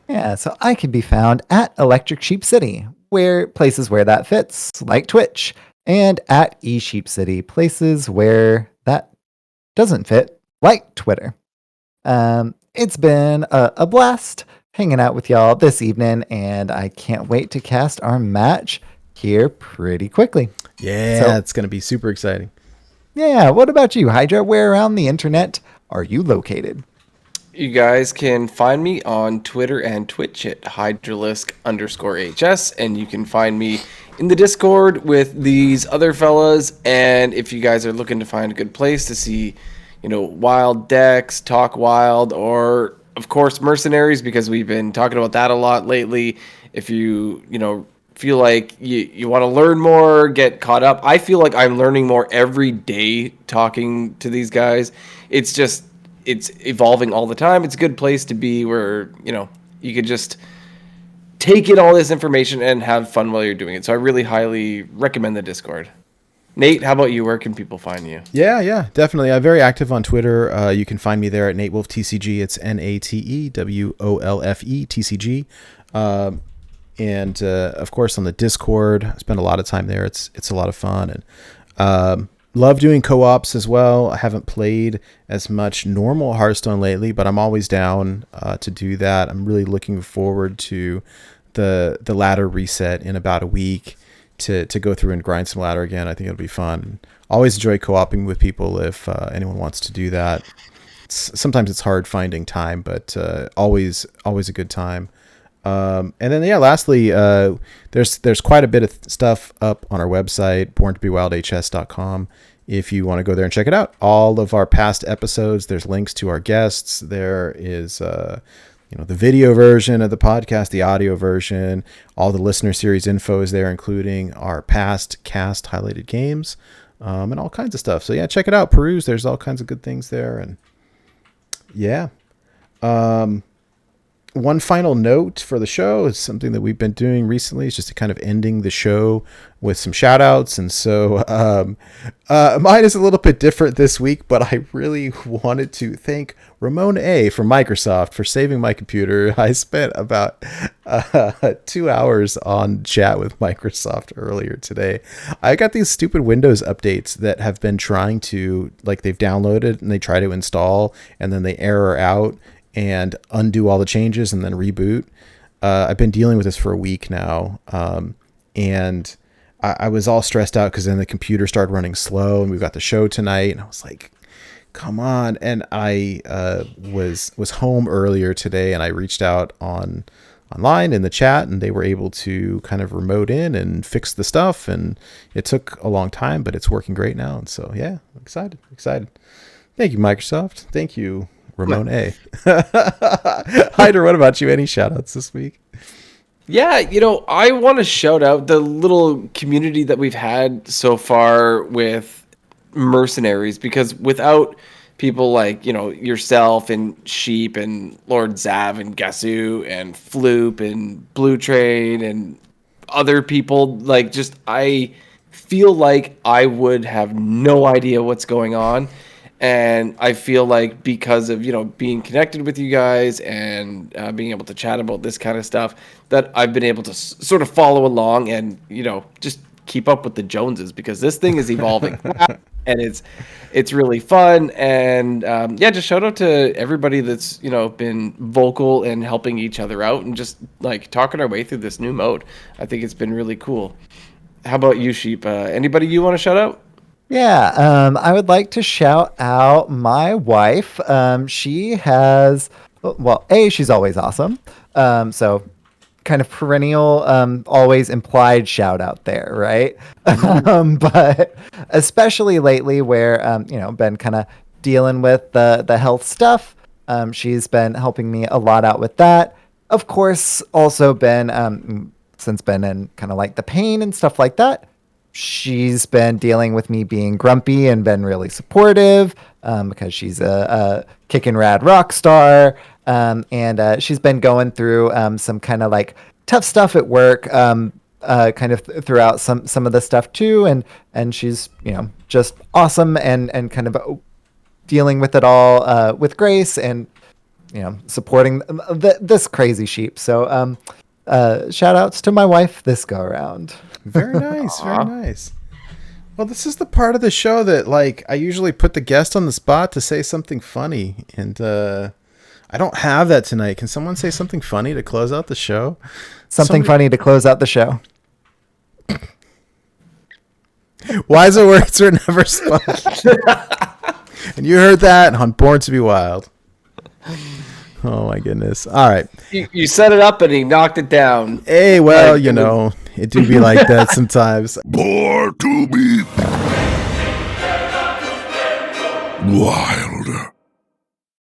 Yeah, so I can be found at Electric Sheep City, where places where that fits, like Twitch, and at eSheep City, places where that doesn't fit, like Twitter. It's been a blast hanging out with y'all this evening, and I can't wait to cast our match here pretty quickly. Yeah, it's going to be super exciting. Yeah, what about you, Hydra? Where around the internet are you located? You guys can find me on Twitter and Twitch at Hydralisk_HS, and you can find me in the Discord with these other fellas. And if you guys are looking to find a good place to see, wild decks, talk wild, or of course Mercenaries, because we've been talking about that a lot lately. If you feel like you want to learn more, get caught up. I feel like I'm learning more every day talking to these guys. It's evolving all the time. It's a good place to be where, you could just take in all this information and have fun while you're doing it. So I really highly recommend the Discord. Nate, how about you? Where can people find you? Yeah, definitely. I'm very active on Twitter. You can find me there at NateWolfTCG. It's NateWolfeTCG. And of course on the Discord, I spend a lot of time there. It's a lot of fun, and love doing co-ops as well. I haven't played as much normal Hearthstone lately, but I'm always down to do that. I'm really looking forward to the ladder reset in about a week to go through and grind some ladder again. I think it'll be fun. Always enjoy co-oping with people if anyone wants to do that. Sometimes it's hard finding time, but always a good time. And then, lastly, there's quite a bit of stuff up on our website, borntobewildhs.com. If you want to go there and check it out, all of our past episodes, there's links to our guests. There is the video version of the podcast, the audio version, all the listener series info is there, including our past cast highlighted games, and all kinds of stuff. So yeah, check it out, peruse. There's all kinds of good things there. And yeah. One final note for the show is something that we've been doing recently. It's just kind of ending the show with some shout outs. And so mine is a little bit different this week, but I really wanted to thank Ramon A. from Microsoft for saving my computer. I spent about 2 hours on chat with Microsoft earlier today. I got these stupid Windows updates that have been trying to, like, they've downloaded and they try to install and then they error out and undo all the changes and then reboot. I've been dealing with this for a week now. And I was all stressed out because then the computer started running slow and we've got the show tonight. And I was like, come on. And I was home earlier today and I reached out online in the chat and they were able to kind of remote in and fix the stuff. And it took a long time, but it's working great now. And so, yeah, I'm excited. Thank you, Microsoft. Thank you, Ramon A. Hydra, what about you? Any shout outs this week? Yeah, I want to shout out the little community that we've had so far with Mercenaries, because without people like, yourself and Sheep and Lord Zav and Ggahsoo and Floop and Blue Train and other people, like, just I feel like I would have no idea what's going on. And I feel like because of, being connected with you guys and being able to chat about this kind of stuff, that I've been able to sort of follow along and, just keep up with the Joneses, because this thing is evolving and it's really fun. And just shout out to everybody that's, been vocal and helping each other out and just like talking our way through this new mode. I think it's been really cool. How about you, Sheep? Anybody you want to shout out? Yeah, I would like to shout out my wife. She has, she's always awesome. So kind of perennial, always implied shout out there, right? But especially lately where, been kind of dealing with the health stuff. She's been helping me a lot out with that. Of course, also been, since been in kind of like the pain and stuff like that. She's been dealing with me being grumpy and been really supportive because she's a kickin' rad rock star. And she's been going through some kind of like tough stuff at work, kind of throughout some of the stuff too. And she's, just awesome and kind of dealing with it all with grace and, supporting this crazy Sheep. So shout outs to my wife this go around. Very nice. Very nice. Well, this is the part of the show that, like, I usually put the guest on the spot to say something funny, and I don't have that tonight. Can someone say something funny to close out the show? Something funny to close out the show. Wiser words are never spoken. And you heard that on Born to Be Wild. Oh, my goodness. All right. You set it up and he knocked it down. Hey, well, it do be like that sometimes. Born to be wild.